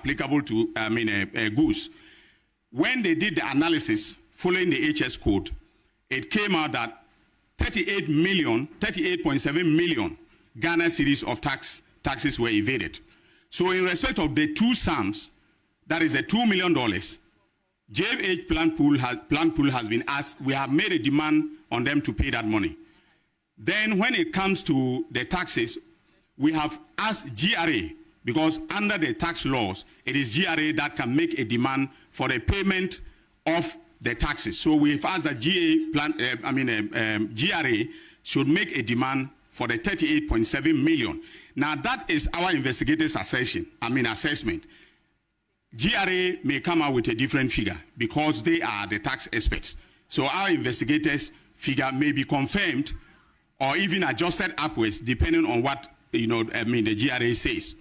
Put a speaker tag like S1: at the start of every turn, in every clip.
S1: applicable to goods. When they did the analysis following the HS code, it came out that 38.7 million Ghana cedis of taxes were evaded. So in respect of the two sums, that is the $2 million, JFH Plant Pool has been asked, we have made a demand on them to pay that money. Then when it comes to the taxes, we have asked GRA, because under the tax laws, it is GRA that can make a demand for the payment of the taxes. So we've asked that GRA should make a demand for the 38.7 million. Now that is our investigators' assessment. GRA may come out with a different figure because they are the tax experts. So our investigators' figure may be confirmed or even adjusted upwards depending on what the GRA says.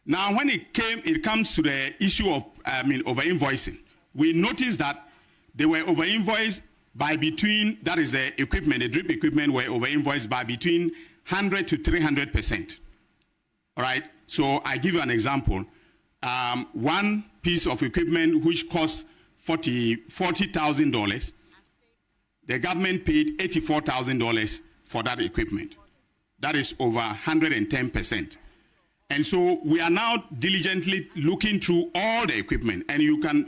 S1: Now, when it comes to the issue of over-invoicing, we noticed that they were over-invoiced by between, that is the equipment, the drip equipment were over-invoiced by between 100 to 300%. All right, so I give you an example. One piece of equipment which costs $40,000, the government paid $84,000 for that equipment. That is over 110%. And so we are now diligently looking through all the equipment, and you can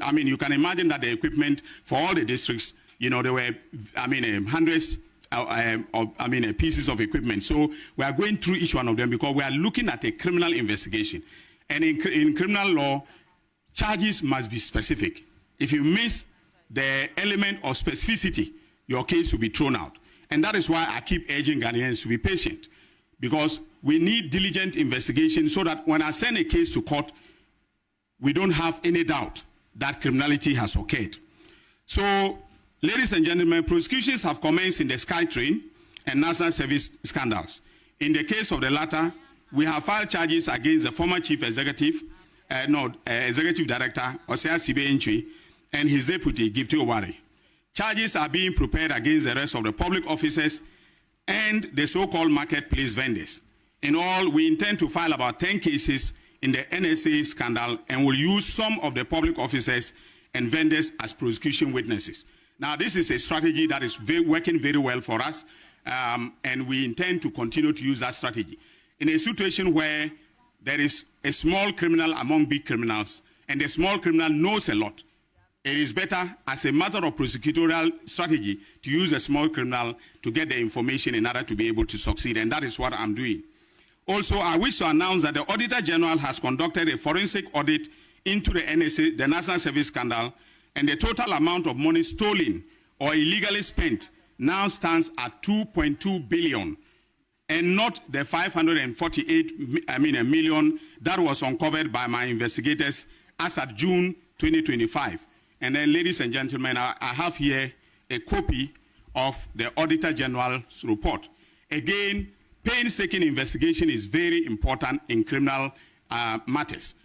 S1: imagine that the equipment for all the districts, there were, hundreds of pieces of equipment. So we are going through each one of them because we are looking at a criminal investigation. And in criminal law, charges must be specific. If you miss the element of specificity, your case will be thrown out. And that is why I keep urging Ghanaians to be patient, because we need diligent investigation so that when I send a case to court, we don't have any doubt that criminality has occurred. So, ladies and gentlemen, prosecutions have commenced in the SkyTrain and National Service scandals. In the case of the latter, we have filed charges against the former Chief Executive, Executive Director, Osea Sibe Ntwi, and his deputy, Gifty Owari. Charges are being prepared against the rest of the public officers and the so-called marketplace vendors. In all, we intend to file about 10 cases in the NSA scandal and will use some of the public officers and vendors as prosecution witnesses. Now, this is a strategy that is working very well for us, and we intend to continue to use that strategy. In a situation where there is a small criminal among big criminals, and the small criminal knows a lot, it is better as a matter of prosecutorial strategy to use a small criminal to get the information in order to be able to succeed, and that is what I'm doing. Also, I wish to announce that the Auditor General has conducted a forensic audit into the NSA, the National Service scandal, and the total amount of money stolen or illegally spent now stands at 2.2 billion, and not the 548 million that was uncovered by my investigators as at June 2025. And then, ladies and gentlemen, I have here a copy of the Auditor General's report. Again, painstaking investigation is very important in criminal matters.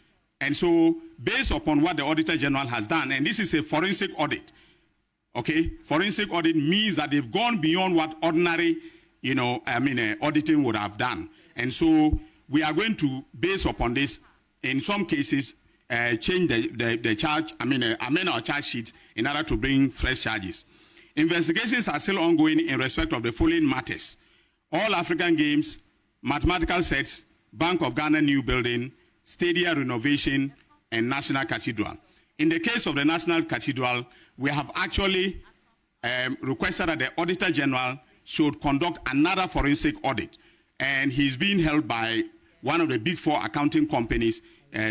S1: And so, based upon what the Auditor General has done, and this is a forensic audit, okay? Forensic audit means that they've gone beyond what ordinary, auditing would have done. And so, we are going to, based upon this, in some cases, change the charge, amend our charge sheets in order to bring fresh charges. Investigations are still ongoing in respect of the following matters: All African Games, mathematical sets, Bank of Ghana new building, stadia renovation, and National Cathedral. In the case of the National Cathedral, we have actually requested that the Auditor General should conduct another forensic audit, and he's being held by one of the big four accounting companies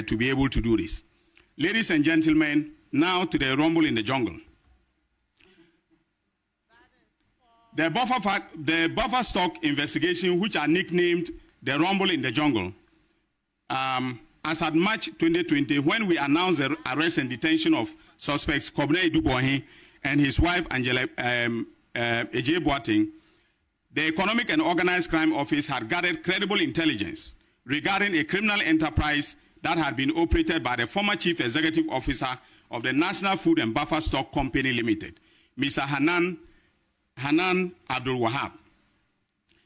S1: to be able to do this. Ladies and gentlemen, now to the rumble in the jungle. The buffer stock investigation, which are nicknamed the rumble in the jungle, as at March 2020, when we announced the arrest and detention of suspects Kobne Idubohi and his wife Angela Eje Boateng, the Economic and Organized Crime Office had gathered credible intelligence regarding a criminal enterprise that had been operated by the former Chief Executive Officer of the National Food and Buffer Stock Company Limited, Mr. Hanan Abdul Wahab.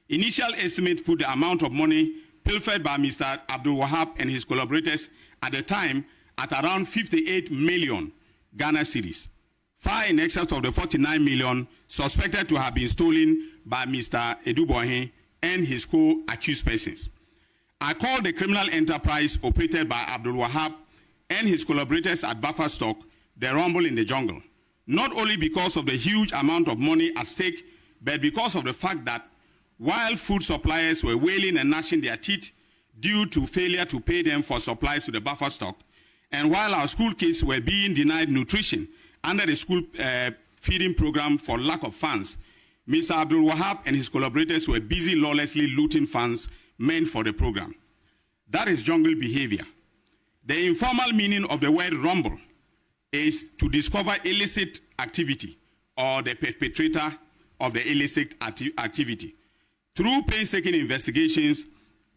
S1: Initial estimates put the amount of money pilfered by Mr. Abdul Wahab and his collaborators at the time at around 58 million Ghana cedis, far in excess of the 49 million suspected to have been stolen by Mr. Edubohe and his co-accused persons. I call the criminal enterprise operated by Abdul Wahab and his collaborators at Buffer Stock the rumble in the jungle, not only because of the huge amount of money at stake, but because of the fact that while food suppliers were wailing and gnashing their teeth due to failure to pay them for supplies to the Buffer Stock, and while our school kids were being denied nutrition under the school feeding program for lack of funds, Mr. Abdul Wahab and his collaborators were busy lawlessly looting funds meant for the program. That is jungle behavior. The informal meaning of the word rumble is to discover illicit activity or the perpetrator of the illicit activity. Through painstaking investigations,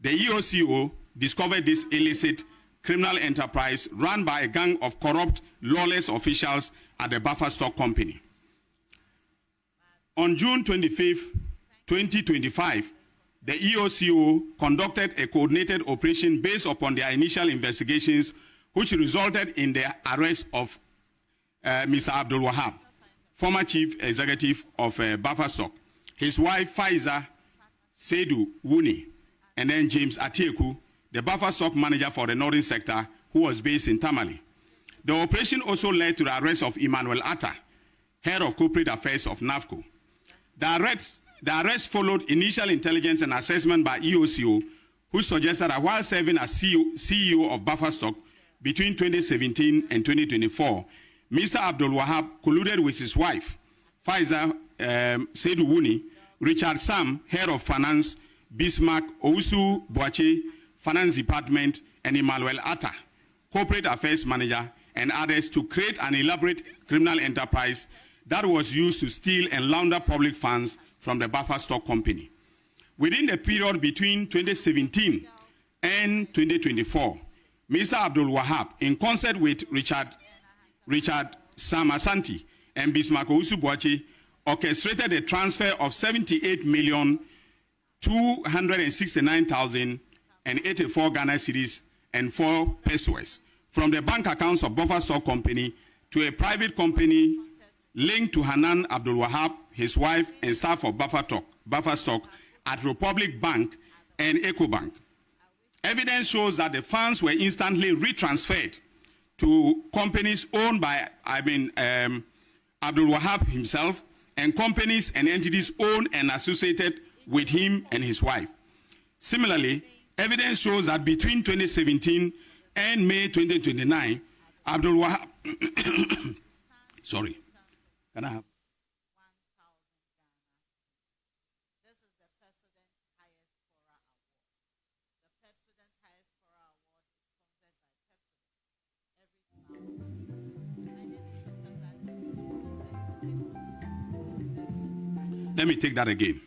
S1: the EOCO discovered this illicit criminal enterprise run by a gang of corrupt, lawless officials at the Buffer Stock Company. On June 25, 2025, the EOCO conducted a coordinated operation based upon their initial investigations, which resulted in the arrest of Mr. Abdul Wahab, former chief executive of Buffer Stock, his wife Faiza Seidu Wuni, and then James Atieku, the Buffer Stock manager for the northern sector, who was based in Tamale. The operation also led to the arrest of Emmanuel Atta, head of corporate affairs of NAFCO. The arrest followed initial intelligence and assessment by EOCO, who suggested that while serving as CEO of Buffer Stock between 2017 and 2024, Mr. Abdul Wahab colluded with his wife, Faiza Seidu Wuni, Richard Sam, head of finance, Bismarck Owusu Boache, finance department, and Emmanuel Atta, corporate affairs manager, and others to create an elaborate criminal enterprise that was used to steal and launder public funds from the Buffer Stock Company. Within the period between 2017 and 2024, Mr. Abdul Wahab, in concert with Richard Sam Asante and Bismarck Owusu Boache, orchestrated a transfer of 78,269,084 Ghana cedis and 4 pesos from the bank accounts of Buffer Stock Company to a private company linked to Hanan Abdul Wahab, his wife, and staff of Buffer Stock at Republic Bank and EcoBank. Evidence shows that the funds were instantly retransferred to companies owned by Abdul Wahab himself, and companies and entities owned and associated with him and his wife. Similarly, evidence shows that between 2017 and May 2029, Abdul Wahab, sorry, can I have? Let me take that again.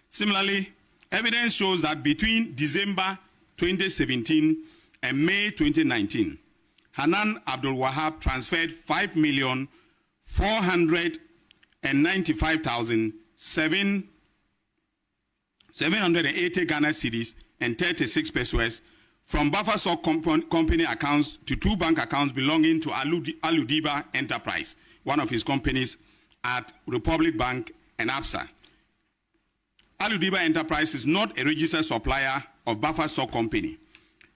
S1: Similarly, evidence shows that between December 2017 and May 2019, Hanan Abdul Wahab transferred 5,495,780 Ghana cedis and 36 pesos from Buffer Stock company accounts to 2 bank accounts belonging to Aludiba Enterprise, one of his companies, at Republic Bank and ABSA. Aludiba Enterprise is not a registered supplier of Buffer Stock Company.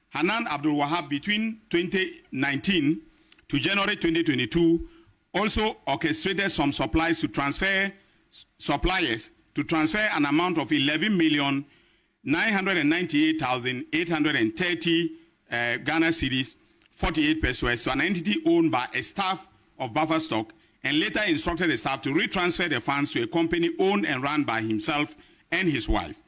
S1: Hanan Abdul Wahab between 2019 to January 2022 also orchestrated some suppliers to transfer an amount of 11,998,830 Ghana cedis, 48 pesos, to an entity owned by a staff of Buffer Stock, and later instructed the staff to retransfer the funds to a company owned and run by himself and his wife.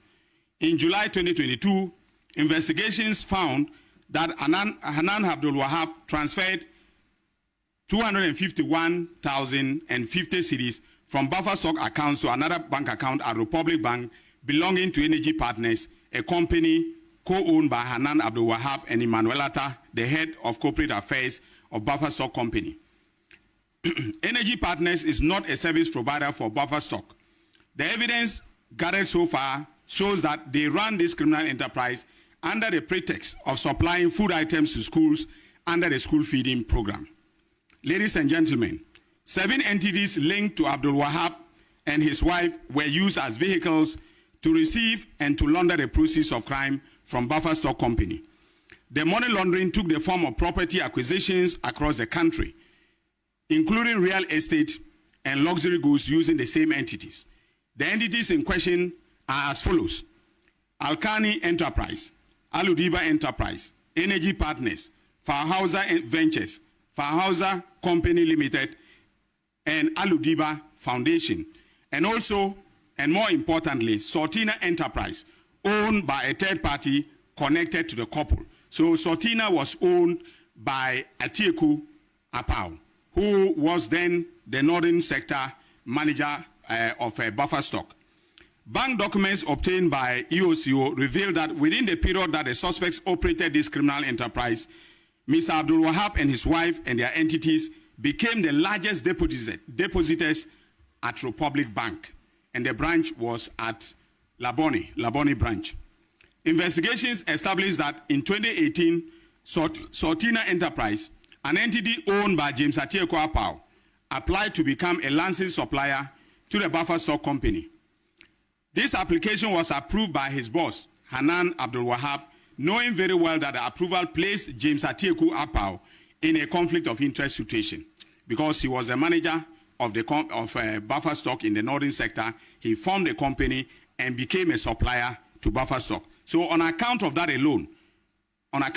S1: In July 2022, investigations found that Hanan Abdul Wahab transferred 251,050 cedis from Buffer Stock accounts to another bank account at Republic Bank belonging to Energy Partners, a company co-owned by Hanan Abdul Wahab and Emmanuel Atta, the head of corporate affairs of Buffer Stock Company. Energy Partners is not a service provider for Buffer Stock. The evidence gathered so far shows that they run this criminal enterprise under the pretext of supplying food items to schools under the school feeding program. Ladies and gentlemen, 7 entities linked to Abdul Wahab and his wife were used as vehicles to receive and to launder the proceeds of crime from Buffer Stock Company. The money laundering took the form of property acquisitions across the country, including real estate and luxury goods using the same entities. The entities in question are as follows: Alkani Enterprise, Aludiba Enterprise, Energy Partners, Farhauser Ventures, Farhauser Company Limited, and Aludiba Foundation, and also, and more importantly, Sortina Enterprise, owned by a third party connected to the couple. So Sortina was owned by Atiku Apau, who was then the Northern Sector Manager of Buffer Stock. Bank documents obtained by EOCO revealed that within the period that the suspects operated this criminal enterprise, Mr. Abdul Wahab and his wife and their entities became the largest depositors at Republic Bank, and the branch was at Labone branch. Investigations established that in 2018, Sortina Enterprise, an entity owned by James Atiku Apau, applied to become a licensed supplier to the Buffer Stock Company. This application was approved by his boss, Hanan Abdul Wahab, knowing very well that the approval placed James Atiku Apau in a conflict of interest situation. Because he was the manager of Buffer Stock in the Northern Sector, he formed a company and became a supplier to Buffer Stock. So on account of that alone, I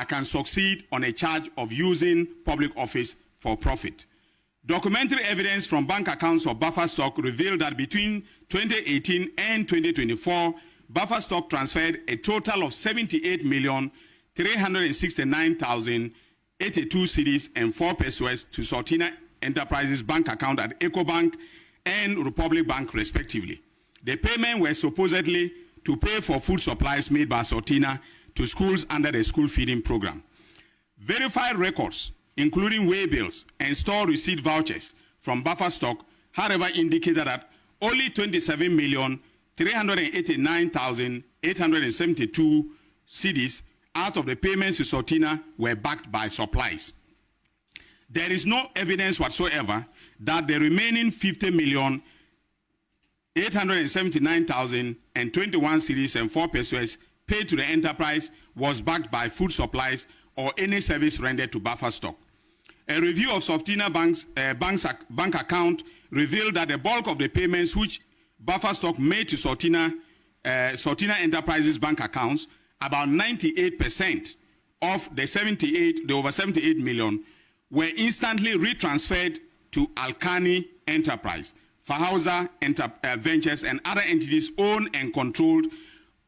S1: can succeed on a charge of using public office for profit. Documentary evidence from bank accounts of Buffer Stock revealed that between 2018 and 2024, Buffer Stock transferred a total of 78,369,082 cedis and 4 pesos to Sortina Enterprises bank account at EcoBank and Republic Bank respectively. The payments were supposedly to pay for food supplies made by Sortina to schools under the school feeding program. Verified records, including way bills and store receipt vouchers from Buffer Stock, however, indicated that only 27,389,872 cedis out of the payments to Sortina were backed by supplies. There is no evidence whatsoever that the remaining 50,879,021 cedis and 4 pesos paid to the enterprise was backed by food supplies or any service rendered to Buffer Stock. A review of Sortina bank account revealed that the bulk of the payments which Buffer Stock made to Sortina Enterprises bank accounts, about 98% of the over 78 million, were instantly retransferred to Alkani Enterprise, Farhauser Ventures, and other entities owned and controlled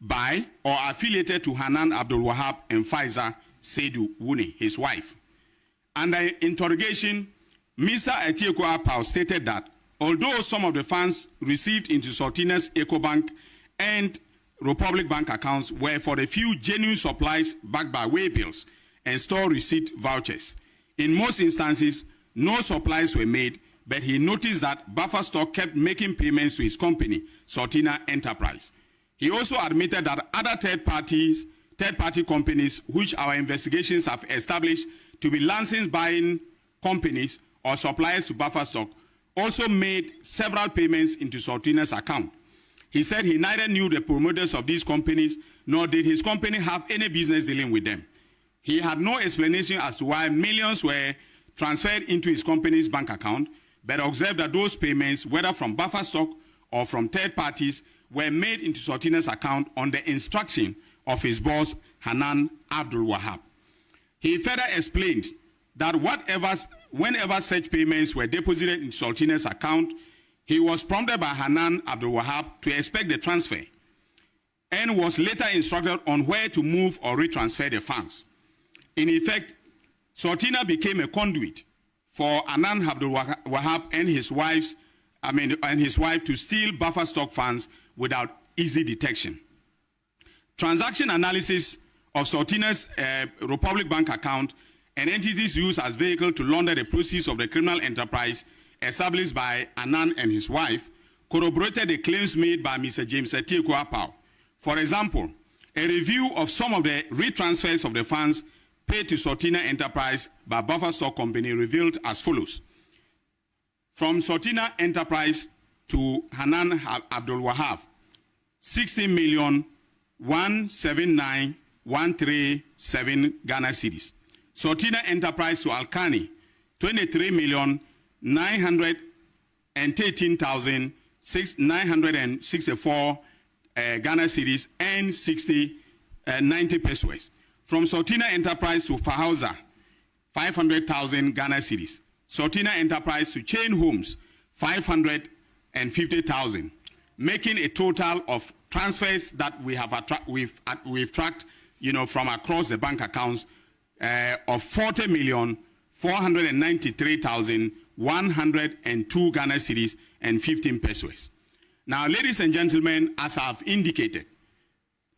S1: by or affiliated to Hanan Abdul Wahab and Faiza Seydou Wuni, his wife. Under interrogation, Mr. Atiku Apau stated that although some of the funds received into Sortina's EcoBank and Republic Bank accounts were for the few genuine supplies backed by way bills and store receipt vouchers, in most instances, no supplies were made, but he noticed that Buffer Stock kept making payments to his company, Sortina Enterprise. He also admitted that other third-party companies, which our investigations have established to be licensed buying companies or suppliers to Buffer Stock, also made several payments into Sortina's account. He said he neither knew the promoters of these companies, nor did his company have any business dealing with them. He had no explanation as to why millions were transferred into his company's bank account, but observed that those payments, whether from Buffer Stock or from third parties, were made into Sortina's account on the instruction of his boss, Hanan Abdul Wahab. He further explained that whenever such payments were deposited in Sortina's account, he was prompted by Hanan Abdul Wahab to expect the transfer and was later instructed on where to move or retransfer the funds. In effect, Sortina became a conduit for Hanan Abdul Wahab and his wife to steal Buffer Stock funds without easy detection. Transaction analysis of Sortina's Republic Bank account and entities used as vehicle to launder the proceeds of the criminal enterprise established by Hanan and his wife corroborated the claims made by Mr. James Atiku Apau. For example, a review of some of the retransfers of the funds paid to Sortina Enterprise by Buffer Stock Company revealed as follows. From Sortina Enterprise to Hanan Abdul Wahab, 60,179,137 Ghana cedis. Sortina Enterprise to Alkani, 23,913,964 Ghana cedis and 90 pesos. From Sortina Enterprise to Fahauza, 500,000 Ghana cedis. Sortina Enterprise to Chain Homes, 550,000, making a total of transfers that we've tracked, from across the bank accounts of 40,493,102 Ghana cedis and 15 pesos. Now, ladies and gentlemen, as I've indicated,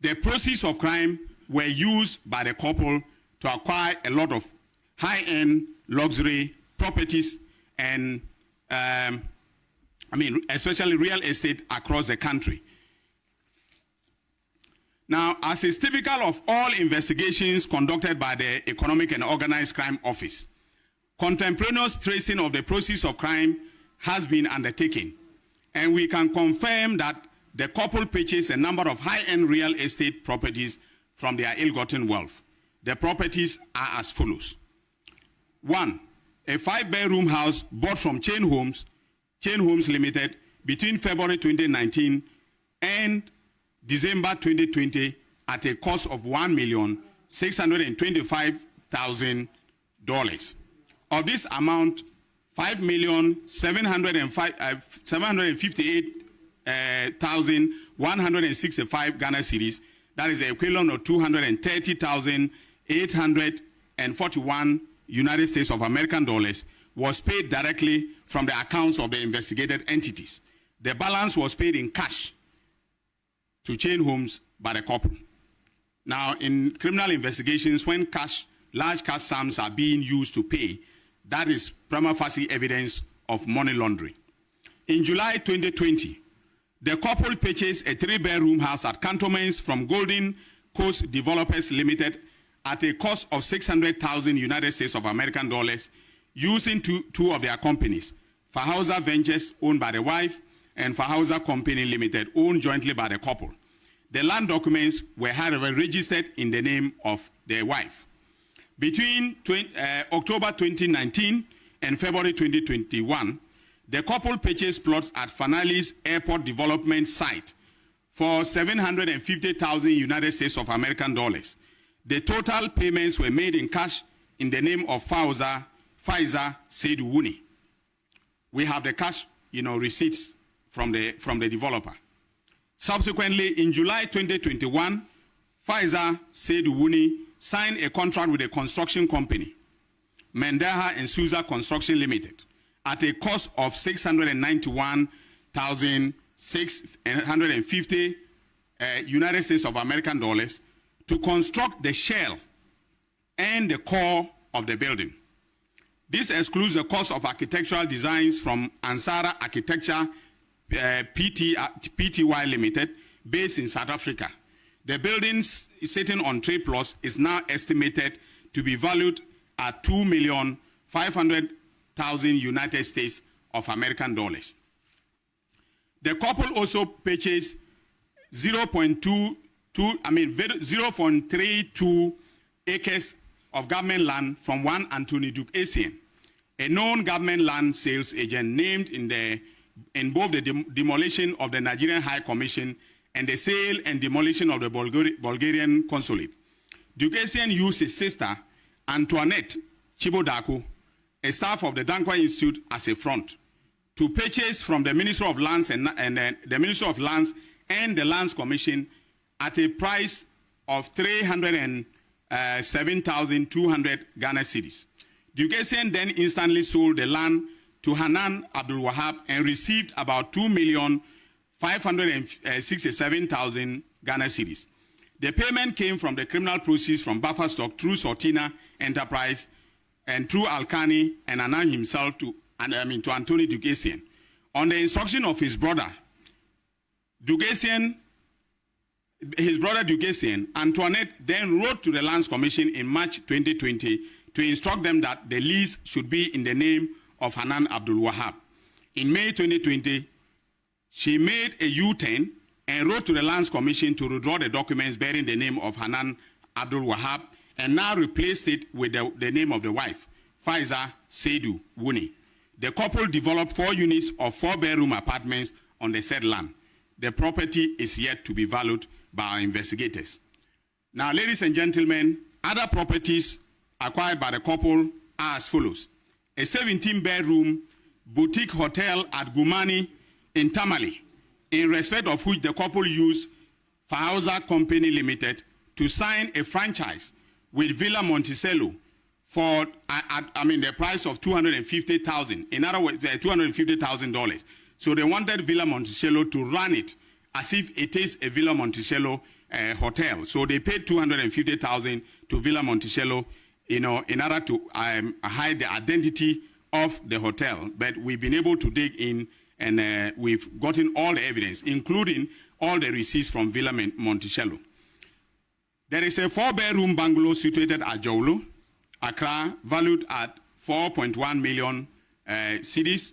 S1: the proceeds of crime were used by the couple to acquire a lot of high-end luxury properties and, especially real estate across the country. Now, as is typical of all investigations conducted by the Economic and Organized Crime Office, contemporaneous tracing of the proceeds of crime has been undertaken, and we can confirm that the couple purchased a number of high-end real estate properties from their ill-gotten wealth. The properties are as follows. 1. A 5-bedroom house bought from Chain Homes Limited between February 2019 and December 2020 at a cost of $1,625,000. Of this amount, $5,758,165 Ghana cedis, that is the equivalent of 230,841 United States of American dollars, was paid directly from the accounts of the investigated entities. The balance was paid in cash to Chain Homes by the couple. Now, in criminal investigations, when large cash sums are being used to pay, that is prima facie evidence of money laundering. In July 2020, the couple purchased a 3-bedroom house at Cantonments from Golden Coast Developers Limited at a cost of 600,000 United States of American dollars, using two of their companies, Fahauza Ventures, owned by the wife, and Fahauza Company Limited, owned jointly by the couple. The land documents were, however, registered in the name of their wife. Between October 2019 and February 2021, the couple purchased plots at Fanali's airport development site for 750,000 United States of American dollars. The total payments were made in cash in the name of Faiza Seydou Wuni. We have the cash, receipts from the developer. Subsequently, in July 2021, Faiza Seydou Wuni signed a contract with a construction company, Mendeha and Souza Construction Limited, at a cost of 691,650 United States of American dollars to construct the shell and the core of the building. This excludes the cost of architectural designs from Ansara Architecture Pty Limited, based in South Africa. The building sitting on 3 plots is now estimated to be valued at 2,500,000 United States of American dollars. The couple also purchased 0.32 acres of government land from one Anthony Duke Essien, a known government land sales agent named in both the demolition of the Nigerian High Commission and the sale and demolition of the Bulgarian consulate. Duke Essien used his sister, Antoinette Darko, a staff of the Darko Institute, as a front to purchase from the Minister of Lands and the Minister of Lands and the Lands Commission at a price of 307,200 Ghana cedis. Duke Essien then instantly sold the land to Hanan Abdul Wahab and received about 2,567,000 Ghana cedis. The payment came from the criminal proceeds from Buffer Stock through Sortina Enterprise and through Alkani and Hanan himself to Anthony Duke Essien. On the instruction of his brother, Duke Essien his brother Duquesne, Antoinette then wrote to the Lands Commission in March 2020 to instruct them that the lease should be in the name of Hanan Abdul Wahab. In May 2020, she made a U-turn and wrote to the Lands Commission to withdraw the documents bearing the name of Hanan Abdul Wahab and now replaced it with the name of the wife, Faiza Seidu Wuni. The couple developed 4 units of 4-bedroom apartments on the said land. The property is yet to be valued by our investigators. Now, ladies and gentlemen, other properties acquired by the couple are as follows. A 17-bedroom boutique hotel at Gumani in Tamale, in respect of which the couple used Fahausa Company Limited to sign a franchise with Villa Monticello for the price of $250,000. In other words, $250,000. So they wanted Villa Monticello to run it as if it is a Villa Monticello hotel. So they paid $250,000 to Villa Monticello, in order to hide the identity of the hotel. But we've been able to dig in, and we've gotten all the evidence, including all the receipts from Villa Monticello. There is a 4-bedroom bungalow situated at Jolo, Accra, valued at 4.1 million cedis.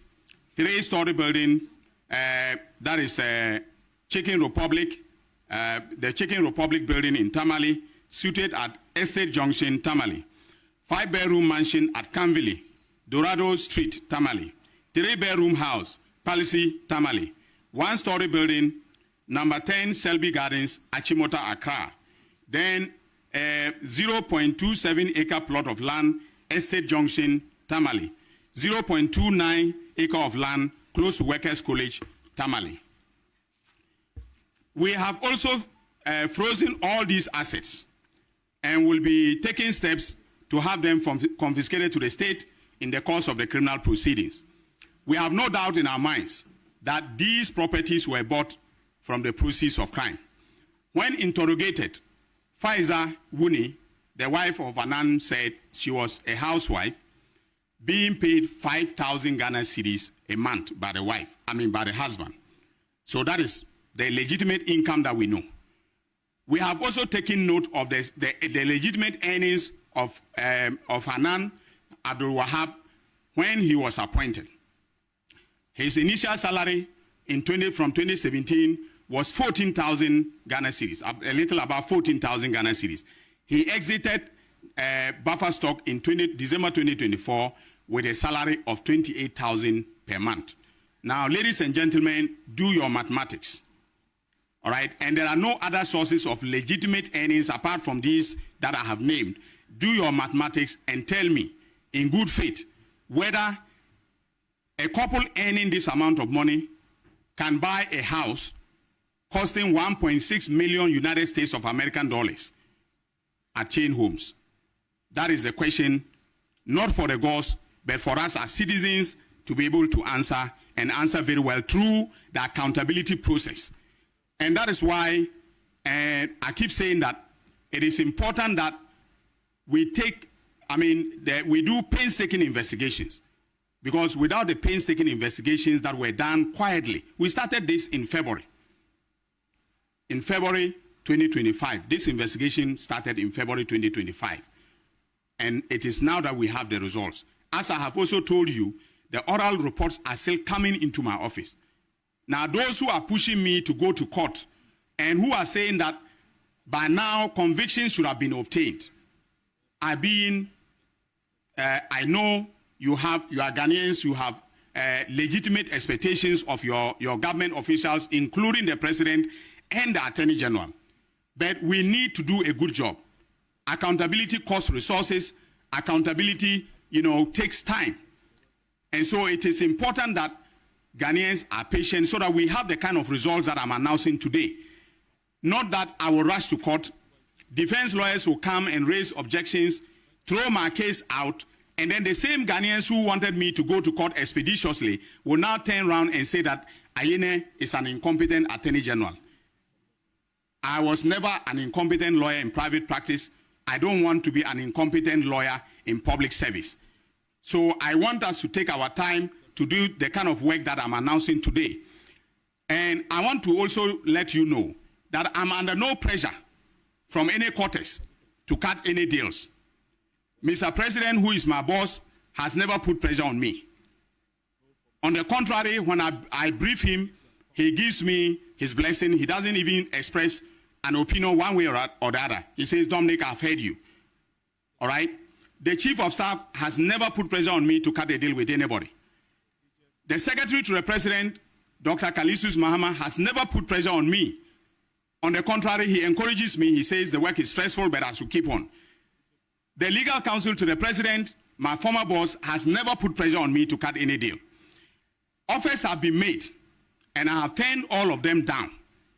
S1: 3-story building, that is Chicken Republic, the Chicken Republic building in Tamale, situated at Estate Junction, Tamale. 5-bedroom mansion at Canville, Dorado Street, Tamale. 3-bedroom house, Palissy, Tamale. 1-story building, number 10 Selby Gardens, Achimota, Accra. Then 0.27 acre plot of land, Estate Junction, Tamale. 0.29 acre of land, close to Workers College, Tamale. We have also frozen all these assets and will be taking steps to have them confiscated to the state in the course of the criminal proceedings. We have no doubt in our minds that these properties were bought from the proceeds of crime. When interrogated, Faiza Wuni, the wife of Anan, said she was a housewife being paid 5,000 Ghana cedis a month by the husband. So that is the legitimate income that we know. We have also taken note of the legitimate earnings of Hanan Abdul Wahab when he was appointed. His initial salary from 2017 was 14,000 Ghana cedis, a little above 14,000 Ghana cedis. He exited buffer stock in December 2024 with a salary of 28,000 per month. Now, ladies and gentlemen, do your mathematics. All right, and there are no other sources of legitimate earnings apart from these that I have named. Do your mathematics and tell me, in good faith, whether a couple earning this amount of money can buy a house costing 1.6 million United States of American dollars at Chain Homes. That is the question, not for the gods, but for us as citizens to be able to answer, and answer very well through the accountability process. And that is why I keep saying that it is important that we we do painstaking investigations, because without the painstaking investigations that were done quietly, we started this in February. In February 2025, this investigation started in February 2025. And it is now that we have the results. As I have also told you, the oral reports are still coming into my office. Now, those who are pushing me to go to court and who are saying that by now convictions should have been obtained are being, I know you are Ghanaians, you have legitimate expectations of your government officials, including the president and the attorney general. But we need to do a good job. Accountability costs resources. Accountability, takes time. And so it is important that Ghanaians are patient so that we have the kind of results that I'm announcing today. Not that I will rush to court. Defense lawyers will come and raise objections, throw my case out, and then the same Ghanaians who wanted me to go to court expeditiously will now turn around and say that Ayine is an incompetent attorney general. I was never an incompetent lawyer in private practice. I don't want to be an incompetent lawyer in public service. So I want us to take our time to do the kind of work that I'm announcing today. And I want to also let you know that I'm under no pressure from any quarters to cut any deals. Mr. President, who is my boss, has never put pressure on me. On the contrary, when I brief him, he gives me his blessing. He doesn't even express an opinion one way or the other. He says, Dominic, I've heard you. All right? The chief of staff has never put pressure on me to cut a deal with anybody. The secretary to the president, Dr. Kalisus Mahama, has never put pressure on me. On the contrary, he encourages me. He says the work is stressful, but I should keep on. The legal counsel to the president, my former boss, has never put pressure on me to cut any deal. Offers have been made, and I have turned all of them down.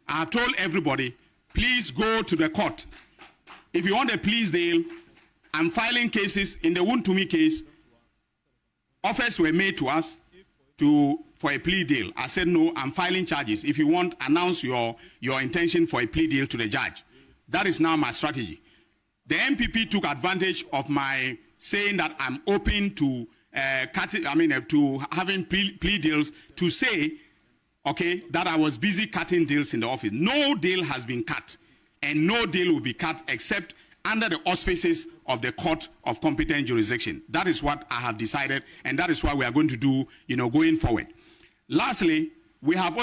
S1: I have told everybody, please go to the court. If you want a pleas deal, I'm filing cases. In the Wuntumi case, offers were made to us for a plea deal. I said, no, I'm filing charges. If you want, announce your intention for a plea deal to the judge. That is now my strategy. The MPP took advantage of my saying that I'm open to to having plea deals to say, okay, that I was busy cutting deals in the office. No deal has been cut, and no deal will be cut except under the auspices of the court of competent jurisdiction. That is what I have decided, and that is what we are going to do, going forward. Lastly, we have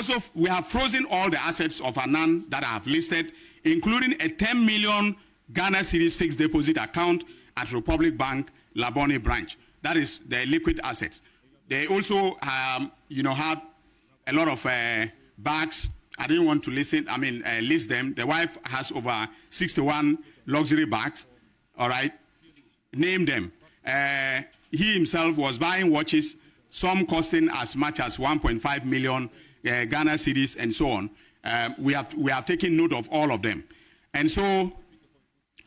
S1: frozen all the assets of Anan that I have listed, including a 10 million Ghana cedis fixed deposit account at Republic Bank, Labone branch. That is the liquid assets. They also, had a lot of bags. I didn't want to list them. The wife has over 61 luxury bags. All right, name them. He himself was buying watches, some costing as much as 1.5 million Ghana cedis and so on. We have taken note of all of them, and so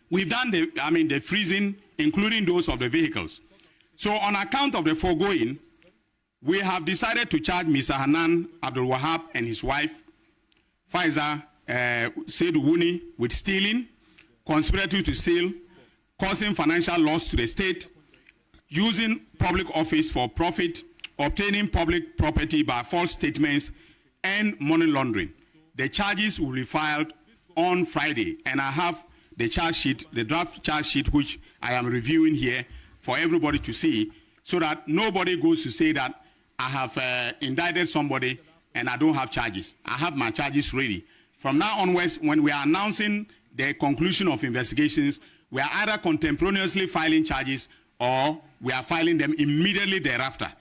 S1: we've done the freezing, including those of the vehicles. So on account of the foregoing, we have decided to charge Mr. Hanan Abdul Wahab and his wife, Faiza Seydou Wuni, with stealing, conspiracy to steal, causing financial loss to the state, using public office for profit, obtaining public property by false statements, and money laundering. The charges will be filed on Friday, and I have the charge sheet, the draft charge sheet, which I am reviewing here for everybody to see, so that nobody goes to say that I have indicted somebody and I don't have charges. I have my charges ready. From now onwards, when we are announcing the conclusion of investigations, we are either contemporaneously filing charges or we are filing them immediately thereafter.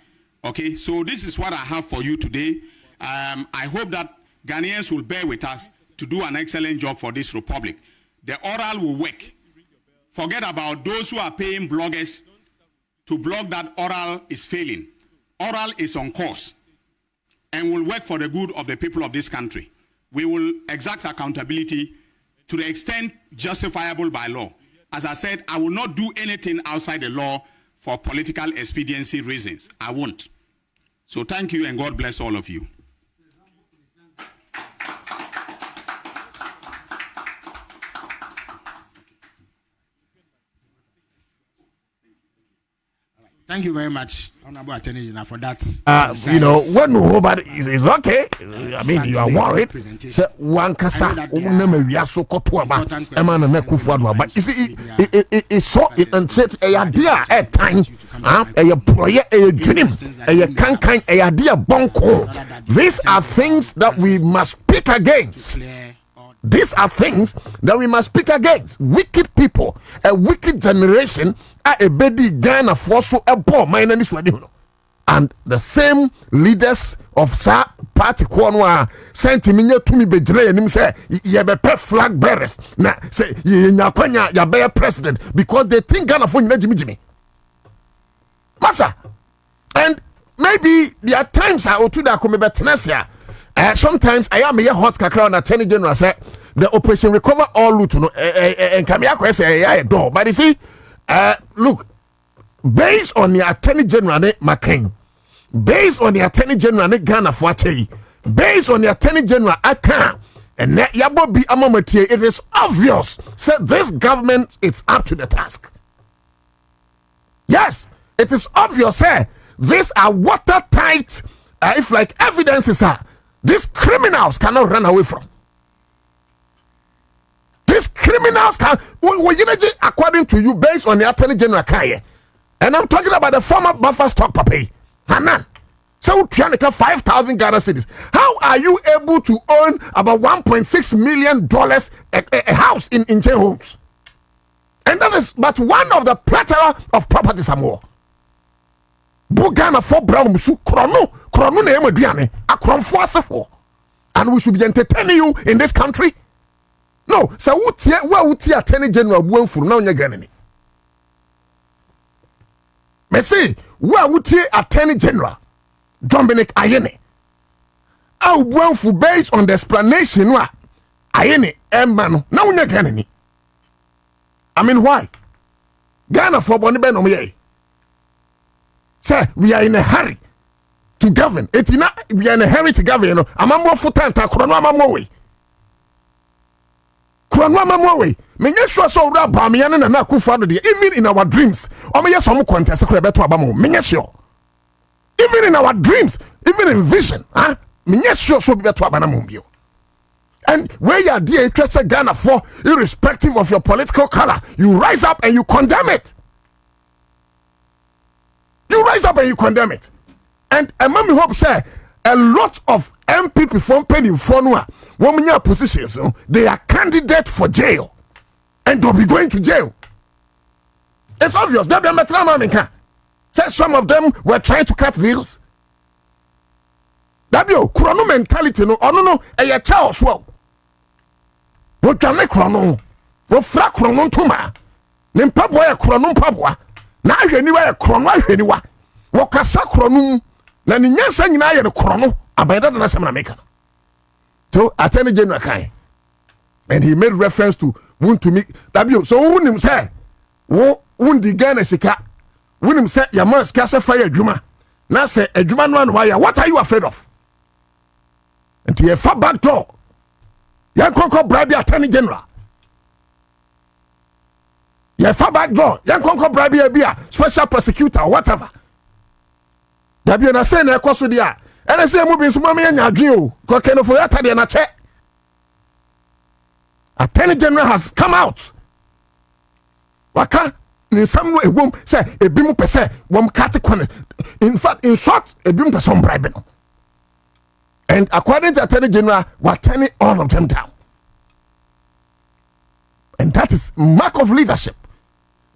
S1: Okay, so this is what I have for you today. I hope that Ghanaians will bear with us to do an excellent job for this republic. The oral will work. Forget about those who are paying bloggers to blog that oral is failing. Oral is on course and will work for the good of the people of this country. We will exact accountability to the extent justifiable by law. As I said, I will not do anything outside the law for political expediency reasons. I won't. So thank you, and God bless all of you.
S2: Thank you very much, Honorable Attorney General, for that.
S3: When nobody is okay. I mean, you are worried. One kasa, but you see, it's so and said a idea at time. A project, a dream, a kind, a idea bonko. These are things that we must speak against. These are things that we must speak against. Wicked people, a wicked generation, a bedi Ghana for so a poor man and the same leaders of sa party Kwanwa sent him to me bejre and him say ye be flag bearers. Na say ye nyakwanya ya be president because they think Ghana for Jimmy. Massa. And maybe there are times I ought to da come betnesia. Sometimes I am a hot Accra100 Attorney General say the operation recover all loot and Kamiako say a door. But you see, look, based on the Attorney General McCain, based on the Attorney General Ghana Fuache, based on the Attorney General Accra, and Yabobi Amamati, it is obvious that this government is up to the task. Yes, it is obvious, sir. These are watertight. If like evidences are. These criminals cannot run away from. These criminals can, according to you, based on the Attorney General Kaye. And I'm talking about the former buffer stock papi. Hanan. So 5,000 Ghana cedis. How are you able to own about $1.6 million a house in J Homes? And that is but one of the plethora of properties and more. Bugana for brown musu krono na emaduane akronfo asefo. And we should be entertaining you in this country. No, so wuti Attorney General buenfuru na onye Ghana ni. Messi, wuti Attorney General Dominic Ayene. Au buenfu based on the explanation wa Ayene emano na onye Ghana ni. I mean, why? Ghana for Bonibe no me. Sir, we are in a hurry to govern. We are in a hurry to govern. You know, I'm more for time. Krono amamo way. Krono amamo way. Me sure so raba me yana na Akufo-Addo de. Even in our dreams, o me yes some contest ko beto abamo. Me sure. Even in our dreams, even in vision, me sure so beto abana bio. And where you are dear interested Ghana for, irrespective of your political color, you rise up and you condemn it. You rise up and you condemn it. And Mami Hope said a lot of MPP from Penny Fonua, women positions, they are candidates for jail. And they'll be going to jail. It's obvious. Said some of them were trying to cut deals. Dabio, Krono mentality, no, a child swell. What can make Krono? What frack Krono Tuma? Nimpabwa, Krono Pabwa. Na anywhere Krono anywhere. Wakasa Krono. Na ninyansa nyina ye Krono. Abenda na semna meka. So Attorney General Kai. And he made reference to want to make Dabio. So wunim say wo wundi Ghana sika. Wunim say ya man sika se fire adwuma. Na say adwuma no why what are you afraid of? And you far back door. Yan konko bribe Attorney General. You far back door. Yan konko bribe a special prosecutor or whatever. Dabi na say na ekoso dia. And say mo bi so mama nya adwen o. Ko ken for yata de na che. Attorney General has come out. Waka in some way wom say ebi mu pese wom kate kwane. In fact, in short, ebi mu pese bribe no. And according to Attorney General, we're turning all of them down. And that is mark of leadership.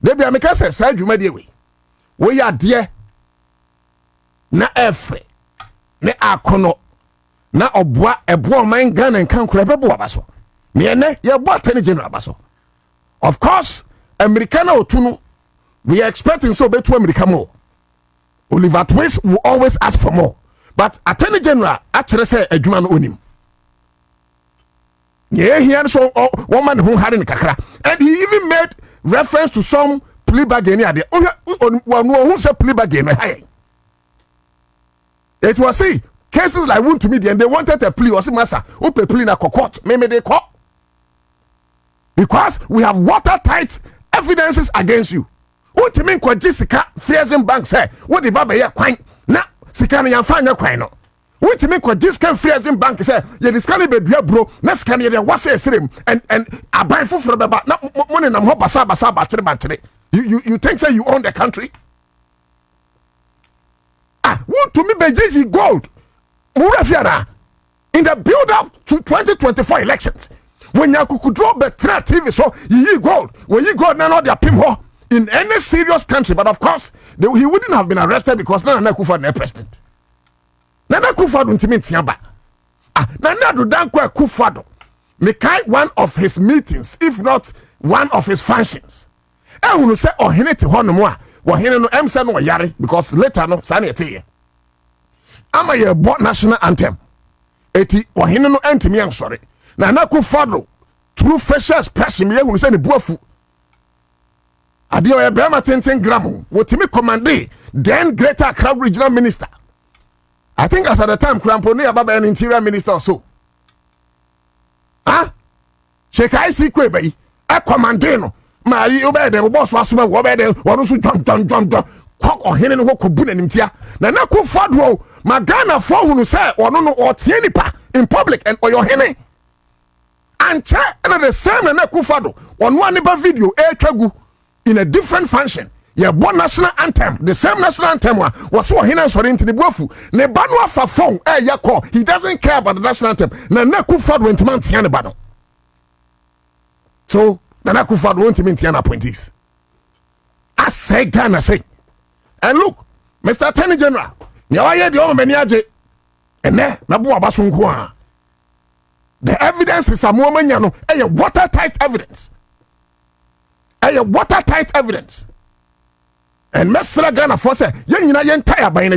S3: They be America says, "Say you made way. We are dear. Na efe, na akono, na obwa ebo man Ghana and kan kurebe abaso. Me ene ye bo Attorney General abaso. Of course, Americana otunu, we are expecting so betu America more. Oliver Twist will always ask for more. But Attorney General actually say adwuma no onim. Yeah, he had so woman who had in kakra. And he even made reference to some plea bargain here. Who said plea bargain? It was see cases like one to me and they wanted a plea or some massa who pay plea na court. Maybe they court. Because we have watertight evidences against you. Who to me kwa Jessica Freezing Bank say what the baba here quite na sikani yamfanya kwano which make what this can Freezing Bank say ye this can be dua bro na sikani ye wase esrem and aban foforo beba na money nam ho basa batire you think say you own the country want to me be gold murafiara in the build up to 2024 elections when you could draw betra TV so ye gold when you gold na no dia pim ho in any serious country, but of course, he wouldn't have been arrested because Nana Akufo-Addo is president. Nana Akufo-Addo untimin tiamba. Nana Danko Akufo-Addo make one of his meetings, if not one of his functions. And when you say, oh, he need to honor more, well, he no emsa no yari because later no sani ete. Ama ye bought national anthem. Eti oh he no anthem I'm sorry. Nana Akufo-Addo through facial expression, when you say the buafu. Adio ya bema 10 gram wotimi commande then Greater Accra regional minister. I think as at the time Kramponi ababa an interior minister or so. Shekai si kwebe a commande no mari obede wo boss wasoma wo obede wonu so john kwak ohene no kobu na nimtia na Akufo-Addo Magana for hunu say ono no otie nipa in public and oyo hene and check and the same na Kufado on one video gu in a different function. Yeah, one national anthem, the same national anthem was so hina sorry into the bofu. Ne banwa fa phone yako. He doesn't care about the national anthem. Na Kufado went to Mantiana Bano. So Nana Kufado went to Mantiana appointees. I say Ghana say. And look, Mr. Attorney General, nyawaye di omo meniaje. Ene na bo abasunko. The evidence is a moment a watertight evidence. A watertight evidence. And Mr. Ghana for say, entire by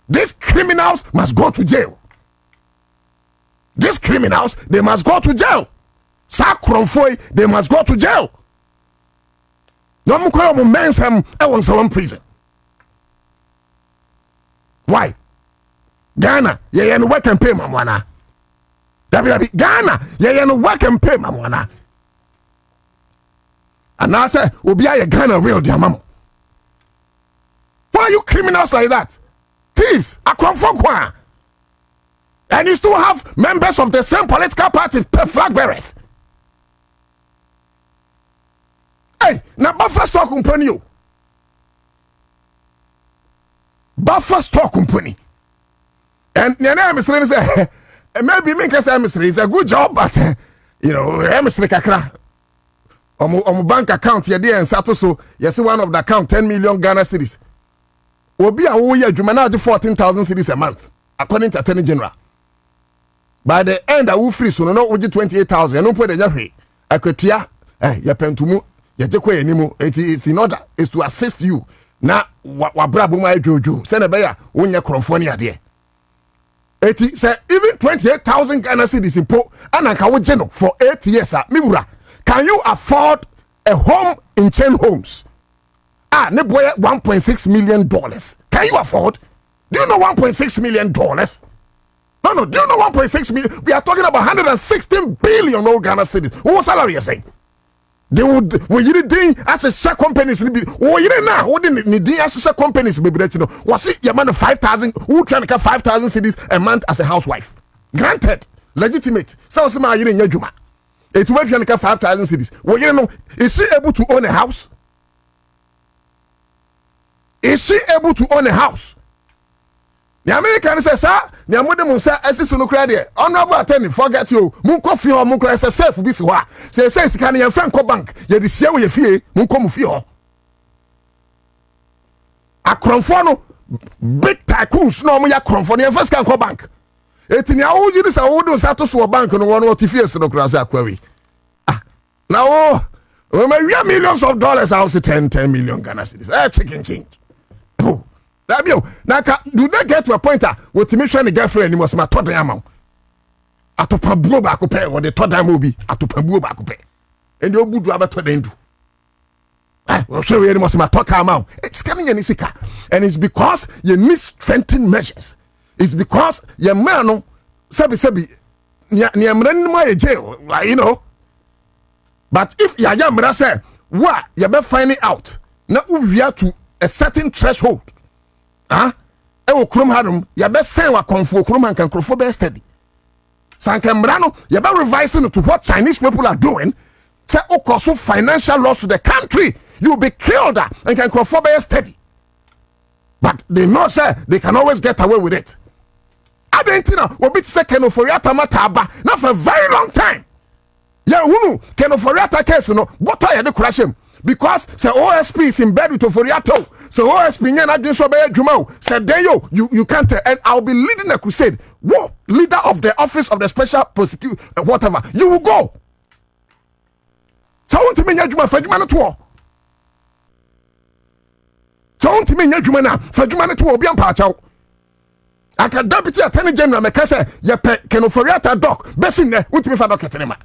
S3: these criminals must go to jail. These criminals, they must go to jail. Sakronfoy, they must go to jail. No more men's in prison. Why? Ghana, no work and pay mamwana. Ghana, no work and pay mamwana. And I say, Ubia Ghana real diamamo. Why are you criminals like that? Thieves, Accra100. And you still have members of the same political party, flag bearers. Hey, now Buffer Store Company. Buffer Store Company. And your name is say, maybe make us emissary is a good job, but emissary kakra. On bank account, your dear and Sato, so you see one of the account 10 million Ghana cedis. Obi a wo ye adwuma na 14,000 cedis a month according to Attorney General. By the end I will free so no 28,000 no put the jafe akwatua ya pentumu ya jekwa enimu it is in order is to assist you na wa brabo ma jojo say na be ya wonya kromfo ne ade eti say even 28,000 Ghana cedis impo ananka wo je no for 8 years mibura. Can you afford a home in chain homes? Ne boy $1.6 million. Can you afford? Do you know $1.6 million? No. Do you know 1.6 million? We are talking about 116 billion old Ghana cedis. What salary you saying? They would you did as a share companies. Oh, you didn't know. What didn't as a share companies? Baby, you know. Was it your man 5,000? Who trying to get 5,000 cedis a month as a housewife? Granted, legitimate. So some you didn't juma. It will trying to get 5,000 cedis. Well, you know, is she able to own a house? Is she able to own a house? The American says, sir, the American says, as no credit. Honorable attorney, forget you. Munko fio, munko as a self, this wa. Says, can you Franco Bank? You see where you feel, munko mufio. Accra100, big tycoons, no more Accra100, first can bank. Etinya oji this awodo sato so bank no one what fears no krasa query. Now, we may millions of dollars, I will say 10 million Ghana cedis. Chicken change. Oh, that be now. Do they get to a point with me trying to get friend? Must my third amount. Atopa buo ba kope or the third amount be atopa buo ba kope. And you budu abato den do. Well, sure, you must my talk amount. It's coming in Isika, and it's because you need strengthened measures. It's because your man sabi jail, you know. But if ya yamra say, what you be finding out now we are to a certain threshold. Ewo krom hadum ya be sen wa konfo krom an kan krofo be steady. Sankemrano ya be revising to what Chinese people are doing. Say okoso financial loss to the country. You will be killed and can krofo be steady. But they know say they can always get away with it. Adentina will be second for Yatamata not for a very long time. Yeah, who can Oforiata case no what are the crash him? Because say OSP is in bed with Oforiato. So OSP nyana din so be adwuma said then you can't and I'll be leading a crusade. Whoa, leader of the office of the special prosecutor whatever. You will go. So want to me adwuma fadwuma no to. So want to me adwuma na fadwuma no to obi ampa chaw. Aka deputy attorney general me kase ye pe Ken Oforiata doc besin ne utimi fa doc etenema.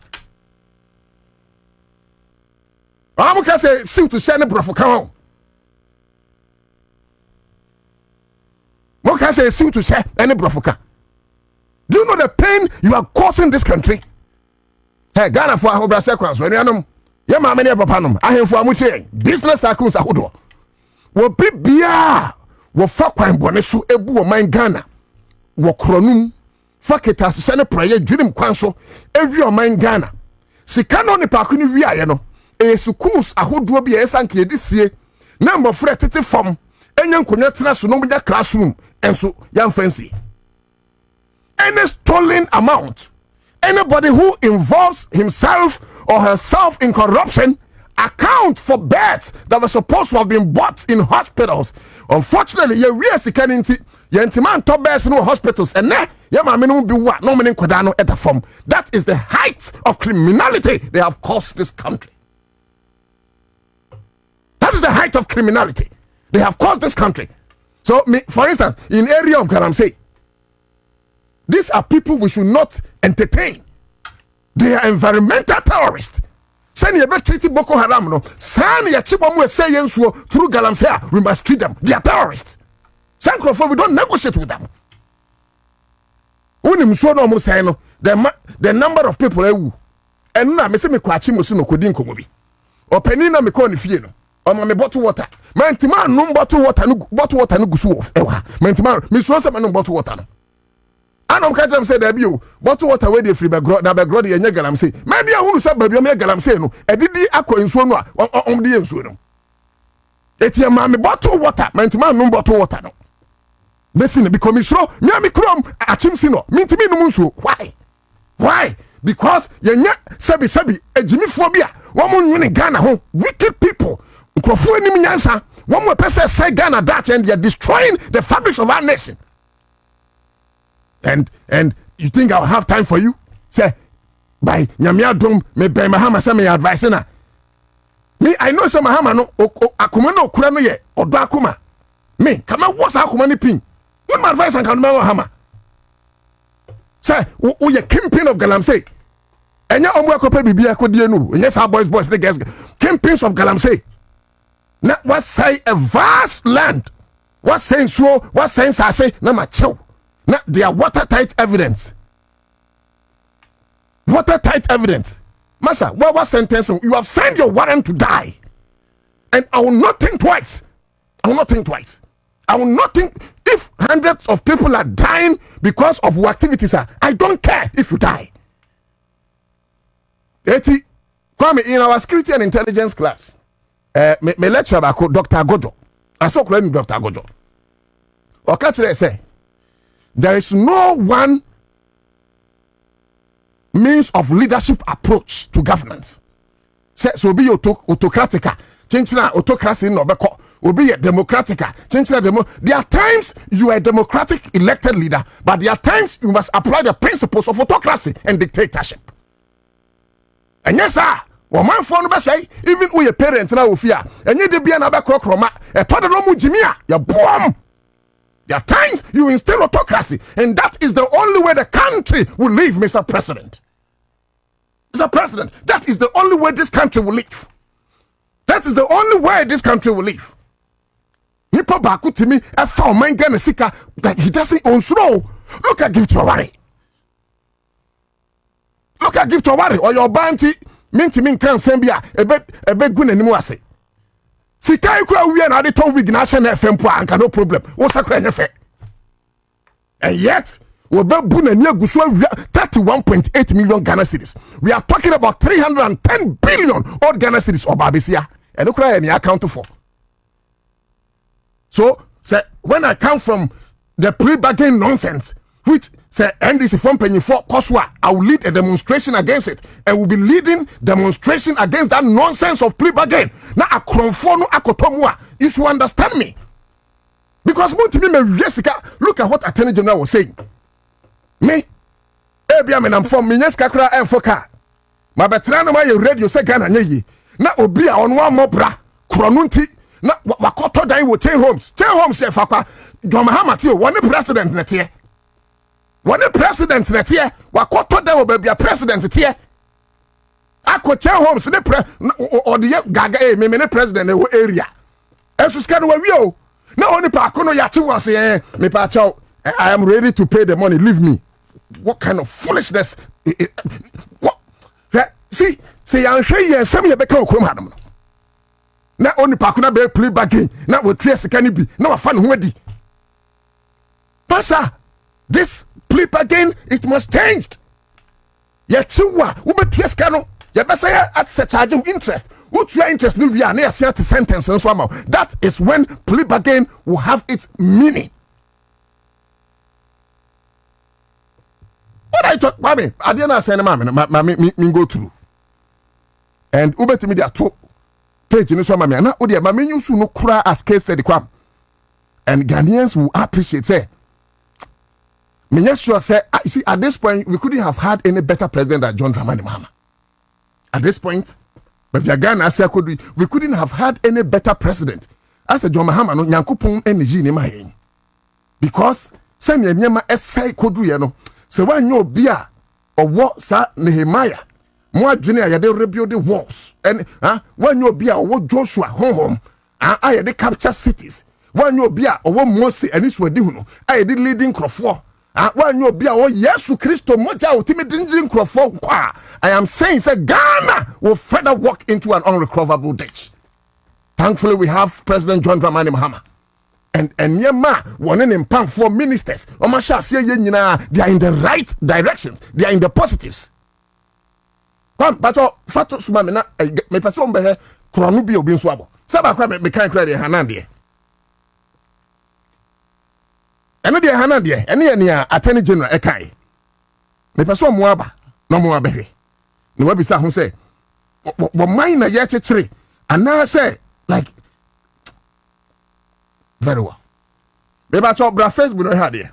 S3: I'm going to say, see to send a brofoka. What can I say, see to share any brofoka? Do you know the pain you are causing this country? Hey, Ghana for a whole sequence. When you know, your mamma never panum. I have for much business tycoons. I would will be beer. Will fuck when Bonesu Ebu or mine Ghana. Will cronum. Fuck it as send a prayer, dream council. Every of mine Ghana. sika no ne paako ni wiaye no schools ahodo bi esanke edisie number for tete form enya nkonya tena so no mja classroom enso yam fancy any stolen amount, anybody who involves himself or herself in corruption account for beds that were supposed to have been bought in hospitals. Unfortunately, we are seeking Yentiman top beds in hospitals and minimum be what no meaning Kodano at the form. That is the height of criminality they have caused this country. That is the height of criminality they have caused this country. So, for instance, in area of Galamsey, these are people we should not entertain. They are environmental terrorists. Send you treat Boko Haram no. Send you chibomu say yensuo through Galamsey. We must treat them. They are terrorists. Sankrofo, we don't negotiate with them. Unim so no mo say no. The number of people ewu. And na me say me kwachi mo so no kodi nkomo bi. Opani na me ko ni fie no. Omo me bottle water. Mentima no bottle water no gusu ewa. Mentima me so say me no bottle water no. Anom catch them say there be you bottle water wey dey free be na be grod ye nya Galamsey maybe ahunu say baby o me Galamsey no edidi akọ nsuo no a de nsuo no etie ma me bottle water mentima no bottle water no besin because me sro me krom achimsi no mintimi no nsuo why because ye nya sabi ejimifo bia wo mo nwene Ghana ho wicked people nkrofo anim nyansa wo mo pese say Ghana that and they are destroying the fabrics of our nation. And you think I'll have time for you? Say, by Nyamia Dom, me by Mahama, say me advice na. Me, I know some Mahama no, akuma no kurano ye, or Darko. Me, come on, what's akuma ni pin? What my advice and Mahama? Say, who ye kingpin of Galamsey? And ya omwa kope bibia ko die no. And yes, our boys, the guys, kingpins of Galamsey. Na what say a vast land? What saying so? What saying say? Na macho. Now, they are watertight evidence. Watertight evidence. Master, what was sentence? You have signed your warrant to die. And I will not think twice. I will not think if hundreds of people are dying because of what activities are. I don't care if you die. Come in our security and intelligence class. Me lecture about Dr. Gojo. I saw Dr. Gojo. Okay, say. There is no one means of leadership approach to governance. So be autocratica, chinchina autocracy no beko, will be a democratica, chinchina demo. There are times you are a democratic elected leader, but there are times you must apply the principles of autocracy and dictatorship. And yes, sir. Woman phone be say even we parents na ofia, enye de bia na be krokroma, e to de no mu jimia, ya boom. There are times you instill autocracy, and that is the only way the country will live, Mr. President. Mr. President, that is the only way this country will live. That is the only way this country will live. Nipa baku to me, I found my Ghana sika that he doesn't own slow. Look at Give to worry. Look at Give to worry, or your bounty, minty min can send me a bed good anymore. Sika ikura we na de ton wig national FM po anka no problem. Wo sakura nyefe. And yet, we be bu na ni aguso 31.8 million Ghana cedis. We are talking about 310 billion odd Ghana cedis obabesia. And ukura any account for. So, say when I come from the pre-bargain nonsense, which say NDC from penny for Koswa, I will lead a demonstration against it, and will be leading demonstration against that nonsense of plea bargain. Now a kronfono akotomwa, you should understand me. Because Jessica, look at what Attorney General was saying. Me, I'm from Accra and Foka. My veteran my radio say Ghana nye. Na obi a on one more bra, kronunti, na wakoto dai wo chain homes. Chain homes se fakwa, Mahama ti one president netie. One president that year, wakoto there will be a president here. Ako chain homes, the or the gaga, me president in the area. And so scan where we are. Now only Pacono Yachi was say, me pacho, I am ready to pay the money, leave me. What kind of foolishness? What? See, I'm sure you some of your become Chrome. Not only Pacona be play bargain, not with Tracy can be, no a fun ready. Passa, this plea bargain, it must change. Yet, ube Trescano, You better say at such charge of interest. What's your interest? We are near certain sentence and so on. That is when plea bargain will have its meaning. What I talk, Mammy, I didn't say, Mammy, me go through. And Uber to me, there are 2 pages in this one, Mammy. And now, dear, Mammy, you should no cry as case study quam. And Ghanaians will appreciate, say, me just sure say, you see, at this point, we couldn't have had any better president than John Dramani Mahama. At this point, but Ghana say we couldn't have had any better president. As a John Mahama no Nyankopon energy ni ma yen. Because say nyema esai kodru ye no. Se wanyo obi a owo sa Nehemiah. Mo adwene a yade rebuild the walls. And wanyo obi a owo Joshua honhom. Ayade capture cities. Wanyo obi a owo Mose ani swadi hu no. Ayade leading crofo. Wanyo obi a owo Yesu Kristo moja otimi dinjin crofo kwa. I am saying say Ghana will further walk into an unrecoverable ditch. Thankfully, we have President John Dramani Mahama. And Yema, one in Pam for ministers. Omasha say they are in the right directions. They are in the positives. But Fato Sumamina, me person be here, Kronubi Obin Swabo. Sabakwa me kan credit Hanandie. Eno de Hanandie, any Attorney General Ekai. Me person Moaba, no more be. No webisa who say, what mine a yet tree. And now I say, like, very well. Maybe I talk about Facebook, no had here.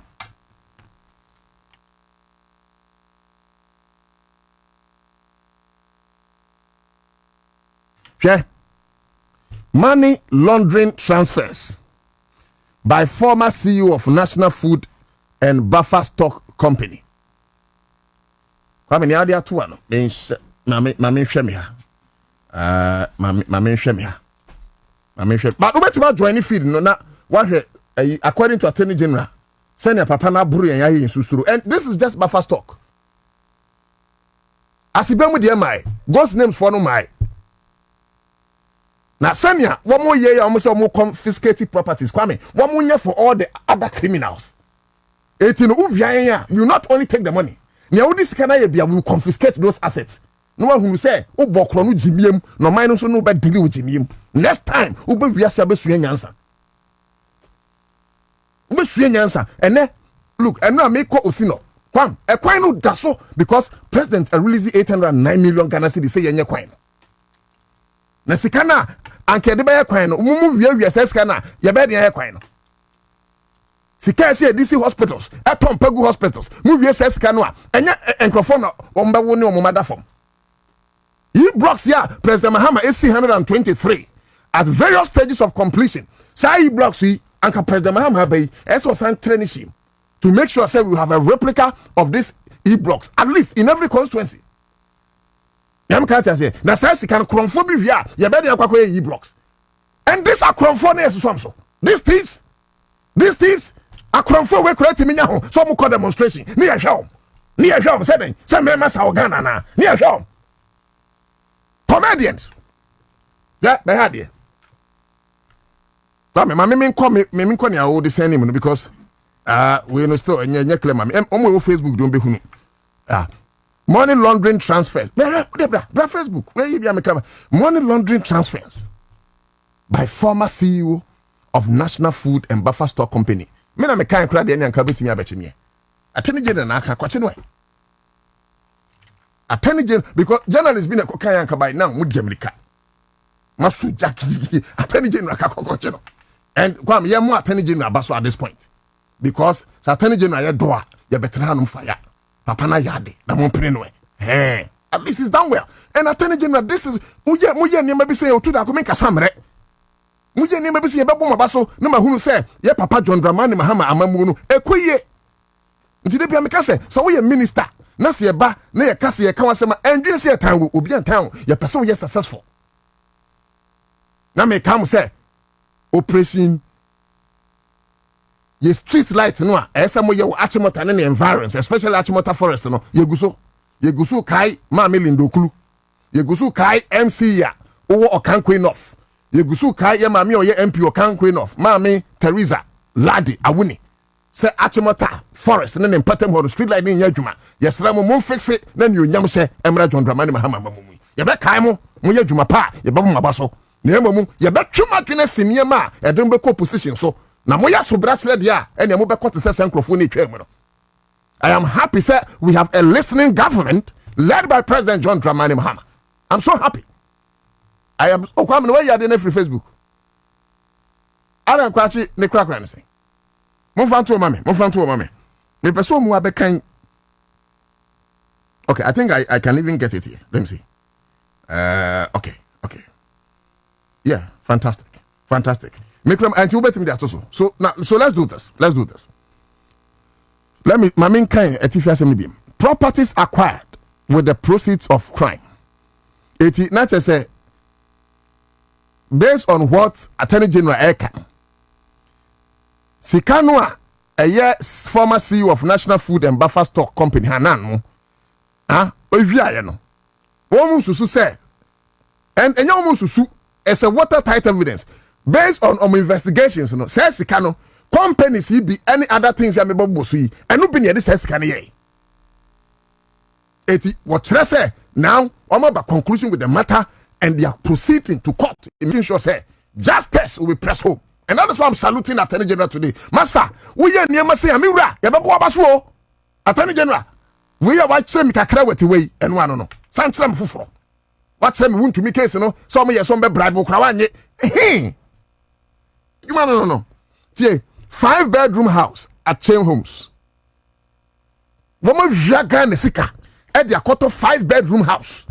S3: Okay. Money laundering transfers by former CEO of National Food and Buffer Stock Company. Kwame ni ade ato ano mame hwɛ me ha mame hwɛ me ha but obetima join feed no na wahwɛ according to Attorney General senior papa na buru yan yaye susuru, and this is just buffer stock asibemu de mai God's name for no mai na senior wo mo ye ya mo say mo confiscate properties Kwame wo mo nya for all the other criminals etin uvian ya you not only take the money. Now this can we will confiscate those assets. No one who say, "Oh, bokro no jimiem, no mine so no bad deal with jimiem." Next time, we be be suye nyansa. We suye nyansa. And then look, and now make ko osino. Kwam, e kwan no daso because president release 809 million Ghana cedis say yenye kwan. Na sikana anke de be kwan no, mumu wiawia se sikana, ye be de kwan no. Sika say DC hospitals, Atom Pegu hospitals, movie says Canoa, and Encrophone on Bawoni or Momada form. E-blocks, yeah, President Mahama SC 123 at various stages of completion. Say E-blocks, Anka President Mahama Bay, as was training to make sure say we have a replica of this E-blocks, at least in every constituency. Yam can't say, na says can chromophobia, via, you better E-blocks. And this are chromophonias, so these thieves. Akronfo we create me nya ho so mo demonstration ni ya hwam say den say me masa Ghana na ni ya hwam comedians yeah be had here but me call me all the same name because we no still nya claim me omo Facebook don be hunu money laundering transfers bra Facebook where you be am money laundering transfers by former CEO of National Food and Buffer Stock Company. Me na me kan kra de nyanka betimi abechimie. Attorney General na aka kwache no. Attorney General because journalists been a kan yanka by now mudi America. Masu jaki Attorney General aka kwache no. And kwam ye mo Attorney General abaso at this point. Because Attorney General ye doa ye betra no fire. Papa na yade na mo pene no. At least it's done well. And Attorney General this is muye nima bi say o tu da ko me kasamre. Muje ni mabisi ye bebo mabaso na mahunu se ye papa John Dramani Mahama amamu no ekoye ntide bia meka se so we minister na se ba na ye kase ye ka wasema endwin se ye tan wo obi antan ye pese wo ye successful na me kam se operation ye street light no a esa mo ye wo Achimota ne environs especially Achimota forest no ye guso kai ma melindokulu ye guso kai MC ya owo Okankwe enough Yegusu kai ye mami oye MP Okankwe enough. Mami Teresa Ladi Awuni. Se Achimota Forest and then Patem Horo street light in Yajuma. Yes, Ramo mon fix it, then you nyam se Emra John Dramani Mahama Mamumi. ye be kai mo ye dwuma pa ye be mo mabaso na emamu ye be twema twene siniema e dem be ko position so na mo ya so brachle dia ene mo be ko te se senkrofo na twam no. I am happy sir we have a listening government led by President John Dramani Mahama. I'm so happy. I am kwame no way ya dey na free Facebook. Ara kwachi ne krakra ne say. Mo fanto mame. Me person mu abekan. Okay, I think I can even get it here. Let me see. Okay. Yeah, fantastic. Mikram anti ubetim there also. So now let's do this. Let me my main kind properties acquired with the proceeds of crime. It not to say based on what Attorney General Eka Sikanwa a former CEO of National Food and Buffer Stock Company Hanan Ovia no woman susu say and woman susu as a watertight evidence based on investigations no says Sikano companies he be any other things ya mebo bosu yi enu bi ne de says Sikano ye eti what say now ba conclusion with the matter and they are proceeding to court making sure say justice will be pressed home. And that is why I'm saluting Attorney General today. Master, we are near Massa Amira, Yababu Abasu, Attorney General. We are watching Accra100 way and one no. Santram Fufro. Watch them want to make case, no. Some years some bribe Krawanye. Hey, you man no. 5-bedroom house at Chain Homes. Woman Jaga Nesika at the Akoto 5-bedroom house.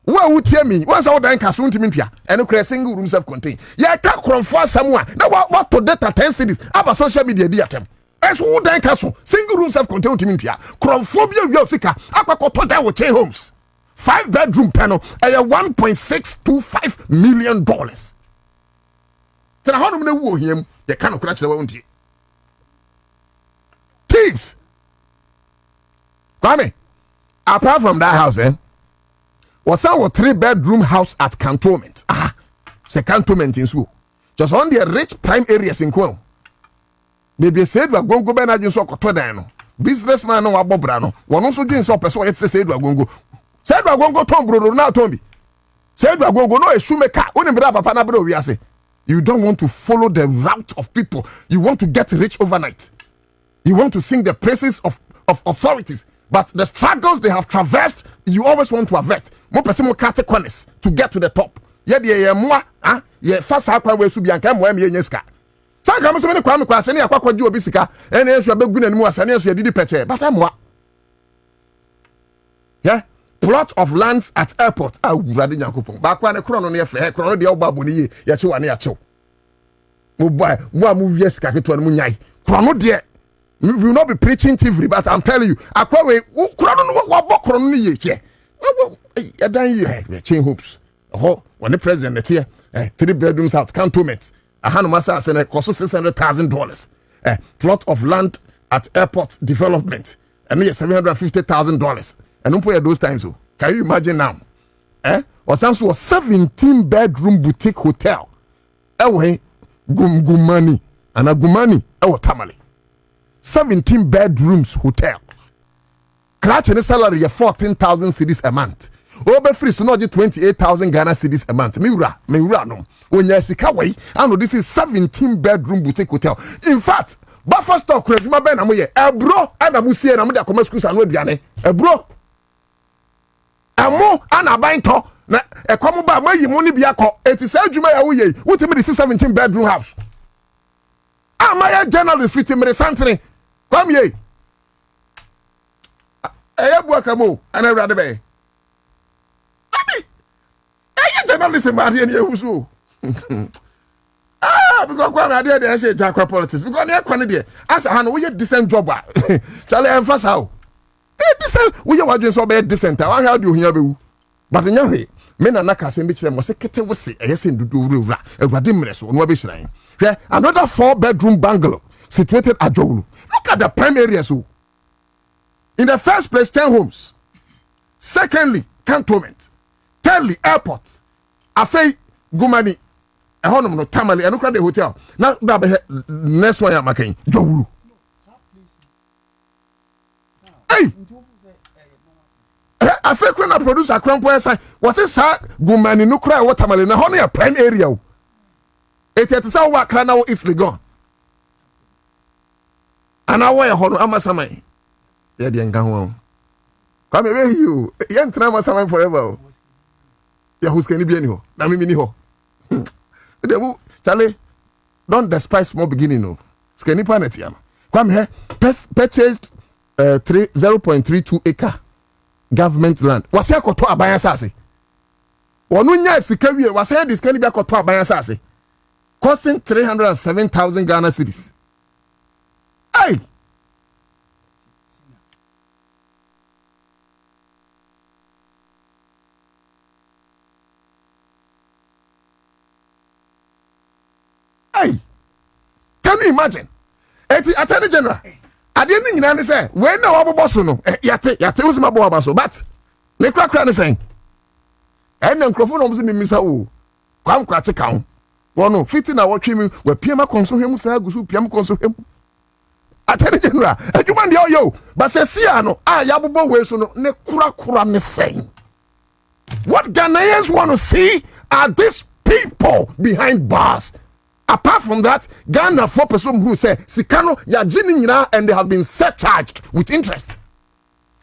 S3: Who would tell me once I would castle to Mintia and a single room self contained. Yeah, can't confirm someone. Now what to data 10 cities about social media diatem. As who then castle, single room self contained to Mintia. Chromophobia Yosika, Aqua down with Chain Homes. 5-bedroom panel at $1.625 million. Then how do you know him? You cannot crash the wound. Thieves. Kwame, apart from that house, was our 3-bedroom house at Cantonment. It's a Cantonment in Sue. Just on the rich prime areas in Kwon. Baby said we are going to go back to Sokotodano. Businessman no Abobrano. One also didn't so person it said we are going to go. Said we are going to go Tom Bro now Tombi. Said we are going to go no a shoemaker. You don't want to follow the route of people. You want to get rich overnight. You want to sing the praises of authorities. But the struggles they have traversed, you always want to avert. More person more corners to get to the top. Yeah, moi, fast akwa we su bianka mo am yenyeska. San kam so me kwa me kwa se ne akwa ju obisika. Ene ensu abegu na mu asane ensu yedidi peche. But amwa. Yeah, plot of lands at airport. Awurade nyankopon. Ba kwa ne kro no ne fe kro no de oba boni ye. Ya che wane ya che. Mo boy, wo am wiesika keto no mu nyai. Kro no de we will not be preaching TV, but I'm telling you, Aquawe, who crowd on what book on me, Chain Hoops. Oh, when the president here, 3 bedrooms out, Cantonment, a Hanumasa and it cost $600,000. Plot of land at airport development, and me $750,000. And don't pay those times. So, can you imagine now? Or some sort of 17-bedroom boutique hotel. Gumani, and a Gumani, Tamale. 17 bedrooms hotel. Clutch and salary of 14,000 cedis a month. Over free so not 28,000 Ghana cedis a month. Miura no. When you see Kawai, I know this is 17 bedroom boutique hotel. In fact, Buffer stock credit my ben amoye. Bro, and amusi and amuda commerce schools and webiane. Bro. Amo ana buying to na e komo ba mayi money biako. It is adwuma ya wo ye. What me this 17 bedroom house. Amaya journalist fit me resantene. Come ye. Buakamo and I rather be. Journalist in Marian Yahusu. Because I did I say Jacqua politics. Because near Quanity, as a hand, we get decent job. Charlie and Fass how? Decent, we are watching so bad decent. I heard you here. But in your way, men are not casting bitch them was a kitty was say, yes, in do a radimres or no shrine. Another 4-bedroom bungalow situated at Jolu. Look at the prime areas. In the first place, 10 homes. Secondly, Cantonment. Thirdly, airport. Afei, Gumani. A honor no Tamale. And look at the hotel. Now, next one I'm making. Jolu. a fake na producer Accra say was it sir gumani no cry watermelon na hono ya prime area o eti say wo Accra na wo it's gone ana wo ya hono amasaman ya de ngan ho come away you yen tena amasaman forever ya huskani bi ani ho na mimi ni ho debu chale don't despise small beginning no skani planet ya no come here purchased 0.32 acre government land wase akoto aban asase wonu nya sika wie wase dis kan bi akoto aban asase costing 307,000 Ghana cedis ay can you imagine eti attorney general ade ni nyina ne say we na wabobo so no yate usima bo wabaso but ne krakra ne say na nkrofo no mse mimisa wo kwam kwache kan wono fiti na wotwe mi wa piema konso hwemu sa gusu piam konso hwemu attorney general adwuma de yo but say sia no yabobo we so no ne kura ne say what Ghanaians want to see are these people behind bars. Apart from that, Ghana 4% who say Sikano Yajini Nina and they have been surcharged with interest.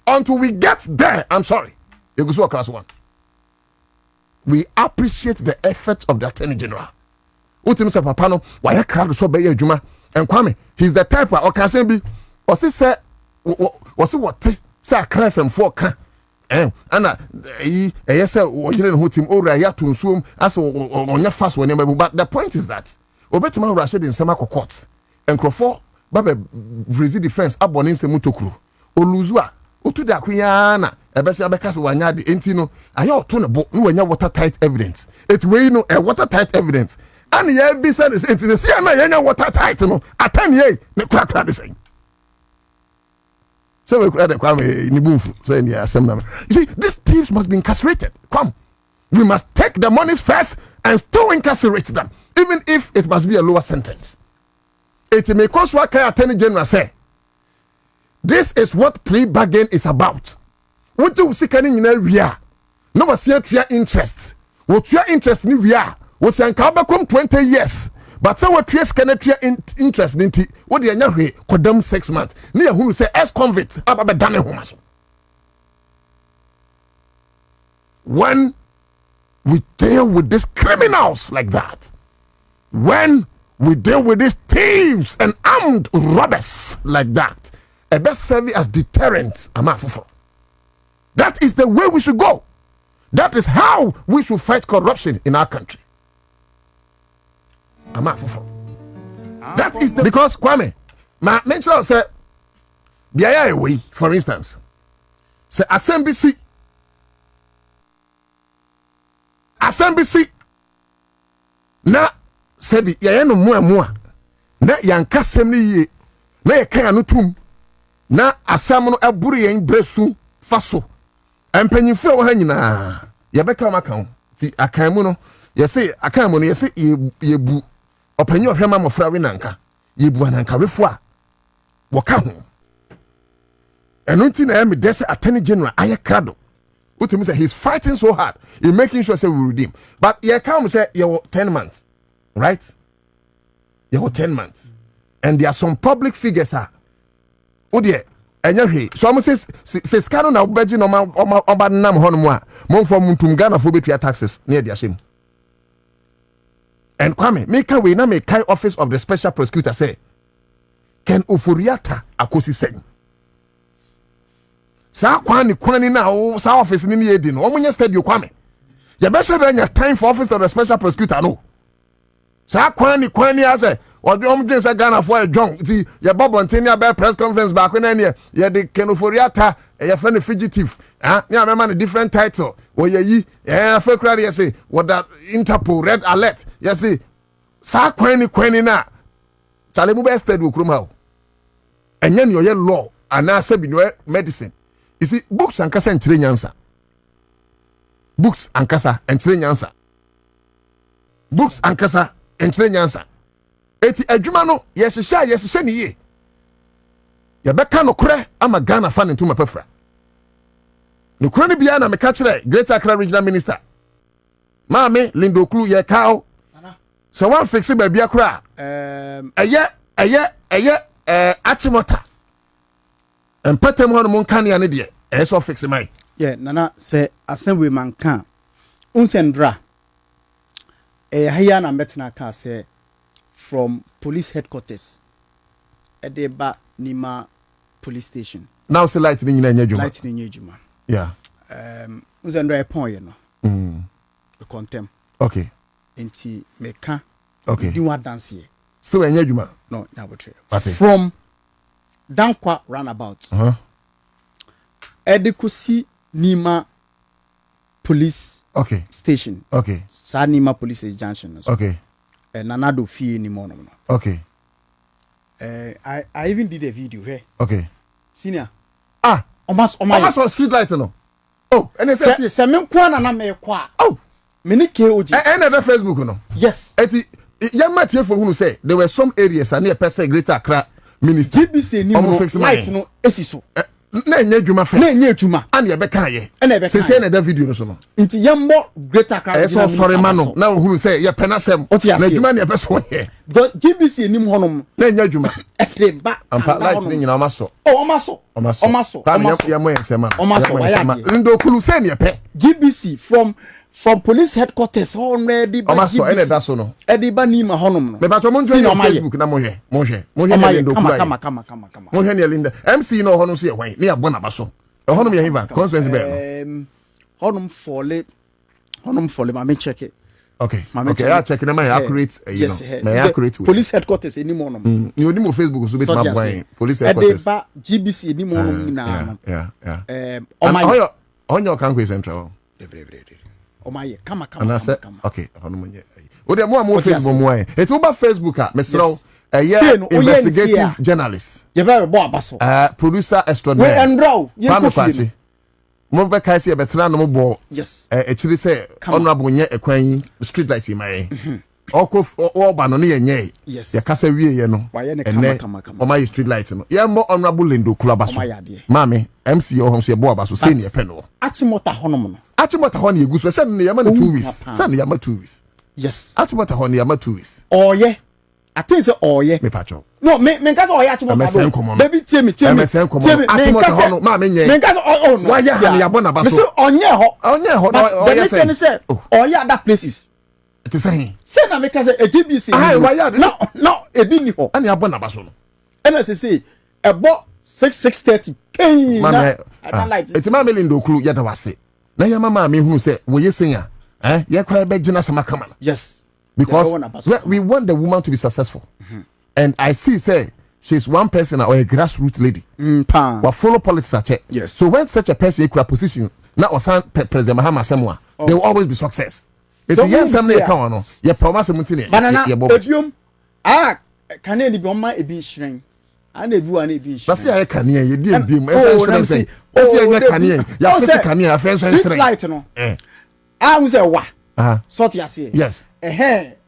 S3: Until we get there, I'm sorry. You go to class 1. We appreciate the effort of the Attorney General. Utimisa Papano, why a crowd so be Juma and Kwame, he's the type of Okasembi, or say was it what say a cry from 4 can. Anna, yes, what you know, him over ya to assume as on your fast one, but the point is that Obetima Rashid in Samako courts and Crawford, Baba Brazil defense abonin se mutokuru. Oluzua, Otuda Kuyana, Ebesi Abekas Wanyadi, Entino, Ayo Tuna Book, no watertight evidence. It way no a watertight evidence. And ye be said is into the Siana watertight, no, at 10 years, no crack the same. So we could come in the booth saying, yes, you see, these thieves must be incarcerated. Come, we must take the monies first and still incarcerate them, even if it must be a lower sentence. It may cause what Attorney General say. This is what plea bargain is about. What you see can in we are. No one see your interest. What your interest ni we are. Was an come 20 years. But so what trace can interest in what the anyawe kodam 6 months. Near who say as convict about dane homaso. When we deal with these criminals like that, when we deal with these thieves and armed robbers like that, a best service as deterrent. That is the way we should go. That is how we should fight corruption in our country. That is the, because Kwame, my mention said, the way, for instance, say assembly na sebi ya no mua na yanka semni ye na ye kan no tum na asam no aburu yen bresu faso empanyinfo wo ha nyina ye beka maka ti akan mu no ye se akan mu no ye se ye bu opanyi ohwema mofra we nanka ye bu ananka wefo a wo ka ho eno ti na me dese Attorney General Ayakrado. Utimi say he's fighting so hard in making sure say we redeem. But ye come say you 10 months, right? You 10 months, and there are some public figures are. Odie enye so am say skano na obaji no oba nam ho no mo a mo for muntum Ghana for betua taxes na e dia shem. And Kwame make we na make kai office of the special prosecutor say Ken Oforiata akosi sen. Sa kwani na o sa office ni edi no omunye studio Kwame ye be say there time for office of the special prosecutor no sa kwani ase odi omdwen say Ghana for a John ti ye bobontin ya be press conference back na ne ye de Kenoforiata ye fa ne fugitive ne amema ne different title wo ye yi fa kra ye say what that Interpol red alert ye say sa kwani na chale mu be studio kroma o enye ne ye law ana sabi no medicine. You see, books and kasa and nyansa. Books and kasa and nyansa. Books and kasa and nyansa. Eti adwuma no yeshisha ni ye. Ya beka no kure ama Ghana fan into my pefra. no kroni bia na me ka kire Greater Accra Regional Minister maame Lindo Kulu ye kaw so one fix ba bia kra achimota empatem hono mon kan ya ne de so fix mai
S2: nana se assembly man kan unsendra haya na metna ka se from police headquarters edeba Nima police station
S3: now say light ni nyina nya djuma
S2: light ni nya djuma
S3: yeah
S2: unsendra e pon ye no the contem
S3: okay
S2: enti meka
S3: okay
S2: di wa dance here
S3: still nya djuma
S2: no na botre
S3: from
S2: Darko roundabout edikusi Nima police
S3: station
S2: sa Nima police junction
S3: okay
S2: nanado fie ni mono no
S3: okay
S2: I even did a video here
S3: okay
S2: senior
S3: almost street light no and it says
S2: se me kwa na me kwa me ni KOG
S3: and the Facebook no
S2: yes
S3: eti yamma tie for hunu say there were some areas and person Greater Accra minister
S2: GBC ni mo light no esiso
S3: na nya djuma first
S2: na nya djuma
S3: and ye beka ye
S2: se
S3: say na that video no so no
S2: nti yambo Greater Accra
S3: so sorry mano na hunu say ye penasem na djuma na person ye
S2: GBC ni mo honom
S3: na nya djuma
S2: ba
S3: ampa light ni nyina omaso
S2: omaso
S3: ya mo ensema Lindo Kulu say ne pe
S2: GBC from police headquarters already
S3: by GBC ene da so no
S2: ediba Nima honom no
S3: me bato mon join Facebook na mo hwe Lindo Kulu
S2: kama
S3: mo hwe ne Linda MC no hono so ye hwan ne ya bona baso honom ye hiva consequence be
S2: honom fole ma me check it
S3: okay I check na my accurate you know my accurate
S2: police headquarters eni mo honom
S3: you ni mo Facebook so bit ma boy police headquarters
S2: ediba GBC eni mo honom na
S3: onyo kan ko central
S2: omaye kama
S3: okay honom nye o de mo Facebook mo e etu ba Facebook a mesro investigative journalist
S2: ye be bo abaso
S3: producer extraordinaire
S2: we enroll ye
S3: ko mo be kai se be tra no mo bo
S2: yes
S3: chiri say honorable nye ekwan street light mai o ba no ne ye
S2: yes
S3: ya kasa wie ye no ene o my street light no ye mo honorable Lindo Kulu abaso mame MC o hon so ye bo abaso say ne pe no
S2: achimota honom no
S3: achimota hon ye guso say ne yama 2 weeks say ne yama 2 weeks
S2: yes
S3: achimota hon yama 2 weeks
S2: oye I think say oye
S3: me pacho
S2: no me nka say oye achimota baby tie me
S3: achimota hon ma me nye
S2: me nka say no
S3: wa ye han ya bona baso
S2: me say onye ho oye say oye other places
S3: it is saying
S2: say na me ka say GBC no ebi ni ho
S3: ani abona baso no
S2: ena say ebo 6:30 ken na
S3: it's ma me Lindo Kulu ya da wase na ya mama me hunu say wo ye senya ye kra be gina sama kama
S2: yes
S3: because we want the woman to be successful and I see say she's one person or a grassroots lady or follow politics
S2: yes
S3: so when such a person equal position na osan President Mahama Semwa there will always be success if the young family come on you promise mutini
S2: ye bobium can any be on my ebi shren and ebi one ebi shren
S3: na say I can ye di ebi mo shren say o say ye can ye ya fit can ye fence shren
S2: light no am say wa sort ya say
S3: yes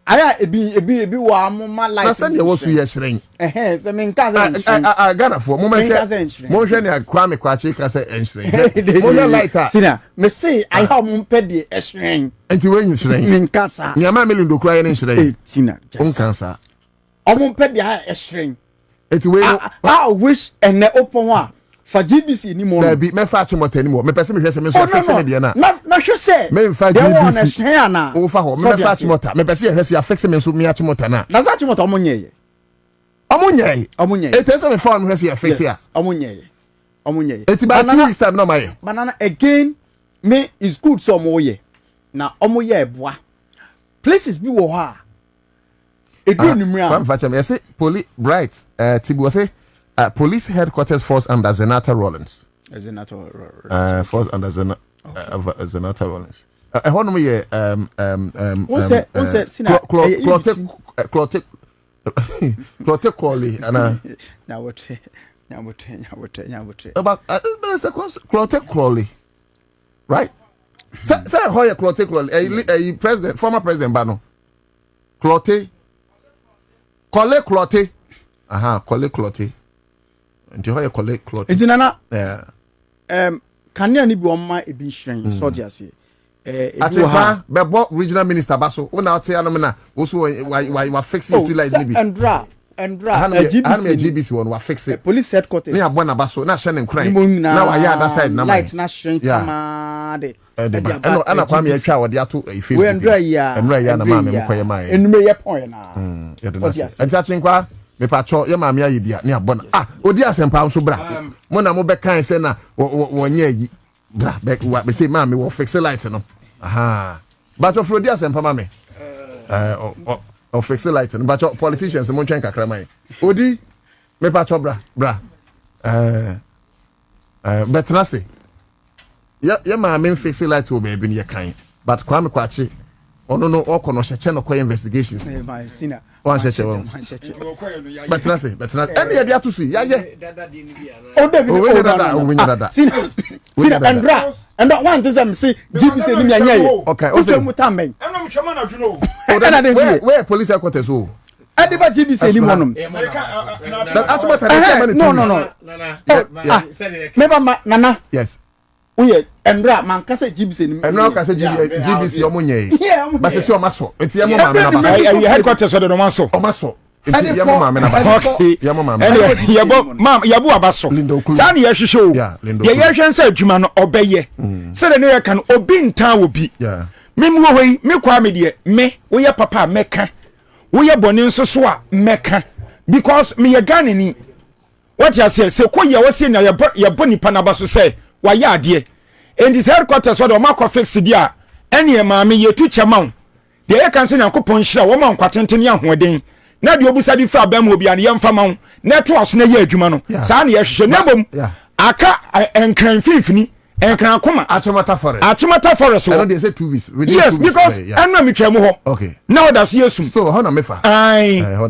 S2: aya ebi wa amuma light
S3: na say ye wo su ye shren
S2: say me nka say shren
S3: Ghana for mo hwe ne Kwame Kwachi ka say shren mo hwe light
S2: sina me say I have mo pe de shren
S3: enti we nyi shren
S2: me nka sa
S3: nyama me Lindo Kulu ye ne shren
S2: sina
S3: onkansa
S2: omo pe de shren
S3: enti we
S2: I wish ene open wa for GBC ni mo
S3: na bi me fa achimota ni mo me pese me hwese me so fixe me de na
S2: na hwe se
S3: me fa GBC o fa ho me fa achimota me pese hwese ya fixe me so me achimota na
S2: za achimota omonye
S3: etese me fa no hwese ya fixe ya
S2: omonye
S3: eti ba 2 weeks time no my
S2: banana again me is good so omoye na omoye eboa places bi wo ha edu nimra
S3: kwa mfa chem yesi poli bright tibu say police headquarters falls under Zenata Rollins. Falls under Zenata Rollins. Hono ye clote quality ana
S2: na wote
S3: about clote quality right say hoye clote quality a president former president bano clote clote clote nti hoye clote
S2: nti nana kanea ni bi oma e bi hwren so de ase
S3: Achepa bebo regional minister baso wona ote anam na wo so wa fix it like nibi
S2: Andra
S3: GBC one wa fix it
S2: police headquarters
S3: ni abona baso na hye ne nkran na wa ya that side na
S2: light na hwren kama de
S3: ana kwa me atwa wode ato Facebook
S2: we Andra ya
S3: na ma me mkoye mai
S2: enume ye point na
S3: Achepa me pacho ye ma me aye bia ni abona odi asempa nso bra mo na mo be kan se na wonye yi bra be say ma me wo fix light no but of Rodias and Pamame or fix light and but politicians the Monchan Kakramai. Odi me pacho bra. But nasi. Ya ma me fix light will be your kind. But Kwame Kwachi. Oh no all kono channel investigations. One cheche. But nasi. Any idea to see. Yeah.
S2: Oh David. Sina and that one does am say GBC ni anya
S3: okay
S2: o se mutamen
S4: enam chama na dwuno
S3: where police headquarters o
S2: adiba GBC ni monom no nana
S3: yes
S2: we Andra man kase GBC ni
S3: Andra kase GBC omonye ba se o maso enti ye mo ma me na ba
S2: headquarters o de no maso
S3: o maso enti ye mo ma me na ba ye mo ma me
S2: yabu abaso sa na ye hwehwe o ye hwehwe nsa adwuma no obeye se de ne ye kan obi ntan obi memu hoyi me kwa me de me wo ye papa meka wo ye bone nso so a meka because me ye ganani what you say se ko ye wo se na ye boni pa na baso se wa ye ade and this headquarters what o makọ fix dia ene ma me ye tu chema de ye kan se na kopon hira wo ma nkwatenten ahoden na de obusa di fa bam obi an ye mfa ma na to aso na ye adwuma no sa na ye hwehwe na bom aka enkran fifini enkran koma
S3: Achimata forest
S2: I
S3: know they say 2 weeks
S2: yes because anu mi twem ho
S3: okay
S2: now that's yesu
S3: so how na mefa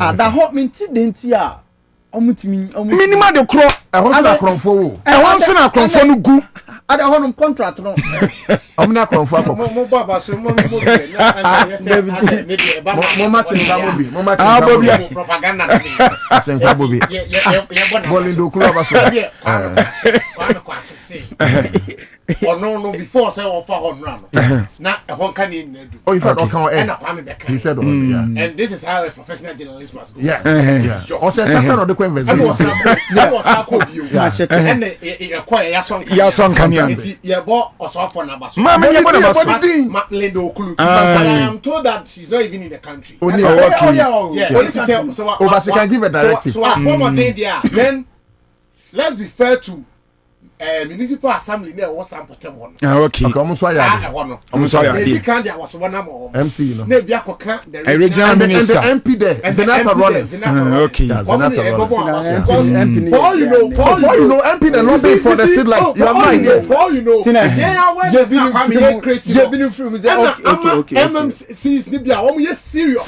S2: ada ho minti denti a omutimi minima de kro
S3: ehon na kronfo wo
S2: ehon so na kronfo no gu ada ho no contract no
S3: omna kronfo akọ
S4: mo baba so mo
S3: match
S4: propaganda
S3: asenka bobi bolindo kula baso
S4: no before say on for honor na ehon kan ni nadu
S3: oh in fact he said
S4: and this is how a professional journalist must go
S3: also chapter no the investigation
S4: and
S2: ya son kan ya
S4: bo osofo na baso
S2: ma me ye bo na baso
S4: Lindo Okulu I am told that she's not even in the country
S3: so she can give a directive
S4: so one more thing there then let's be fair to municipal assembly na was sampotem one
S2: okay
S3: almost ya
S4: they can there was one more
S3: MC
S4: no na bia koka the
S2: regional minister
S3: and the MP there Senator Rollins
S2: okay
S3: Senator Rollins
S4: for you know
S3: MP the lobby for the street light you have no idea
S4: for you know
S2: you been from say okay
S4: MMCs ni bia we serious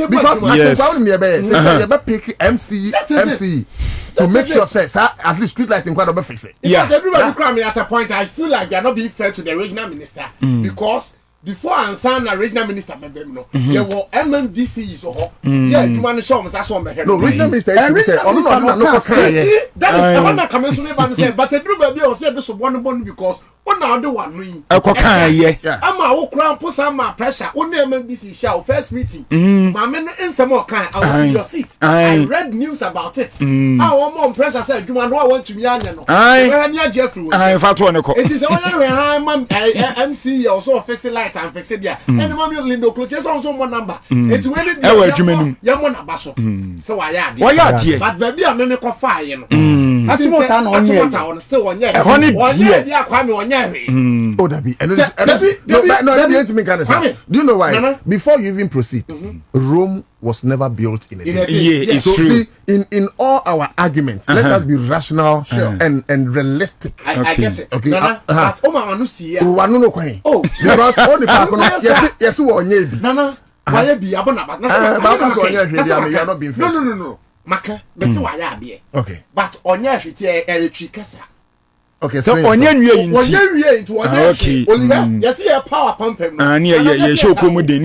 S3: because yes you pick MC to make sure say at least street lighting quite be fix it.
S4: Yeah. Everybody cry me at a point. I feel like we are not being fair to the regional minister because before I sign a regional minister, there were MMDC so yeah, you want to show me that's one.
S3: No, regional minister say
S4: that is the one that comes to me and say, but the group will say this one because on now the one we I'm a crown put some pressure on the MMDC show first meeting. My men in some more kind I was in your seat. I read news about it. I want more pressure said you want to me no. I Jeffrey.
S2: I fat one ko.
S4: It is one MC also fix light and fix it there. And mommy Lindo Okulu just also one number. It's really ya mo na baso. So why ya there. But baby I me ko fire you know.
S2: Achimota na onye.
S4: Still one year.
S2: Onye
S4: dia kwa me onye.
S3: Oh, that be. Do you know why? Before you even proceed, Rome was never built in a day.
S2: Yeah, it's
S3: so
S2: true.
S3: See, in all our arguments, let us be rational and realistic.
S4: I get it.
S3: Okay.
S4: But Manu see
S3: oh, because only yes,
S4: Nana, why be abona but
S3: not being fair.
S4: No. Maka, bese why ya be.
S3: Okay.
S4: But onye hwete electric kasa.
S3: Okay, so
S2: onye nwie
S4: into onye Oliver yes here power pump him
S2: na ye show komode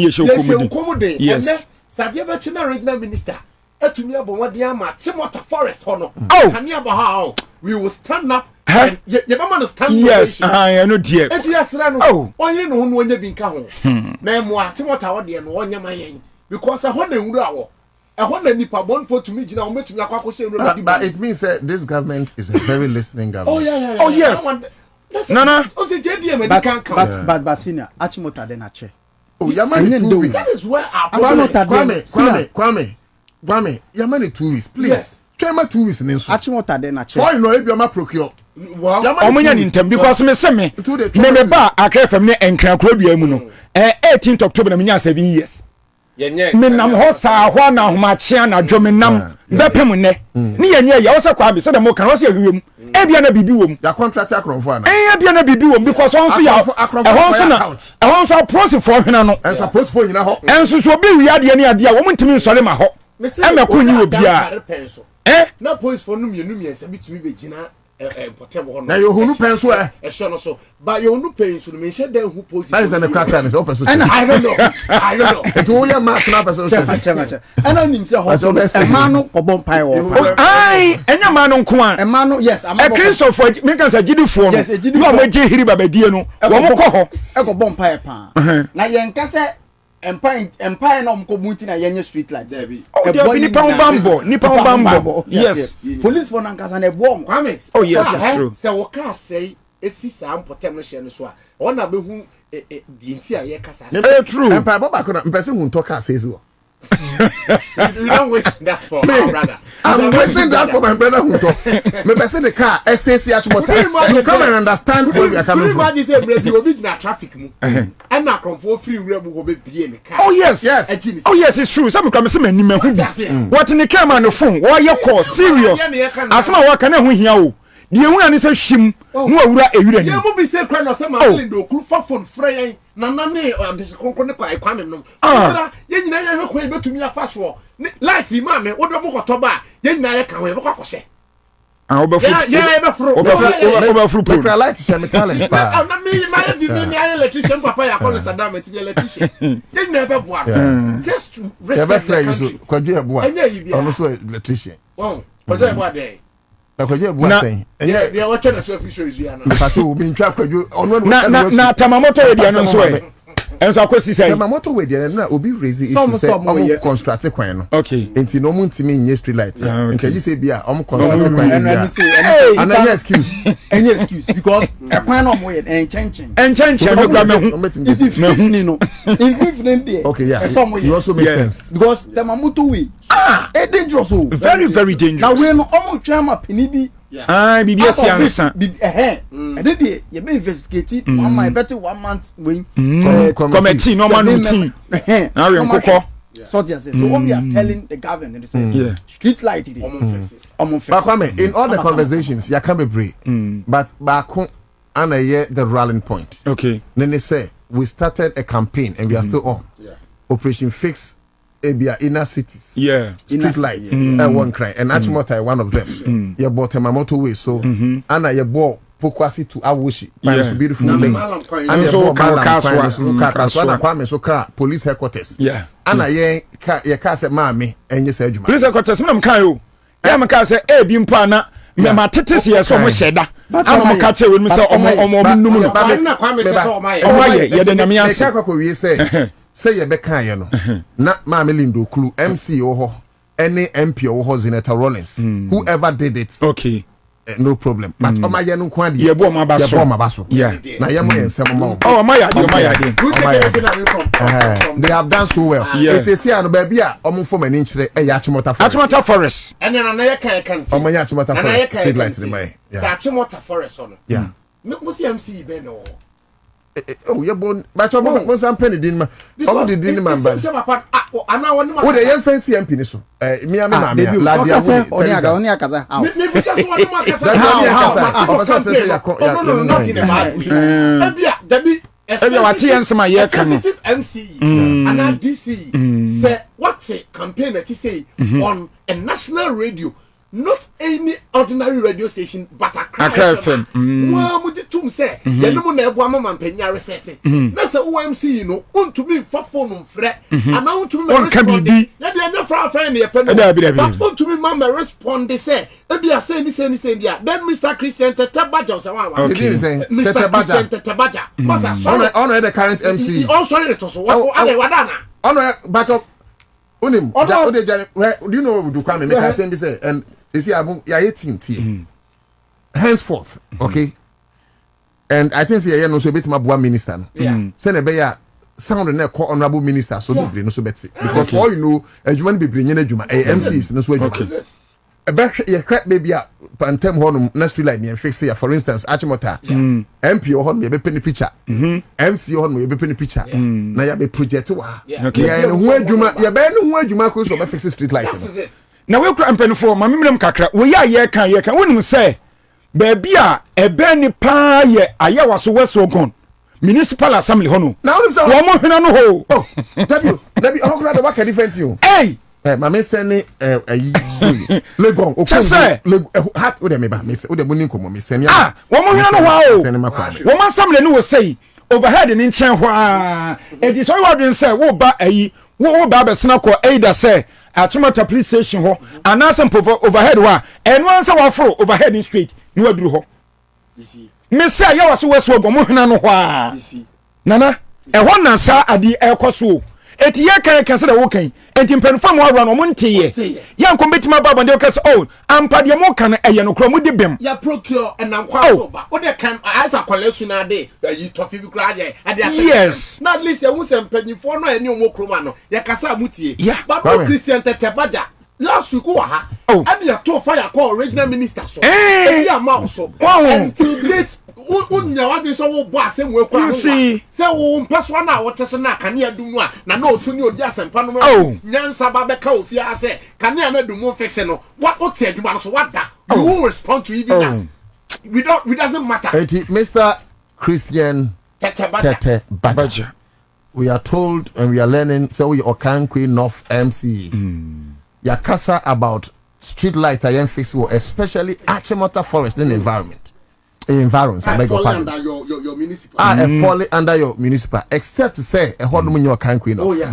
S2: yes
S4: Sadia Bachina regional minister etumi abomode ama Chimota forest hono
S2: oh
S4: kania ba ha we will stand up
S2: Yes, I know dear.
S4: Oh, only no one when you been come. Name what and one yamayan. Because I want to I want to nip a one for to me, you know,
S3: but it means that this government is a very listening government.
S4: Oh, yeah.
S2: Oh, yes. Nana.
S5: But Basina, Achimota then a chair.
S3: Oh, Yamani 2 weeks.
S4: That is where our
S3: Kwame, Yamani 2 weeks, please. Kema 2 weeks in Insu.
S5: Achimota then a chair.
S3: Why no, if you're my procure.
S2: Because me say me ba Accra from and Accra100 mu 18th October na 7 years. Me nam ho sa ho na homachia na dwo me nam bepem ne ne yenye ya wo se kwa me se dem kan wo se ahwem e bia na bibi wom
S3: ya contract Accra100 ana
S2: e bia na bibi wom because onso ya onso process for hwena no
S3: and suppose for nyina ho
S2: enso so bi wi ade ne ade a wo ntimi nsore ma ho e me ko nyi obi a
S4: na police for no mienu se bitumi begina potem ho no
S3: na yo hunu penso
S4: e so no so but yo hunu penso no me she dan hu police
S3: that is an cracker is open so
S4: I don't know
S3: it wo ya mark na person
S5: check ana nim se ho so e ma no kobon pai wo
S2: ai enya ma no nko a
S5: e ma no yes
S2: ama e Christopher me kan sa gidifo no wa mo je hiri babadie no wo mo ko ho
S5: e kobon pai pa na yen ka se empire na omko muti na yenye street light
S2: nipa bambo yes
S5: police for nankasa na ebo
S4: Kwame
S2: oh yes it's true
S4: say wo ka say esi sa ampotem no hye no so a ona be hu di nti a ye kasa
S2: true
S3: empire baba ko na mpese hu to ka say so
S4: you don't wish that for my brother
S3: I'm wishing that for my brother who talk me person the car SAC Achimota you come and understand where we are coming from
S4: you say brother obi na traffic mu and na konfo free wura mu go be bie ne car
S2: oh yes oh yes it's true some come say mani ma hu what in the camera no phone wo ye call serious asema wo ka na hu hia o die hu ani say hwim no awura ewura ni
S4: ye mu bi say kra no say ma do kru fa phone frey na ne de konko ne kwa Kwame no ye nyina ye hwekwa e betumi afa so light ma me wo do mo koto ba ye nyina ye kan we be kwakohye
S2: obafru
S3: the light share me talent pa
S4: na me ma be me aye electrician papa ya call Saddam and be electrician ye nyina be boa just to respect the country
S3: kwadu e boa ono so electrician
S4: kwadu e boa dey
S3: kwadu e boa sen
S4: enye what na so official is ya na
S3: patu obi ntwa kwadu ono
S2: na tamamoto we dia no so enso akosi say
S3: tamamoto we dia na obi raise issue say omo construct kwan no
S2: okay
S3: enti no mu ntimi nye street light nkaji say bia omo construct kwan and any excuse
S5: because kwan no mo ye enchenchen
S2: me gwa me hu
S5: if fifni no in fifni there
S3: okay yeah you also make sense
S5: because tamamoto we dangerous
S2: very dangerous
S5: na we no omo twama penibi
S2: bibi asiansa
S5: de ye be investigate one better 1 month when
S2: committee no man routine now we nkoko
S5: so we are telling the government and say street light it
S3: Kwame in all the conversations ya can be brave but baako ana ye the rallying point
S2: okay
S3: then they say we started a campaign and we are still on Operation Fix Ebia inner cities street lights one cry and Achimota one of them you bought a motorway so ana you bought Pokwasi to Awoshi so beautiful lane and so Kwame so car police headquarters ana ye car say mami enye say adwuma
S2: police headquarters me kan o ya me car say e bi mpa na me matete se so mo sheda ana mo ka che we me say omo num no
S4: Kwame
S2: ye de na me anse
S3: kwa wie say say ye beka ye no na maame Lindo Kulu MC wo ho any MP wo ho Zeneta Rollins whoever did it
S2: okay
S3: no problem but oma ye no kwa de
S2: ye bo ma baso
S3: na ye mo ensem ma
S2: oh ma ya
S3: they have done so well if say no ba bia omo fo mani nkire e ya Achimota
S4: forest and na ye kan
S3: omo ya Achimota forest street light ni mai
S4: Achimota forest on
S3: yeah
S4: me see MC be no
S3: oh you born but mo sam penny din ma omo di din ma ba
S4: ana woni ma
S3: wo de ye fancy MP ni so mi am ma la dia wo
S5: oni akaza
S4: me bisa so woni ma kasa
S3: o so say ya
S4: not in the bad ebia dabi
S2: ebia wati ensema ye kan
S4: MC and DC say what a campaign that say on a national radio not any ordinary radio station but
S2: Accra FM.
S4: Wa mu de tum say ye no na ebo ama mampanya reset na say OMC no untumi fa phone mfrɛ ana untumi respond ye de anya fra na ye pɛ no but untumi ma respond say e bia say ni dia then Mr. Christian Tetebaja say wan Mr. Christian Tetebaja masa sorry
S3: on the current MC
S4: oh sorry to so wadana
S3: on back up unim do you know what we do come make I send this and you see ya 18 henceforth okay and I think say no so bit my boa minister no say na be ya sound na call honorable minister so be no so beti because all you know adwuma no be nyina adwuma MCs no so adwuma ye crack baby a pantem honum na street light ne fix ya for instance Achimota MP o honum ye be penny picture MC o honum ye be penny picture na ya be project wa ya no ho adwuma ye be no ho adwuma ko so be fix street light
S2: na we kura mpanifo ma memrem kakra we ya ye kan wonim say baabi a ebe ni pa ye ayawa so weso gon municipal assembly hono
S3: na wonim say
S2: wo mo hwena no ho
S3: dabi o kura the work different you mama send legon hat o de me ba me o de boni komo me send
S2: ya wo mo hwena no ho wo man assembly no wo say overhead ni nchen ho e di so you wadun say wo ba wo ba besena ko either say Accra police station ho anasen overhead wa enu ansa wa fro overhead in street ni waduru ho you see me say ya waso weso go mo hwena no ho you see nana e ho nansa ade e koso eti ye kan se da wo kan enti mpanfam wa no mo nteye ya nko betima baba de kase oh ampa de mo kan eye no kro mo de bem
S4: ya procure enankwa so ba o de kan as a collection ade yi tofi bi kra de ade
S2: yes
S4: na at least ya hu se mpanyifo no eni omo kroma no ya kasa mutie baba Christian Tetebaja last week wa ha and ya to fire call original minister so e ya ma so until date unya wa bi so wo bo asem we kra say wo mpeso na wo teso na kane adum no na otu ni odi asempa no nyansa ba be ka ofia say kane na adum mo fix no what o te aduma no so what da you won't respond to even us we doesn't matter
S3: Mr. Christian Tetebaja we are told and we are learning so we Okankwe North MC yakasa about street light I am fix especially Achimota forest and environment I beg your pardon.
S4: Under your municipal.
S3: Falling under your municipal, except to say a whole in your kind queen.
S4: Oh yeah.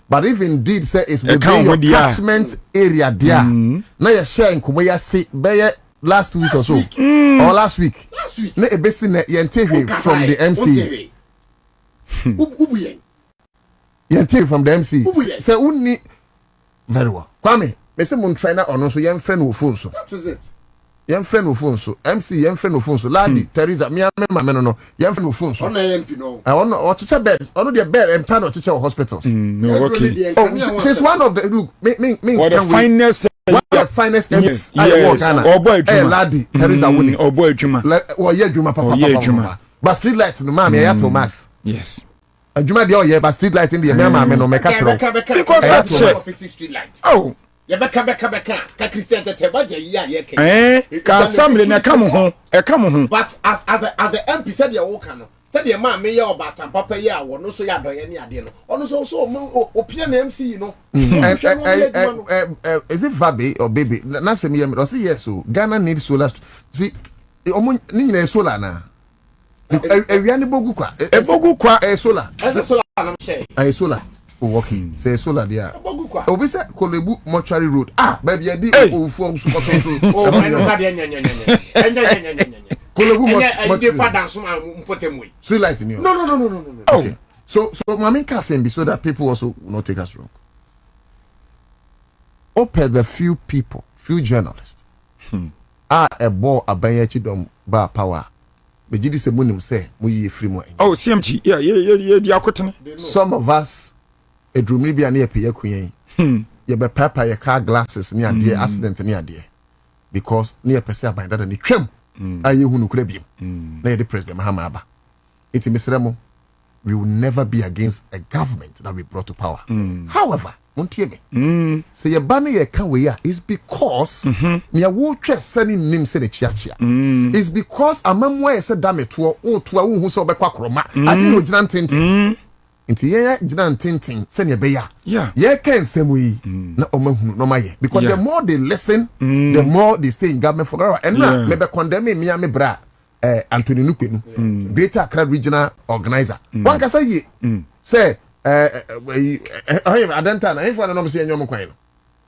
S3: But if indeed say it's within your catchment area there, now you're sharing Kumoya say bear last week or so, or last week. No a basin from the MC. Yente from the MC. Say unni very well. Kwame, me say mun trainer or no so young friend will phone so.
S4: That is it.
S3: Yem friend no phone so MC yem friend no phone so lady Teresa me no yem friend no phone so
S4: on MP no
S3: I want or teacher beds on the bed and pan or teacher hospitals
S2: no okay
S3: she's one of the look me
S2: what the finest
S3: MC I work
S2: oh boy
S3: lady Teresa winning
S2: oh boy juma
S3: or ye juma papa but street light no ma me ya to max
S2: yes
S3: juma dey oh yeah but street light in the me no me catch
S2: because that's
S4: street light
S2: oh
S4: ya beka ka Christian Tetebaja ya ye ke
S2: ka assembly na come ho
S4: but as the MP said ya wo kan no said the man me ya obata papa ya wo no so ya doye ne ade no ono so opia na MC no
S3: is it Vabe or baby na say me say yes so Ghana need solar see omo ni nyina solar na ewiane bogu kwa solar
S4: na share
S3: solar working say solar there obi say Kolebu mortuary road baby e di ofu so Kolebu mortuary street light in you
S4: no
S3: okay so mami can be so that people also will not take us wrong open the few journalists a ball abayachi dom ba power be gidi se munim say mo yi free mo
S2: CMG yeah di akotene
S3: some of us edrumri bia na ye peye kuyen ye be papa ye car glasses ni ade accident ni ade because ni ye pese aban dada ni twam aye hunu kura biem na ye the president Mahama aba iti misremo we will never be against a government that we brought to power however montie me say ye ba na ye kan we ya is because me wo twa sani nim se ne chiachia is because amamwa ye se dameto o to a wo hu se obekwa kroma ade no gina ntenti Nti ye jina tintin se ne be ya.
S2: Yeah.
S3: Ye can same way na omahunu no maye because the more they listen, the more they stay in government forever. And now me be condemn me me bra Anthony Nukpenu, Greater Accra Regional Organizer. One can say say I don't know if I don't see anyone kwan.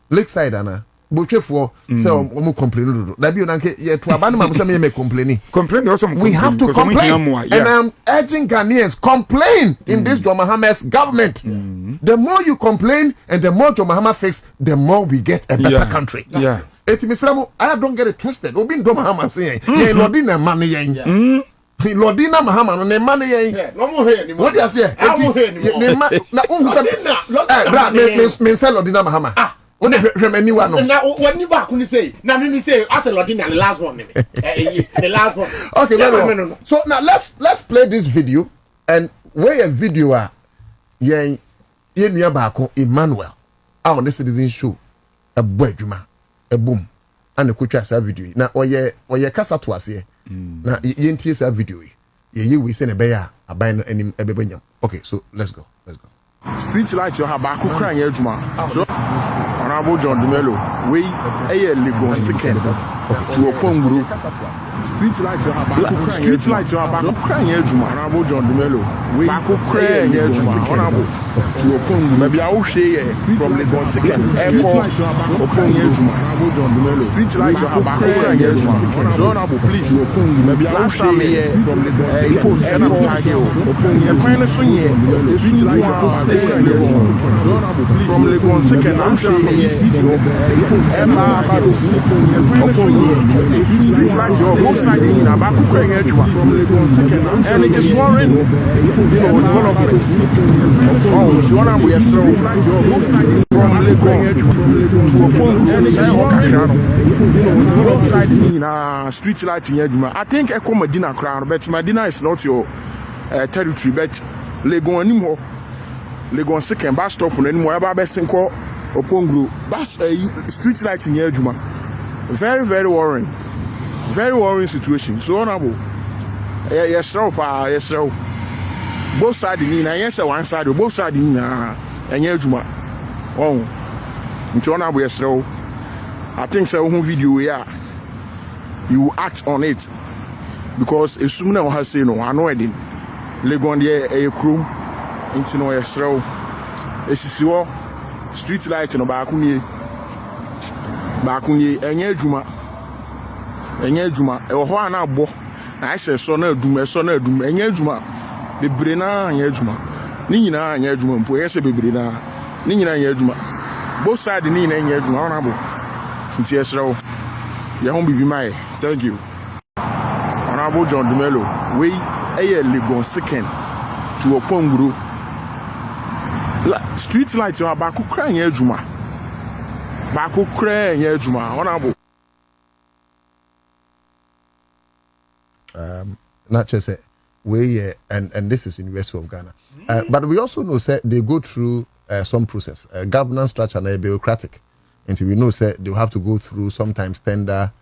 S3: Lakeside ana Botwefo say omo complain do. Da bi na nke ye to abanu ma say me complain.
S2: Complain also
S3: We have to complain. And I'm urging Ghanaians complain in this John Mahama's government. The more you complain and the more John Mahama fix, the more we get a better country.
S2: Yeah.
S3: Eti misramo I don't get it twisted. Obi John Mahama say ye Lord na man yen. Lordina Mahama no ne man yen.
S4: No mo hear ni mo.
S3: What do you say? Ne ma na unhu say me say Lordina Mahama. When anyone
S4: now when you back when say now me say as a Lordina the last one the last one.
S3: Okay, no. So now let's play this video and where a video ye nua baako Emmanuel on the citizen show a boy dwuma a boom and the kutwa sa video na oye kasa to ase na ye ntie sa video ye we say na be ya aban no anim ebebanyam. Okay, so let's go.
S6: Street light you have back crying edgema. So Honorable John Dumelo, we a Legon second to a Ponguru. Street light you have back crying edgema. Honorable John Dumelo, we crying edgema. Honorable to a Pongu. Maybe I will share from Legon second. Echo upon edgema. Honorable John Dumelo. Street light you have back crying edgema. So honorable, please. Maybe I will share from Legon post and upon your final street light. From Legon second, I'm sure from this video, street lights are both sides in Abaku Craig Edgewa. And it is worrying, development. Oh, so now we are street lights are both sides from Legon to a point and it's both sides in street light in Edgewa. I think Echo Medina Crown, but Medina is not your territory, but Legon anymore. Legon second bus stop on anymore about Bessenko or Pongru bus street light in Yajuma. Very, very worrying situation. So honorable. Yes, sir. Both sides in yes, one side, both sides in and Yajuma. Oh, it's honorable, yes, sir. I think so. Video here, you act on it because as soon as I say no, I know it. Legon a crew. Into no yesro esisiwo street light no ba kunye enye adwuma e wo ho ana abo na ise so na adum enye adwuma bebre na enye adwuma ni nyina enye adwuma mpo yese bebre na ni nyina enye adwuma both side ni nyina enye adwuma ona abo nti yesro ye ho bibi mai. Thank you. Honorable John Dumelo we eye Legon second to Oponguru. Street lights are back crying edgema. Honorable.
S3: Not just say we and this is University of Ghana. But we also know say they go through some process. Governance structure and bureaucratic. And we know say they will have to go through sometimes tender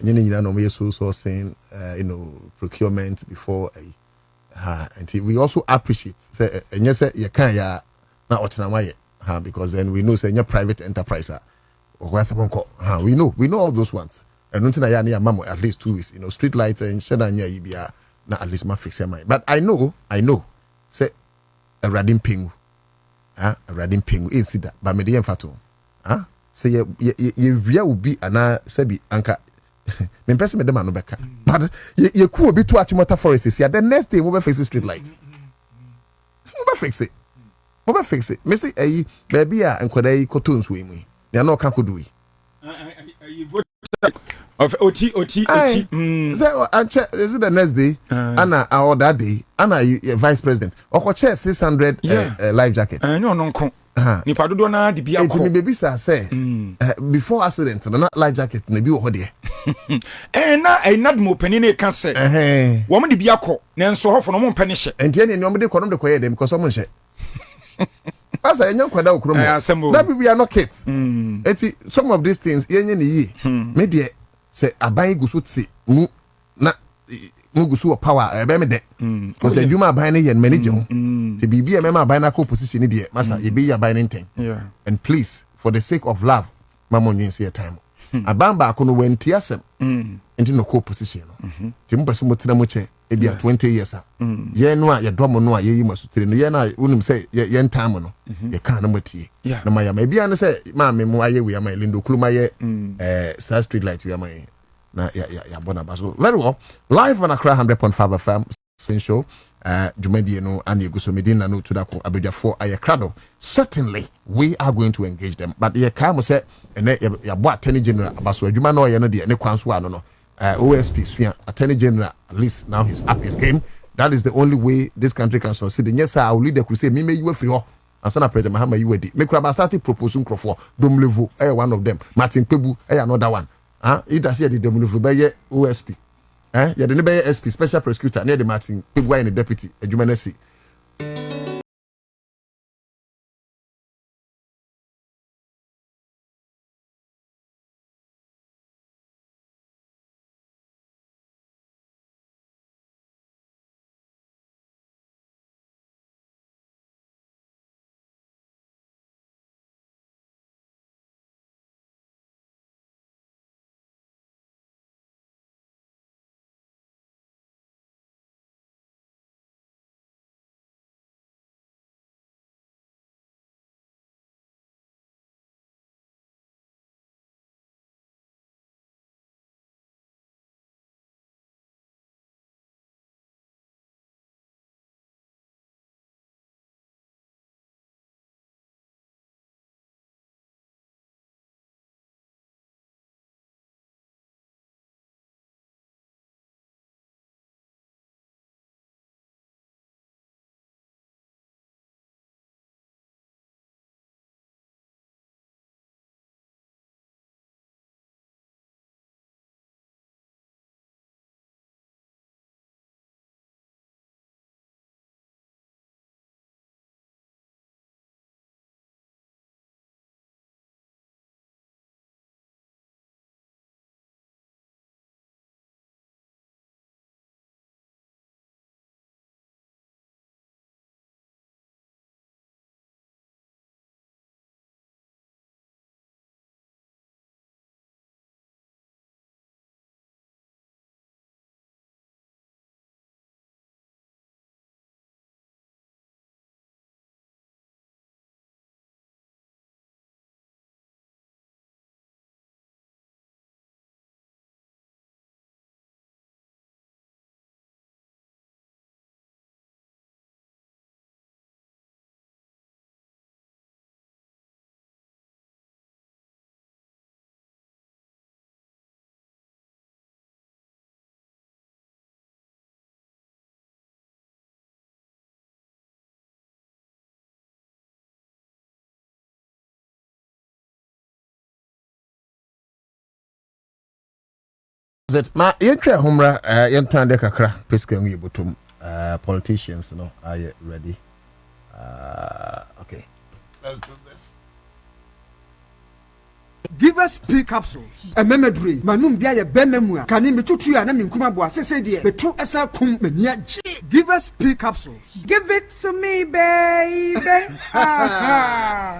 S3: sourcing, procurement before and we also appreciate say and yes you can now because then we know say private enterprise we know all those ones and nothing at least 2 weeks street lights and shedanya na at least ma fix your mind. But I know say a radin pingu incident but me dey fato say ye via will be ana sebi anka me person me dem no beka but ye ku obi to Achimota forest is here the next day we be fix street lights we be fix it me say baby a enkwada yi koto nso emu ya na oka kodu yi
S2: of oti
S3: say is it the next day ana or that day ana vice president okoche 600 life jacket
S2: no nko ni padodo na de bia ko
S3: me baby say before accident na life jacket na bi wo ho de
S2: na de mo pani na ka say wo mo de bia ko na nso hofo no mo pani hye
S3: enti ne no mo de ko no de koye dem because mo hye asa enya kwada okro mo that we are not kids enti some of these things yenye ni yi me de say aban guso tse mu na mugusu power ebe me de because adwuma aban ne ye manage ho te bibi e mema aban na ko position de masa ye be ya aban nten and please for the sake of love mama nyense your time aban ba ko no wenti asem enti no ko position no te mbaso motena mo che e bia 20 years ye no a ye dom no a ye yi masutire no ye na unim say ye time no ye kan na matie na ma ya ma bia no say ma me mo aye we ya ma lindo kuluma ye Star Street Light we ya ma na ya bona baso very well live on Accra100.5 FM sin show Jumedi no and Yeguso Medina no to dako abedia for Accra100. Certainly we are going to engage them, but ye come say and ya bo attorney general abaso adwuma no ye no de ne kwanso ano no OSP Sua attorney general at least now he's up his game. That is the only way this country can succeed. Yes sir, I will lead the crusade me you free ho ansana president Mahama you wedi me kura ba start proposing crofo domlevo one of them Martin Pebu another one. It does the Demunufu by OSP. Yeah, the neighbor SP special prosecutor near the Martin Pebu and the deputy Jumanesi. Ma yetwa homra yentande kakra peskan wi botum politicians no are you ready okay let's do this.
S7: Give us P capsules. A memedry. Manum bia ye bememua. Kani mitutu ya na minkuma bo asese de. Betu esa kum menia G. Give us P capsules. Give it to me, baby.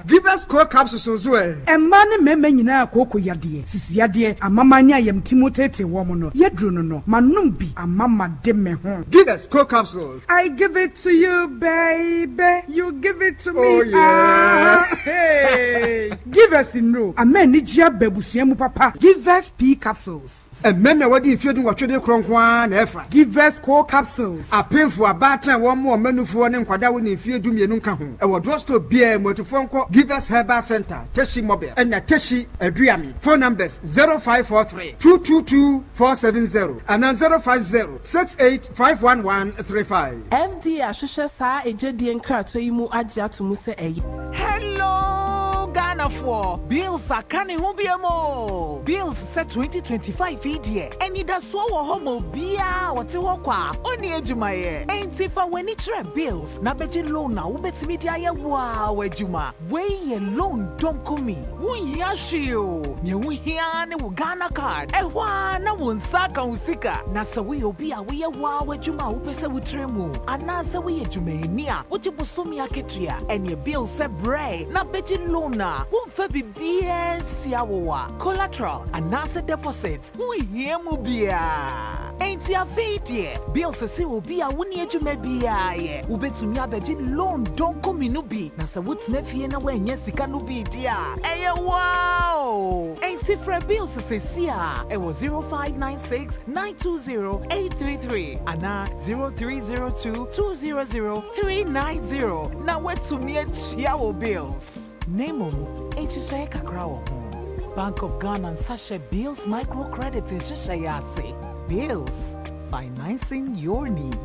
S7: Give us core capsules so well. E mane meme nyina akoko yade. Sisi yade amamanya yem timotete wo mo no. Yedru no no. Manum bi amama de me ho. Give us core capsules. I give it to you, baby. You give it to me. Oh yeah. Hey. Give us no. Amen. Nijia bebusiemu papa. Give us P capsules. And meme wadi ifedu watwede kronkwa na efa. Give us core capsules. Apemfu abata wo mo manufu ne nkwada wo ne ifedu mienu nka ho. E wo drosto bia motufonko. Give us herbal center. Teshi mobile. And na Teshi Adriami. Phone numbers 0543 222 470 and 050 68
S8: FD Ashusha sa ejedi enkrato yi mu agya to mu se eyi. Hello Ghana for bills are canning hubiamo. Bills set 2025 idea. And it does so homo bia what you walk on the edge of my ear. Ain't if I when it's bills, Nabeji loan now, bet media wow, Juma. Way alone don't come me. We yashio. You hear Ghana card. A one won't sack on Sika. Nasa we be a way wow, Juma, Upesa with Tremu. And Nasa we Jumania. What you was so me a ketria. And your bill said bray. Nabeji lona. Won't be BS Yawa. Collateral. And Nasa deposit. We hear Mubia. Ain't ya fate bills say will be a 1 year to maybe ye. Ubetu Yabeji loan don't come in nubi. Nasa what's nephew and away, yes, he can be dear. Hey, wow! Ain't it for bills to say, see, it was 0596 920 833 and now 0302 200 390. Now, what's to me Chiao bills? Name on HSA Accra100. Bank of Ghana and Sasha Bills Microcredit in Shishayase. Bills, financing your needs.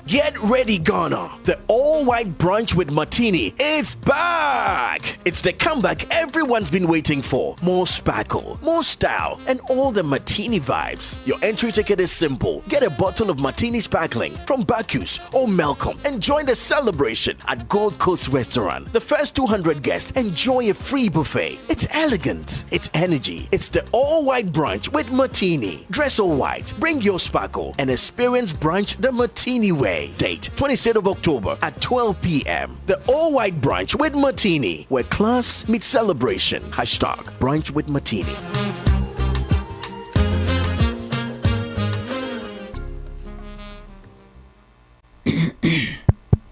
S9: Get ready, Ghana. The all-white brunch with Martini is back. It's the comeback everyone's been waiting for. More sparkle, more style, and all the Martini vibes. Your entry ticket is simple. Get a bottle of Martini Sparkling from Bacchus or Malcolm and join the celebration at Gold Coast Restaurant. The first 200 guests enjoy a free buffet. It's elegant. It's energy. It's the all-white brunch with Martini. Dress all white. Bring your sparkle and experience brunch the Martini way. Date 23rd of October at 12 p.m. The all-white brunch with Martini, where class meets celebration. Hashtag brunch with Martini.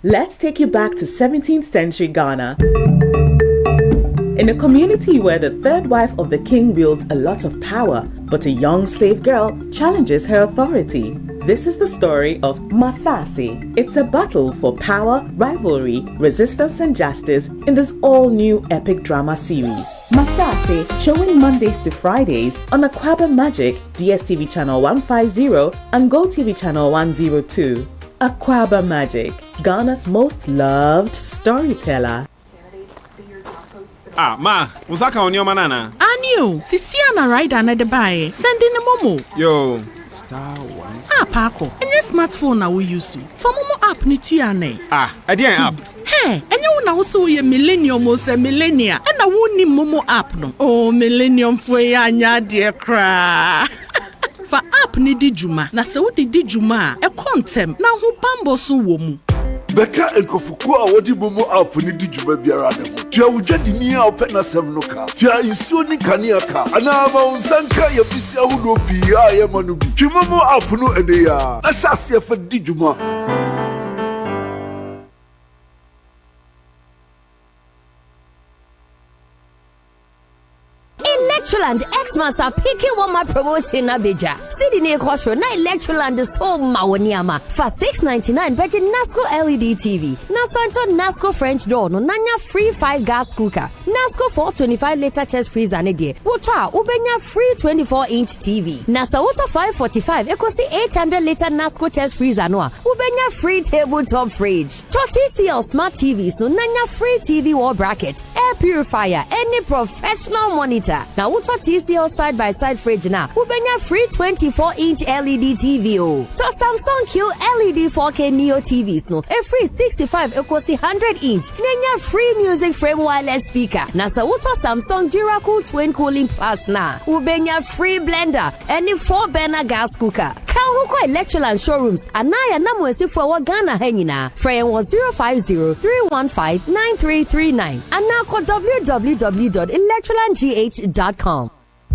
S10: Let's take you back to 17th century Ghana. In a community where the third wife of the king wields a lot of power, but a young slave girl challenges her authority. This is the story of Masasi. It's a battle for power, rivalry, resistance, and justice in this all-new epic drama series. Masasi, showing Mondays to Fridays on Accra100, DSTV channel 150 and GoTV channel 102. Accra100, Ghana's most loved storyteller.
S11: Ah, ma, usaka onyo manana.
S12: Anyo, sisiana rider na de buy. Send in a momo.
S11: Yo, star one.
S12: Ah, Paco. And your smartphone na we use. For momo app ni tuyane.
S11: Ah, I didn't app.
S12: Hey, and you na also ye millennium or say millennia. And I won't need momo app no. Oh, millennium for ya dear cra. For app ni di juma. Na se wo di juma. E contem na hu bambo so wo mu.
S13: Beka enkofuku a wodi momo app ni di juba biara ne mo. Tia wujadi ni a open na 7 no ka. Tia insuo ni kania ka. Ana ma unsanka ya bisi ahudo bi a ye manu bi. Twi momo app no ede ya. Na hyase fa di juma.
S14: Electroland Xmas are picking one my promotion na beja. See the new cost na Electroland is so mawoniama for $6.99 beja Nasco LED TV. Na Santo Nasco French door no nanya free 5 gas cooker. Nasco 425 liter chest freezer ne die. Wotwa ubenya free 24-inch TV. Na Sauto 545 ekosi 800 liter Nasco chest freezer no ubenya free tabletop fridge. TCL smart TVs no nanya free TV wall bracket, air purifier, any professional monitor. Now what TCL side-by-side fridge now? Ubenya free 24-inch LED TV oh. So Samsung Q LED 4K Neo TVs no. A free 65 equals 100-inch. Nenya free music frame wireless speaker. Now so what Samsung Duracool Twin Cooling Plus now? Ubenya free blender. Any 4-burner gas cooker. Kauhuko Electroland showrooms. Anaya namwesi for Ghana hangina. Frame was 050-315-9339. And now call www.electrolandgh.com.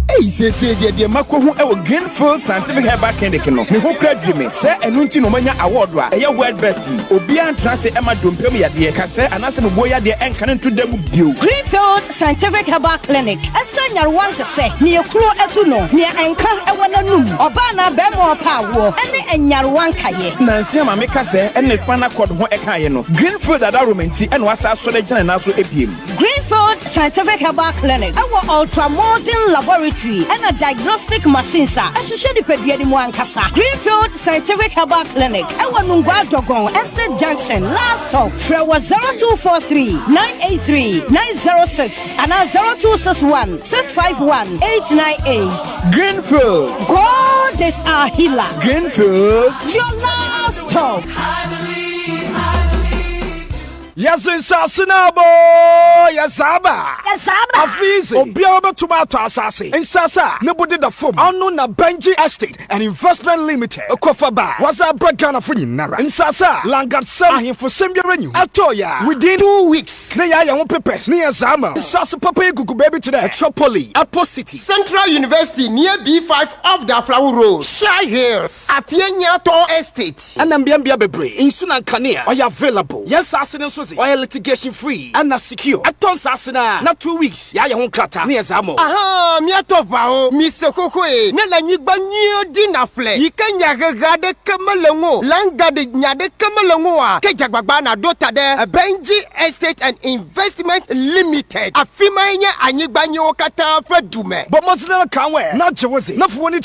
S2: Hey, say the Mako who Greenfield Scientific Herbal Clinic no. Me who crave me. Say enunti no manya award wa. Eya world best. Obia transe Emma Dompem ya de ka say anase mo boya de enkan to dem bio.
S15: Greenfield Scientific Herbal Clinic. Esa nyarwan te say ne ekuro etu no. Ne enka ewana num. Oba na be mo pa wo. Ene enyarwan kaye.
S2: Nansi ma me ka say ene spinal cord ho ekaye no. Greenfield ada romanti ene wasa so de gina na so ebiem.
S15: Greenfield Greenfield Scientific Herbal Clinic. Our ultra modern laboratory and a diagnostic machine, sir. I should share the pediatric Mwankasa. Greenfield Scientific Herbal Clinic. Our Nungwa Dogon, Estate Junction, last stop. Frewa 0243 983 906 and 0261 651 898.
S3: Greenfield.
S15: God is our healer.
S3: Greenfield.
S15: Your last stop.
S2: Yes, in Sasinabo, yes, Abba.
S15: Yes, Abba.
S2: Afizi, Obiaba Tomato Assassin. In Sasa, nobody the form. Unknown na Benji Estate and Investment Limited. Okofaba. Was a Bragana for Nara. In Sasa, Langat Sam for Sambia Renew. Atoya. Within 2 weeks. Naya Young Pepes near Zama. Sasa Papa Gugu Baby today. Tropoli, Apo City.
S16: Central University near B5 of the Flower Road. Shy Hills. Afienya To Estate.
S2: And Ambiambia Bebre. In Sunan Kania. Are available. Yes, Assassin. Oil litigation free and not secure. At Tonsasina, not 2 weeks. Ya won't crata near Zamo.
S16: Aha, Miatova, Mr. Cocoe, Nella Nibanio Dinafle, Yikanya Gade Kamalongo, Langade Nyade Kamalongoa, Kejababana Dota de Benji Estate and Investment Limited. A Fimania Anibanyo Kata Dume.
S2: But Muslim Kanwe, not Josie, not for one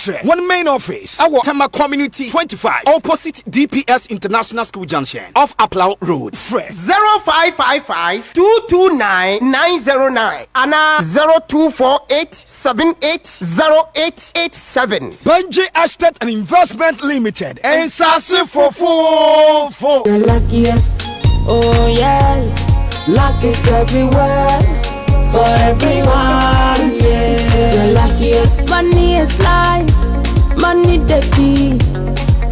S2: main office. Our Tama Community 25, opposite DPS International School Junction, off Aplau Road, Fresh.
S16: 0555-229-909 and 0248-780887.
S2: Benji Estate and Investment Limited. And Sassi for.
S17: The luckiest, oh yes, luck is everywhere, for everyone, yeah. The luckiest, money is life, money the key.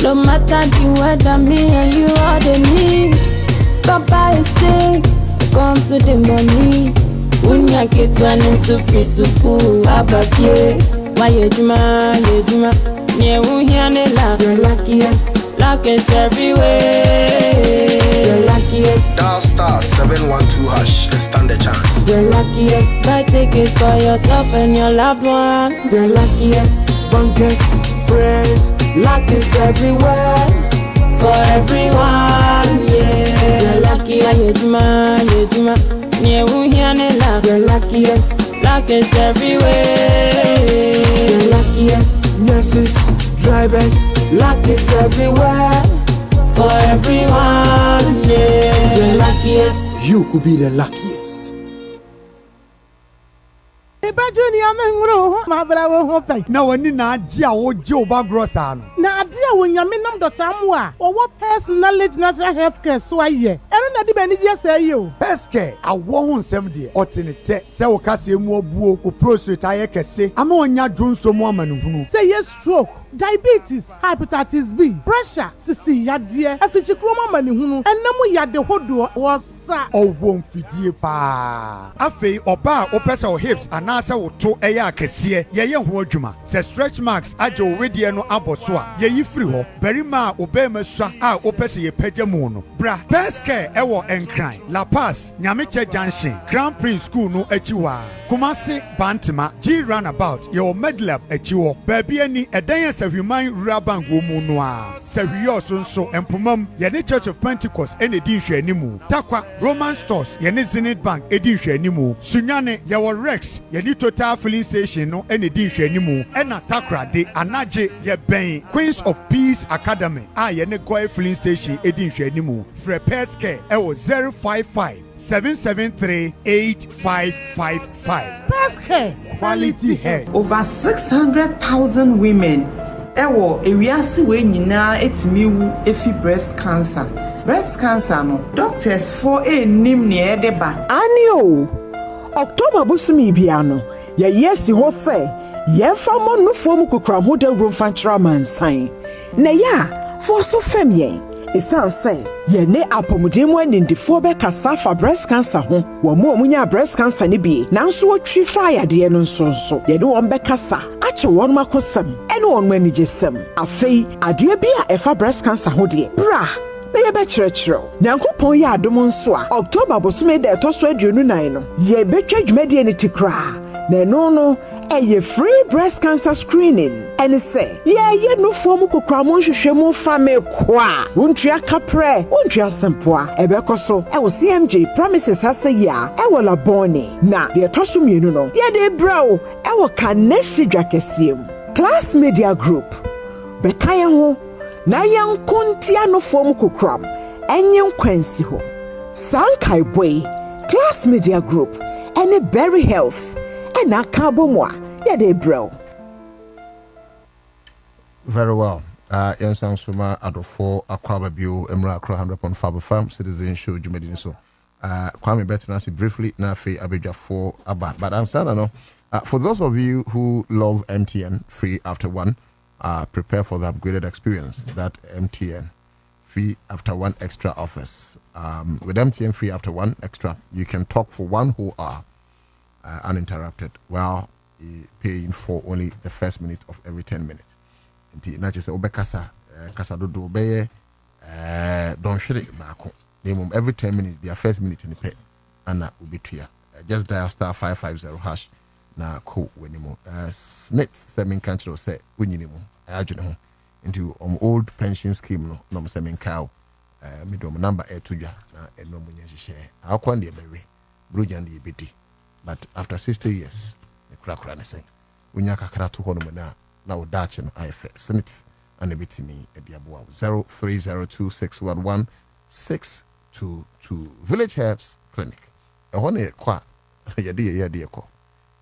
S17: No matter the weather, me and you are the need. Papa is sick, comes to the money. When you get to an insufri suku, abafie. Why you juma, yeah, we hear the luck. The luckiest, luck is everywhere. The luckiest,
S18: dial star 712 hash and stand a chance.
S17: The luckiest, buy tickets for yourself and your loved ones. The luckiest, bunkers, friends, luck is everywhere. For everyone, yeah. The luckiest, yeah, we hear the luck. The luckiest, luck is everywhere. The luckiest, nurses, drivers, luck is everywhere. For everyone, yeah. The luckiest, you could be the luckiest.
S19: Na wani na adia wo je oba grosa no na adia wo nyame nam dota mu a owo personality natural health care so aye ere na di bani je say o peske awo hu nsem de otenete se wo kase mu obuo o prostate aye kese ama onya dwonso mu amanuhunu say yes stroke diabetes hepatitis B pressure 60 yade afichi kroma manihunu enam yade hodo was owon fidie pa afei oba opesa o hips anasa wo to eya akese ye ho adwuma se stretch marks aje o wedie no aboso a ye yifiri ho berima obema sua a opesa ye pagyamu no bra best care ewo enkran La Paz Nyameche Junction Grand Prince School no achiwa Kumasi Bantima G Runabout ye o Medlab achiwo baabi ani edan ya Sahuman Rural Bank wo mu no a Sahuyo so empomam ye ne Church of Pentecost ene di hwanimu takwa Roman Stores yene Zenith Bank edi hwanimu Sunyane yawo Rex yene Total Filling Station no ene di hwanimu ena Takrade anaje ye ben Queens of Peace Academy a yene Goy Filling Station edi hwanimu Frepes Care ewo 055-773-8555 Peske quality hair.
S20: Over 600,000 women ewo ewiase we nyina etimiwu efi breast cancer. Breast cancer no doctors for a nim ne edeba
S21: anio October busumi bia no ye yesi ho se ye famo no fom kokram ho da rumfantra mansan na ya for so fam yen esan se ye ne apomudemu anindifo be kasa fa breast cancer ho wo mo munya breast cancer ne bi nanso otwi fa yade no nso ye de won be kasa ache won makosam ene won manigesem afei ade bia efa breast cancer ho de bra be be chirechiro nyankopon ya adom nso a October bosume de etoso aduonu nan no ye betwa dwumade ani tikra Na no eye free breast cancer screening. And say, ye no form kokramon hwehwemu fa me kwa. Wontua kapre, wontua sempoa. Ebekoso, e wo CMG promises hase ya, e wo labone. Na de toso mienu no, ye de bro, e wo kanesi dwakesiem. Class Media Group. Bekaya ho, na yankuntia no form kokram. Enyen kwansi ho. Sankai boy, Class Media Group, and Berry Health, and a carbomwa, yade bro.
S3: Very well. Yansan Suma Adofo Akwaba Bio Emra Accra100 Faber Farm Citizen Show Jumedini so. Kwame Betinasi briefly na fe Abeja for Abba. But I'm saying no. For those of you who love MTN free after one, prepare for the upgraded experience that MTN free after one extra offers. With MTN free after one extra, you can talk for 1 whole hour uninterrupted while paying for only the first minute of every 10 minutes. Not just Obekasa, Casadodo Beye, don't share it back. Every 10 minutes, their first minute in the pay, and that will be clear. Just dial star 550 hash. Na ko wenimo. Snit semin country say winyinimo. Ajino into old pension scheme no semin cow. Midom number tuja na eno munye share. Akwandi ebewe. Brujandi ebiti. But after 60 years, the crack ne say. Unyaka kratu hono na odache no IF. Snit and ebiti me ediaboa 0302611622 Village Herbs Clinic. Ehone kwa yadi ko.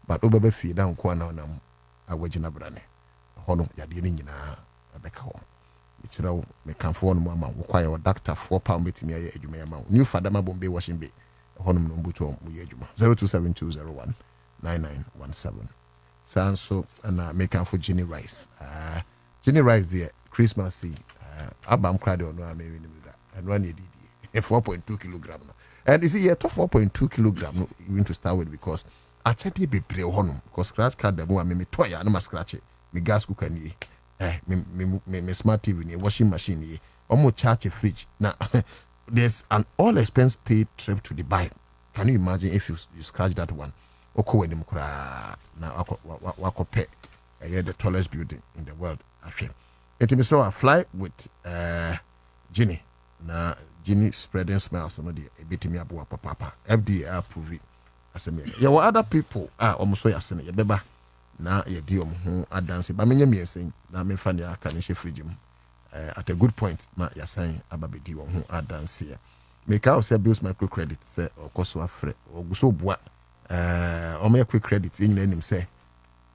S3: But obebe fi down kwa na nam awagina brane hono yade ni nyina abeka ho ichira wo me kanfo no mama wo kwa your doctor 4 pound betimi aye adwuma ya ma new father ma bombe washing bay hono no mbuto mu ye adwuma 0272019917 sanso na me kanfo Jenny Rice there Christmas abam crowd no amemi ni da eno na edidi 4.2 kilogram no and you see here to 4.2 kilogram no even to start with because actually be pre honum because scratch card the mo me toy na ma scratch me gas cooker ni me smart TV ni washing machine ni omo charge fridge na there's an all expense paid trip to Dubai. Can you imagine if you scratch that one oko wenim kura na wako pay the tallest building in the world actually it me so I fly with Ginny na Ginny spreading smiles no dey ebetimi abo papa FDA approve it. There were other people almost so yasene ye beba na ye di ho adanse ba menye miensen na me fa ne aka ne fridge mu at a good point na yasan ababedi ho adanse make out say bills microcredit say okoso afre oguso boa o me quick credit nyina nim say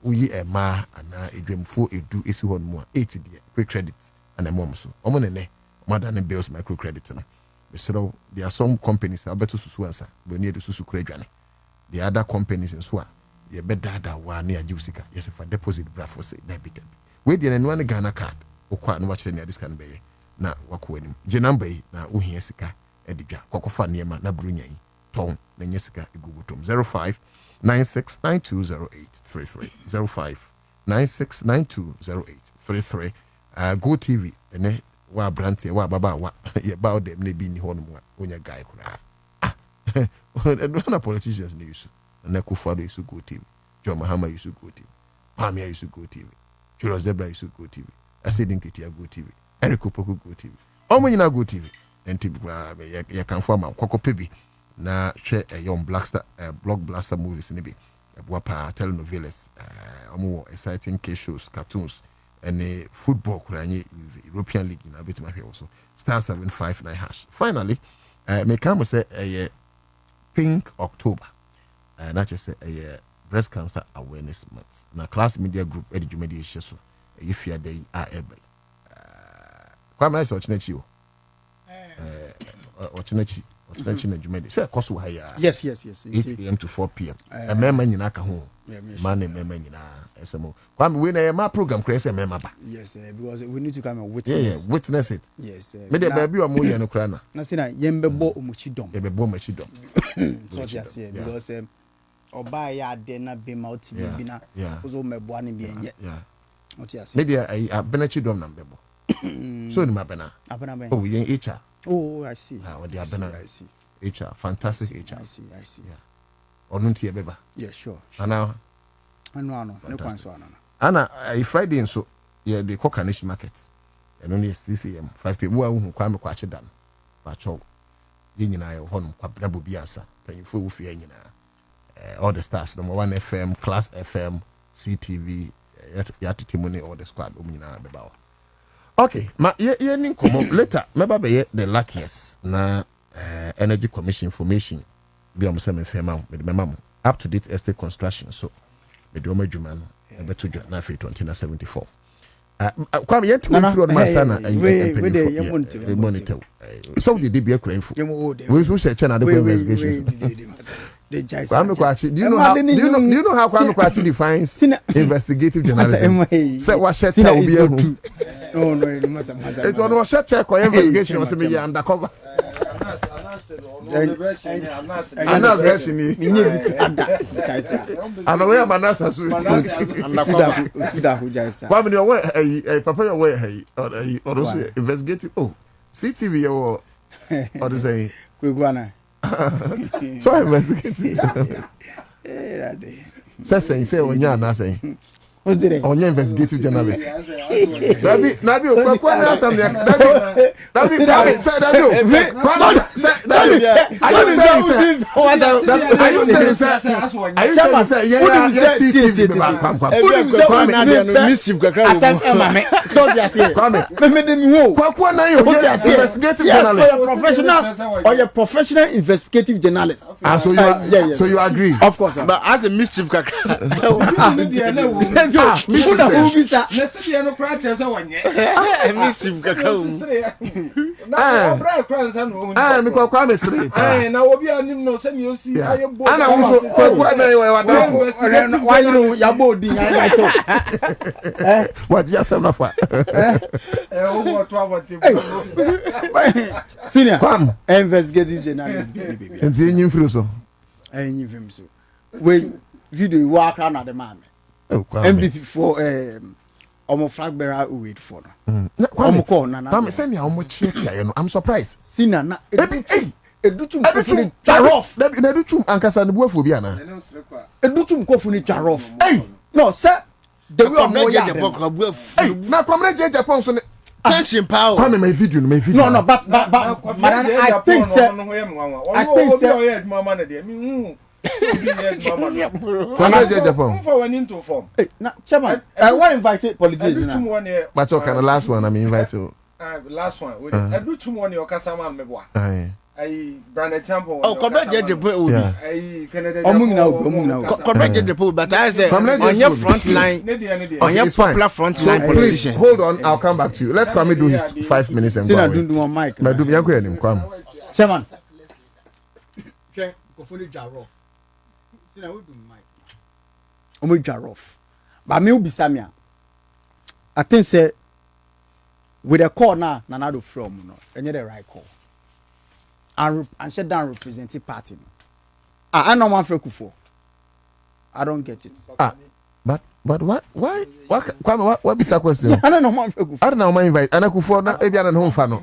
S3: uyi ema ana edwemfo edu esi ho no 8 de quick credit ana mom so omo ne madane bills microcredit no so there are some companies abeto susu ansa we need susu kredwane. The other companies in Swa, ye bedada wa near Jusika, yes, for deposit brafo say debit. We did an one Ghana card, or quite watch any this can be. Na wakuenim. Jenambe na uhiesika edija. Kokofa niema na brunye. Tom na nyesika igugutum 0596920833 0596920833 Go TV ene wa brante wa baba wa ye ba dem ne bi ni hono mu onya guy kura. And when politicians use Nekufado used to Go TV, John Mahama used to Go TV, Pamia used to Go TV, Julius Zebra used to Go TV, Asidin Kitia Go TV, Eric Opoku Go TV, Omoyina Go TV, and Tibra ya can form a Coco Pibi, na share a young blockbuster movies in the Wapa telenovelas, more exciting case shows, cartoons, and a football Kurani is European League in a bit my also. Star 759 hash. Finally, may come say a Pink October, and I just say a breast cancer awareness month. Now, Class Media Group, Eddie Jumedi Shesu, if you are there, quite nice watching you. Watching Jumedi. Say, Kosu Haya.
S5: Yes.
S3: 8 a.m. to 4 p.m. A member in Akaho, man, a member in SMO. Come when my program creates a member.
S5: Yes, because we need to come and witness.
S3: Yeah, witness it.
S5: Yes,
S3: maybe baby or more than Ukraine.
S5: Nasina Yembebo Muchidom.
S3: Yembebo Muchidom.
S5: So, yes, because Obaya Dena Bimauti Bina was all my one in the end.
S3: Yeah. What yes, maybe a Benachidom number. So, in Mabana. Oh, we ain't HR.
S5: Oh, I see.
S3: What the Abena? I see. HR, fantastic HR.
S5: I see.
S3: Yeah. Or Nunti Beba.
S5: Yeah, sure.
S3: And now,
S5: no
S3: ana Friday nso ye the Kokanish market eno ne 6 am 5 pm wo hu kwa me kwa che dan ba cho ye nyina ye ho no kwa na bobi asa panyifo wo fie nyina all the stars number 1 FM Class FM CTV yat timoni all the squad nyina beba. Okay, ma ye ni komo later meba be the luckiest na energy commission information bi am say me fema me de mema up to date estate construction so me de o madwuma no e beto dwa na fe 2074 kwame yet me through on my sana we monitor so the DB akranfo we so share channel the investigations kwame kwachi do you know how kwame kwachi defines investigative journalism say what share tell obi ehu
S5: no it
S3: was share check or investigation was me undercover Ana version ni ana we manasa so kwame ni owe papa yo we hey or so investigative CTV yo or the say
S5: kwegwana
S3: so investigative say onya na say onya investigative journalist nabi kwa na asam ya nabi say nabi
S5: mischief kakra asam emame so dia say me de mi ho
S3: kwa na yo investigative journalist
S5: or your professional investigative journalist
S3: so you agree
S5: of course
S11: but as a mischief kakra
S5: Mischief kakra
S3: me kwa kwa me sire
S4: na obi anim no se mi osi ayebo
S3: ana wo kwa na yo wadafo
S5: wanyiro yabodi na ito
S3: what just am na fa
S4: owo to abote
S5: senior investigative journalist baby
S3: enti enyim firi so
S5: enyim firi so we video wo akra na de man MVP for omo flag bearer wait for no omo call na
S3: tam send me omo check you know I'm surprised
S5: sina na educhum kofuni jarof
S3: na educhum ankasa ne buafo bi ana
S5: educhum kofuni jarof no sir the way omo ya
S3: na komre je Japan so
S11: tension power
S3: come my video
S5: no but I think sir
S3: Japan.
S5: Now, chairman, I want to invite politicians.
S3: But you can the last one. I'm invited.
S4: Last one. I do two money or Casaman Meboa. I brand champion.
S11: Oh, correct, Japan.
S4: I Canada.
S11: Correct, Japan. But I say on your front line, on your popular front line politician.
S3: Hold on, I'll come back to you. Let Kwame do his 5 minutes and go.
S5: Sina do one mic.
S3: Na do yanko enim Kwame.
S5: Chairman. Okay, kofuni jarof. Sina we do mic. Omo jarof. But me ubisami I think say with a call now Nanado from no enye the right call. And shut down representing party. I know one Kufo. I don't get it.
S3: But what? Why? Kwame, what be the question?
S5: I don't know one Kufo.
S3: I don't know my invite. Ana Kufo na ebi ana home fa no.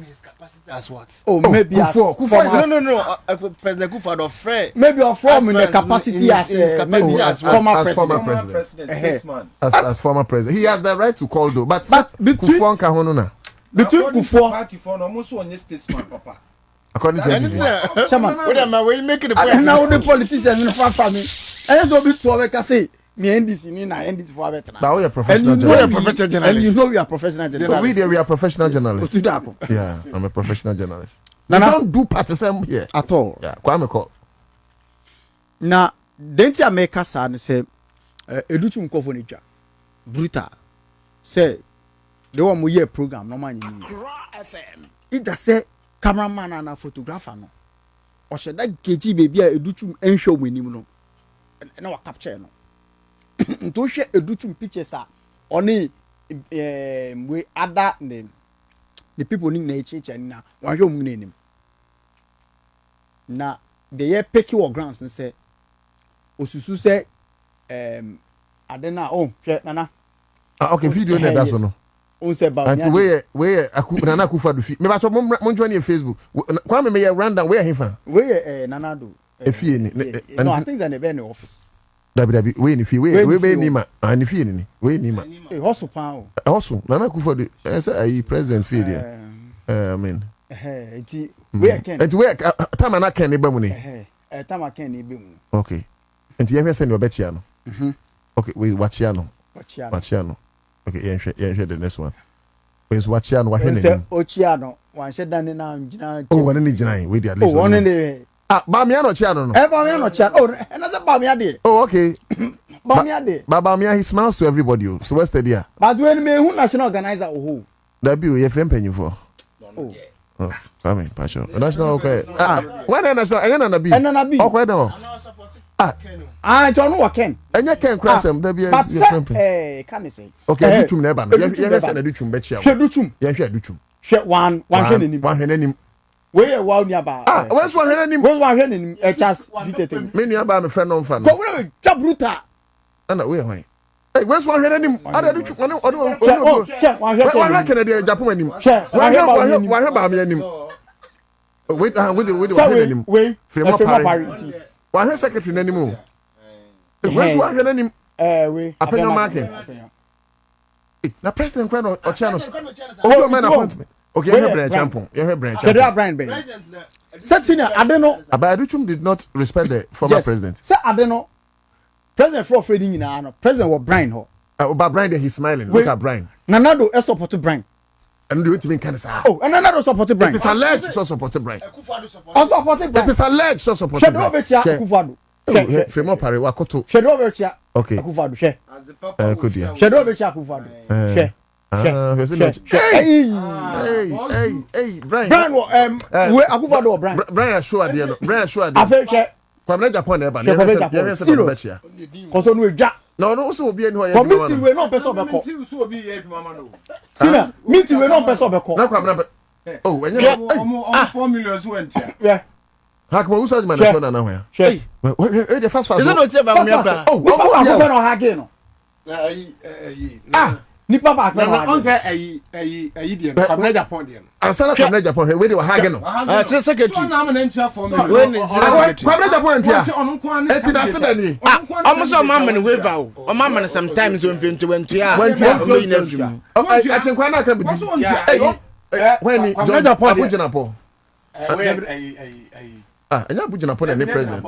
S11: That's what.
S5: Oh, maybe
S3: Kufo
S11: no. President Kufo do friend.
S5: Maybe of form in the capacity as former
S3: president. As former president, he has the right to call though. But
S5: Kufo
S3: nka hono na.
S4: Between Kufo party for no almost one statesman papa.
S3: According to
S5: Chairman,
S11: what am I making the point?
S5: Now the politicians in the family. And so be to we can say me NDC ni na NDC for better.
S3: But we are professional journalists.
S5: And you know we are professional journalists.
S3: We are professional journalists. Yeah, I'm a professional journalist. We don't do partisan here
S5: at all.
S3: Yeah, Kwame call.
S5: Na denti America sa ne say educhum nkofo ni twa. Brutal. Say they want mo year program no man ni.
S11: Accra100.
S5: It da say cameraman and photographer no. O she da geji baby a educhum enhwe omanim no. Na wa capture no. Nto hwe educhum pictures a oni we other name the people ning na echicha na wa hwe omun nanim. Na the year pick your grants and say osusu say adena hwe nana.
S3: Okay, video na da so no.
S5: On say ba
S3: until where Nana Kufa do fi me ba to mo join your Facebook Kwame me random where he fa
S5: where Nana do
S3: efie ni
S5: no I think that they be in the office
S3: Dabi we ni fi we ni ma ani fi ni we ni ma
S5: hosu pan
S3: hosu Nana Akufo-Addo say ayi president fi there I mean
S5: enti we ken
S3: enti we time na ken ni ba mu ni
S5: time ken ni ba mu
S3: okay enti ye say ni obechia no okay we wachia no okay ye the next one we wachia no wa hwe
S5: ni ochia no wan hwe dan na ngina
S3: oh wan ni gina we dey at least
S5: one ni
S3: ba me no chia no
S5: ba me no chia na say ba me ade
S3: oh okay
S5: ba me ade
S3: ba me he smiles to everybody so what's the deal
S5: but when me who national organizer oh
S3: that be your friend penny for oh come passion national okay when national na bi okay no to no ken
S5: enya
S3: ken krasem da bi your friend
S5: penny can say
S3: okay dutum na ba no ye say na dutum be chia
S5: hwe dutum
S3: ye hwe dutum
S5: hwe one hwe nanim we e wa uni aba
S3: we so hwe nanim
S5: we wa hwe nanim e chas ditetem
S3: me nua ba me friend no mfa no
S5: ko we jabruta
S3: ana we hwan hey we so hwe nanim ada dutum no wa ken de Japan anim wa hwe ba me anim wait we nanim
S5: we
S3: fremo party wa hwe secretary nanim o we so hwe nanim
S5: we
S3: apenyo market na president kran o channel oh man appointment okay you have champion
S5: Federal Brian Ben Satina Adeno
S3: Abaduchum did not respect the former president
S5: say Adeno president for Freddy nyina no president was Brian ho
S3: about Brian he's smiling look at Brian
S5: Nanado support Brian
S3: and do it even kind of say
S5: oh and Nanado support Brian
S3: it is alleged so support Brian
S5: also support Brian
S3: it is alleged so support
S5: Brian Akufo-Addo
S3: Fremo pare wakoto
S5: Shedo Bertia
S3: okay
S5: Akufo-Addo she
S3: good yeah
S5: Shedo Bertia Akufo-Addo she
S3: hey Brian
S5: we Akufo-Addo
S3: Brian show ade no Brian show ade
S5: afa she
S3: kwamna Japan na eba
S5: na koso no edwa
S3: no so obi eni ho ye
S5: committee we no person be ko
S4: committee so obi ye adwuma ma no
S5: sina meeting we no person be ko
S3: na kwamna oh enye
S4: 4 million so entia
S5: yeah
S3: hakma usa man na na ho ya
S5: hey
S3: the fast
S11: is no tie ba me bra
S5: oh Akufo no ha ge no nipa ba
S4: na on say ayi de no kwamna Japan de no
S3: ansana kwamna Japan we dey ha ge no
S11: secretary
S4: so na am na entia for me
S3: kwamna Japan entia eti da seda ni
S11: almost man man waiver o man man sometimes when to a
S3: achenkwa na kan bi when ni
S5: kwamna Japan
S3: Abuja po enya Abuja na po na president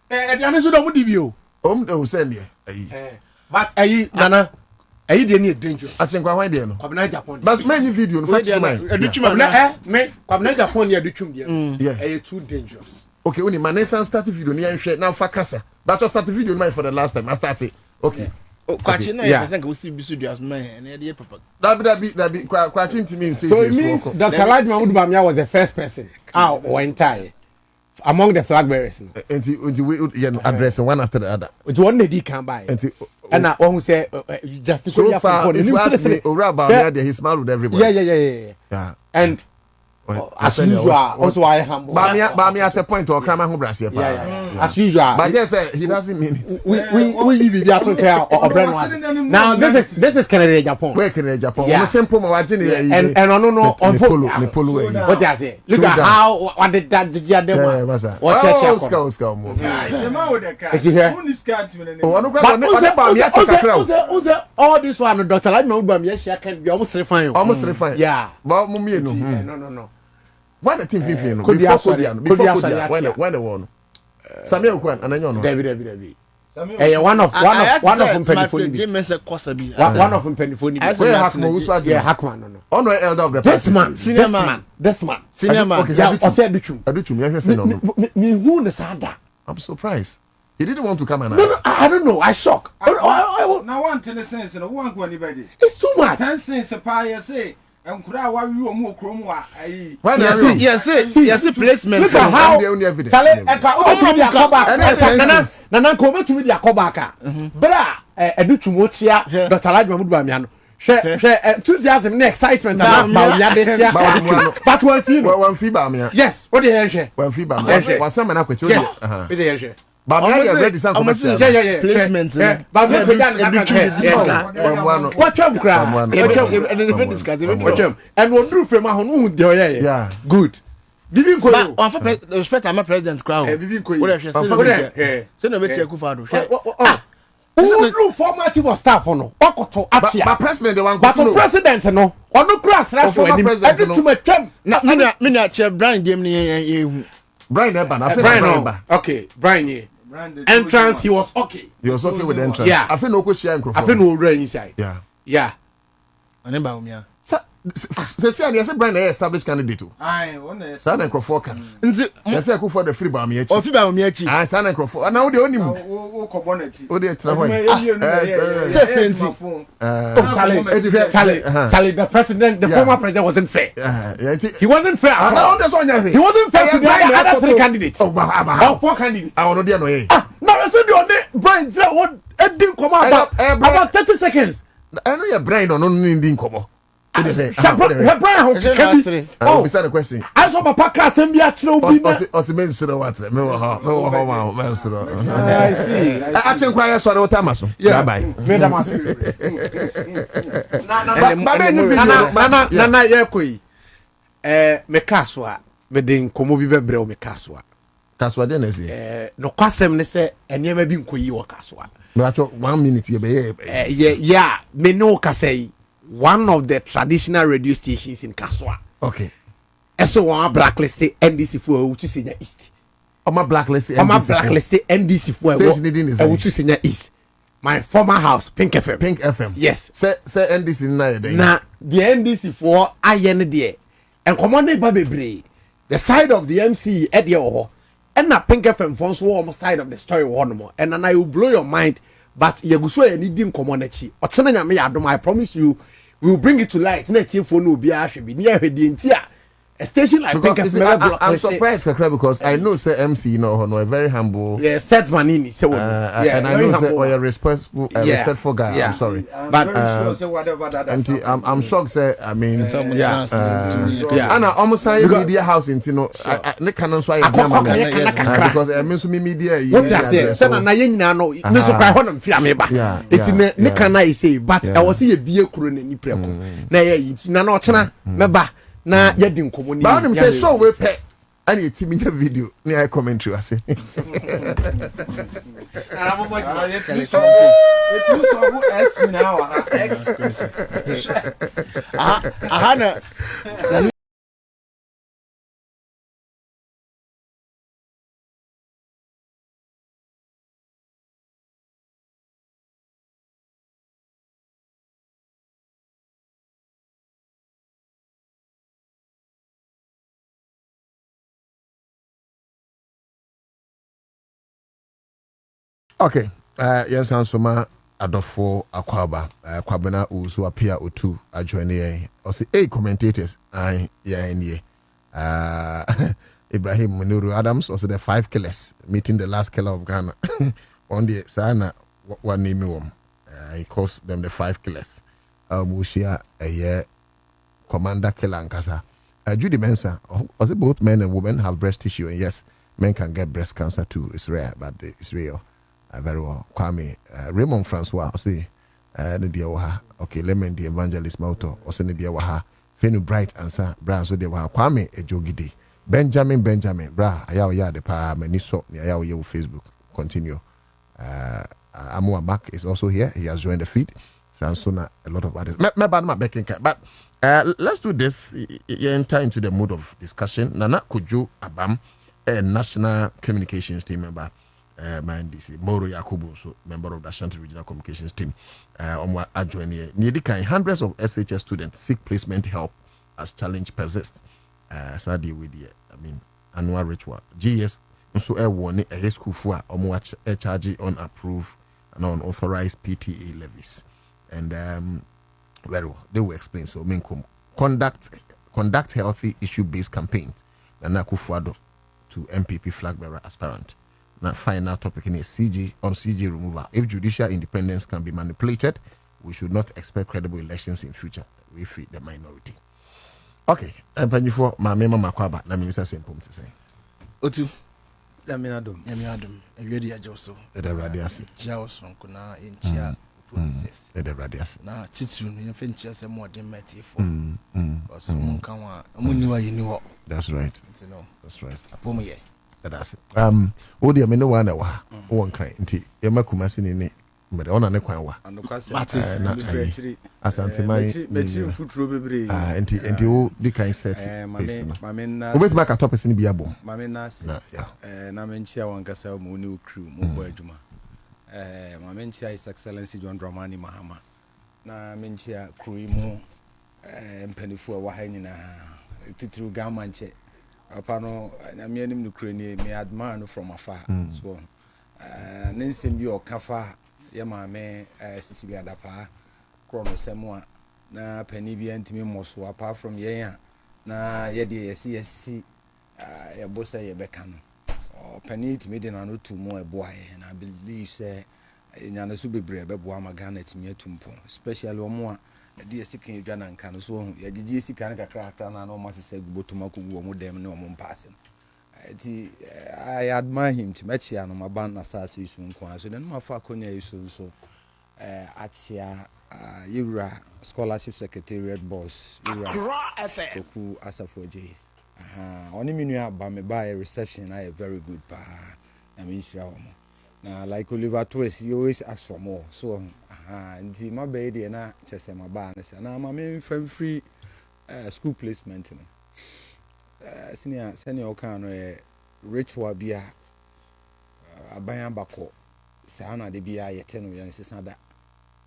S4: aduane so do mu di bi o
S3: o send there
S4: but nana ayi de ni dangerous
S3: achenkwa hwan de no
S4: kwamna Japan
S3: but many video no fact smile
S4: adutwum na me kwamna Japan ni adutwum de too dangerous
S3: okay oni manesa start video ni anhwe na fa kasa that was start video no for the last time I started okay
S11: kwachi na ya think we see bisu duas man na dey papa
S3: dabi kwachi ntimi say
S4: so it means Dr. Ladi Mahmoud Bamia was the first person entire among the flag bearers
S3: and we address one after the other
S4: it one dey can buy and I who say just
S3: so far if you ask me Ora Bamia there he smiled with everybody
S4: yeah and as usual also I humble
S3: Bamia at a point to Accra ho brase
S4: as usual
S3: but yes he doesn't mean it
S4: we leave the after care or brand now this is Canada Japan
S3: where Canada Japan on simple ma
S4: and no on
S3: polo
S4: what I say look at how what did that did you do what church
S3: Oscar mo
S4: it here all this one Dr. Ladi Mahmoud Bamia share can be almost refine yeah
S3: but mo mienu
S4: no
S3: why the team fifi no before Kodian when the one Samuel Kwan ananyo no
S4: David one of Penifoni one of Penifoni
S3: where Hakman usu aje
S4: Hakman no
S3: ono elder of the
S4: this man senior man
S3: yeah
S4: o say adutwum
S3: you hear say no
S4: me who ne sada
S3: I'm surprised he didn't want to come and
S4: no I don't know I shock
S1: now one to the sense no one go anybody
S4: it's too much
S1: 10 cents pa say enkura wa wi omu okrom wa ayi
S11: yes placement
S4: look at how tale eka o be akoba na ko betumi di akoba ka bra adutwum ochia Dr. Ladi Mahmoud Bamia no hwe enthusiasm and excitement about ya de chia but one fee
S3: Bamia
S4: yes o de hwe
S3: one fee Bamia wasama na kwachi
S4: yes o de hwe
S3: Bamia ya ready some commercial
S11: placement
S4: Bamia ko dan na what you cry and one do frame ho no de
S3: yeah
S4: good bibi nko yo
S11: on for respect am president crowd
S4: bibi nko yo
S11: what say no be Akufo-Addo
S4: who do former chief of staff no wakoto achia
S3: but president the one
S4: but for president no ono kura sra for him every to matwam
S11: na me Chef Brian dem ni
S3: Brian Eba na
S4: Brian okay Brian ye entrance he was okay
S3: with the entrance
S4: yeah
S3: I feel no ko share microphone
S4: I feel no rain inside
S3: yeah
S11: Aneba umia
S3: say say Brian established candidate too
S1: ai one
S3: say na microphone kan
S11: nti
S3: say ko for the free ba me achi
S11: o free ba me achi
S3: ah say na microphone na wo de onim
S1: o ko bona achi
S3: o de tra boy
S11: say
S4: Charlie the president the former president wasn't fair he wasn't fair at all he wasn't fair to the other three candidates four candidates
S3: I no dey no ye
S4: no I said you Brian what didn't come about 30 seconds
S3: I know your brain no need komo what is it
S4: Brian
S3: beside the question
S4: I saw papa ka sem bia kire obi na
S3: o se men sure what me wo ho ma men sure
S4: I see
S3: I think why so the time so bye
S4: me da ma se na ye koi me kaso a me den komo bi bebre o me kaso a
S3: kaso de na se
S4: no kwasem ne se enema bi nkoyi wo kaso a
S3: no acho 1 minute ye be
S4: yeah me no ka say one of the traditional radio stations in Kaswa.
S3: Okay.
S4: So one blacklisted NDC for which is in the East.
S3: My blacklisted
S4: NDC for which is in the East. My former house, Pink FM. Yes.
S3: Say NDC na dey.
S4: Na the NDC for ayen there. And commanded by Bebre. The side of the MC at the oho. And na Pink FM for so side of the story one more. And then I will blow your mind. But Yaguso and Nidim Comandachi. I promise you, we will bring it to light. Next year for no be near the entire a station like
S3: I'm surprised because I know say MC no a very humble
S4: set manini
S3: and I know say a respectful respectful guy. I'm sorry
S1: but
S3: I'm shocked say I mean and I almost say media house in ne canon so because I mean so media
S4: what I say say na ye nyina no ne so kwa honam fia me ba it ne can I say but I was see a bie kuro na ni preko na ye na na ochena me ba na yedi nkomo ni
S3: ba say so we pe and it me video near commentary I say okay yes answer ma adofo akwaba akwabena usu apia otu ajoine yen o say eight commentators and Ibrahim Munuru Adams also the 5 killers meeting the last killer of Ghana on the sana one name him he calls them the 5 killers Mushia a year commander killer Nkasa Judy Mensa also both men and women have breast tissue and yes men can get breast cancer too it's rare but it's real very well. Kwame Raymond Francois say Nidia Waha. Okay, Lemon the Evangelist Mauto or Nidia Waha. Fenu Bright answer Bra so de Waha Kwame Ejogide. Benjamin Bra ayaw ya de pa meniso ni ayaw ye Facebook. Continue. Amua Mark is also here. He has joined the feed. Sansona a lot of others. My bad my backing but let's do this. Enter into the mood of discussion. Nana Kujo Abam, a national communications team member. My NDC Moro Yakubu, so member of the Ashanti Regional Communications Team. Adjoining nearly hundreds of SHS students seek placement help as challenge persists. Sadly, with the annual ritual. GS so warning a school for watch a charge unapproved and unauthorized PTA levies. And very well, they will explain. So conduct healthy issue-based campaigns. Nana Kufuado to MPP flag bearer aspirant. Now, final topic in a CG removal. If judicial independence can be manipulated, we should not expect credible elections in future. We feed the minority. Okay, and thank you for my mema makwaba. Na minister simple to say.
S11: Otu.
S5: Yami Adam.
S11: Ready ajoso.
S3: Ede radiasi.
S11: Jaos nkuna inchia process.
S3: Ede radiasi.
S11: Na chitu no fenchia se mo de meti for. Because munka wa amuniwa yiniwo.
S3: That's right.
S11: That's right. Apomo ye.
S3: That's it. Odi amene wa na wa won kran nti yema kumasi ni me de ona ne kwan wa asante mai
S1: metri futuro bebre
S3: enti o di kan set place no obet ma ka top person bi abo
S1: mame na na menchia wankasa mo ne okru mo bo adwuma mame nchia His Excellency John Dramani Mahama na menchia crew mu mpanifu wa ha nyina titiri gama nche apa no na me anim no crew ni me admire no from afar so nensem bi o kafa ye mame Cecilia Dapa krono semwa na pani bi antimi moso apart from ye na ye de yesi ye bosa ye beka no pani timi de na no tu mo eboaye na believe say nyana so bebre beboa magana timi atumpo especially omo a de yesi kan edwa na nka no so ye gigi yesi kan kakra na no masese gbotuma kogu omo dem ne omo mpaase I admire him to match ya no maban na sase isu nko so then mafa akonya isu so achia Yura Scholarship Secretariat boss Accra100 Koku Asafoje oni minu aba me buy reception I very good pa I mean shira na like Oliver Twist you always ask for more so nti my baby na chese maba na say na ma me free school placement no senior okan no ritual bia aban abako sa na de bia yete no yansesa da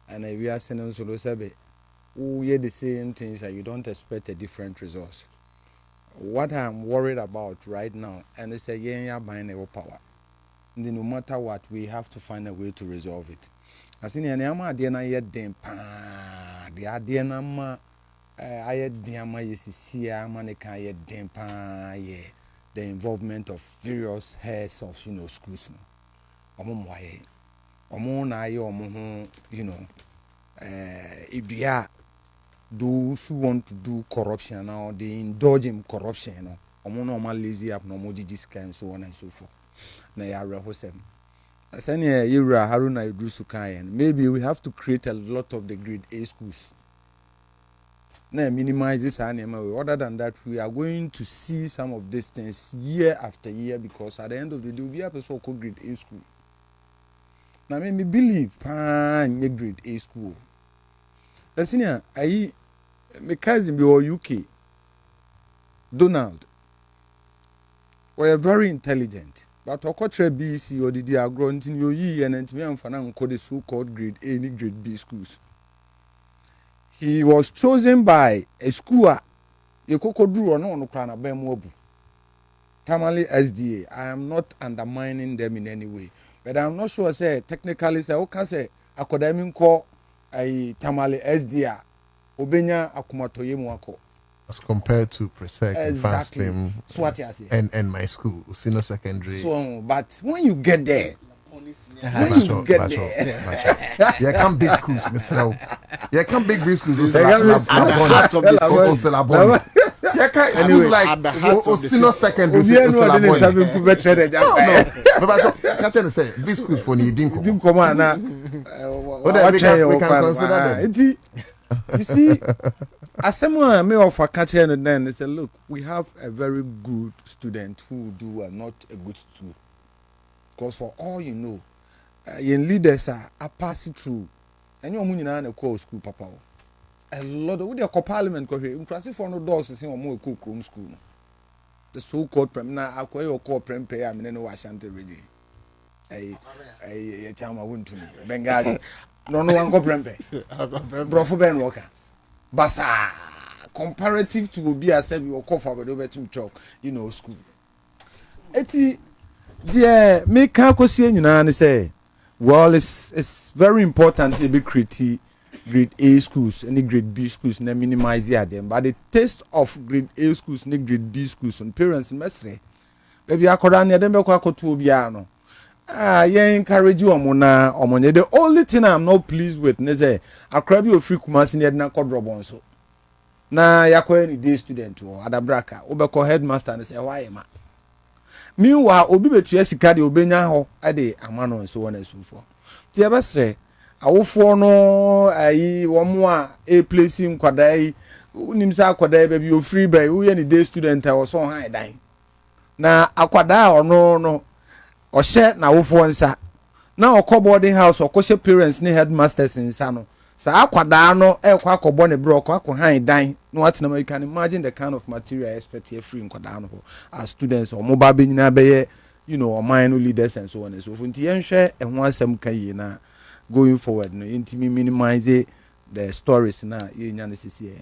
S1: and we are sending so sabe who hear the same things that you don't expect a different results. What I'm worried about right now and they say yeah buying a power and no matter what we have to find a way to resolve it. As in any ama de na yet dem pa de ade na ma ayet de ama yesisia maneka yet dem pa ye the involvement of various heads of schools no omo moye omo na aye omo ho idua those who want to do corruption now they indulge in corruption no omo no lazy up no mojiji scan so on and so forth na ya rehosem asanya Yura Haruna Idrisu kan maybe we have to create a lot of the grade A schools na minimize this animal. Other than that, we are going to see some of these things year after year because at the end of the day, we'll be able to call grade A school. Now, me believe grade A school. Listen here, my cousin be UK, Donald. We are very intelligent, but okotre BC or the agro until you ye and me and Fanan call the so-called grade A and grade B schools. He was chosen by a school. You could do or no crana bemobu. Tamale SDA. I am not undermining them in any way, but I'm not sure. Say technically, say okay, say academic call a Tamale SDA. Obenya akumatoye mwako.
S3: As compared to Presec
S1: exactly.
S3: and my school, senior secondary.
S1: So, but when you get there. You
S3: can't big schools, Mr. You can't big schools. You can't schools like senior secondary. Can't say big schools for you didn't come on now. We can consider them.
S1: You see, as someone may offer catching and then they say, look, we have a very good student who do are not a good student. Because for all you know, your leaders are passing through, and your money na call school papa. A lot of their parliament go here. Impressive for no doors to see or more cook room school. The so-called prem na acquire your call prem pay. I mean, no Ashanti ready. A chama wouldn't to me. Bengali. No one go prem pay. Brofo Ben Walker. Basa comparative to be a said you call for over to talk, school. Eti. Yeah, me can't go see any say. Well, it's very important to be create grade A schools and grade B schools and minimize them. But the taste of grade A schools and grade B schools and parents mesre. Baby, I could run them back to Biano. Encourage you omonya. The only thing I'm not pleased with is I crab you free kumasi ni na kodrobon so. Na yako any day student or adabraka. Obeko headmaster and say why am I? Meanwhile, obi betua sika de obenya ho ade amano and so on and so forth. Ti abasre awofo no ayi womo a placing kwadai unimsa kwadai baby o free by wo ye ni day student a so han dan. Na akwada ono no o hye na awofo nsa na okọ boarding house okọ parents ni headmasters nsa no sa akwada no ekwa akọbọ ne bro akọ han dan no what na you can imagine the kind of material expect here free nkwada no as students or mobile be nyina be or minor leaders and so on and so forth. Nti yenhwe ehun asem kan yi na going forward no intimi minimize the stories na yenya ne sisi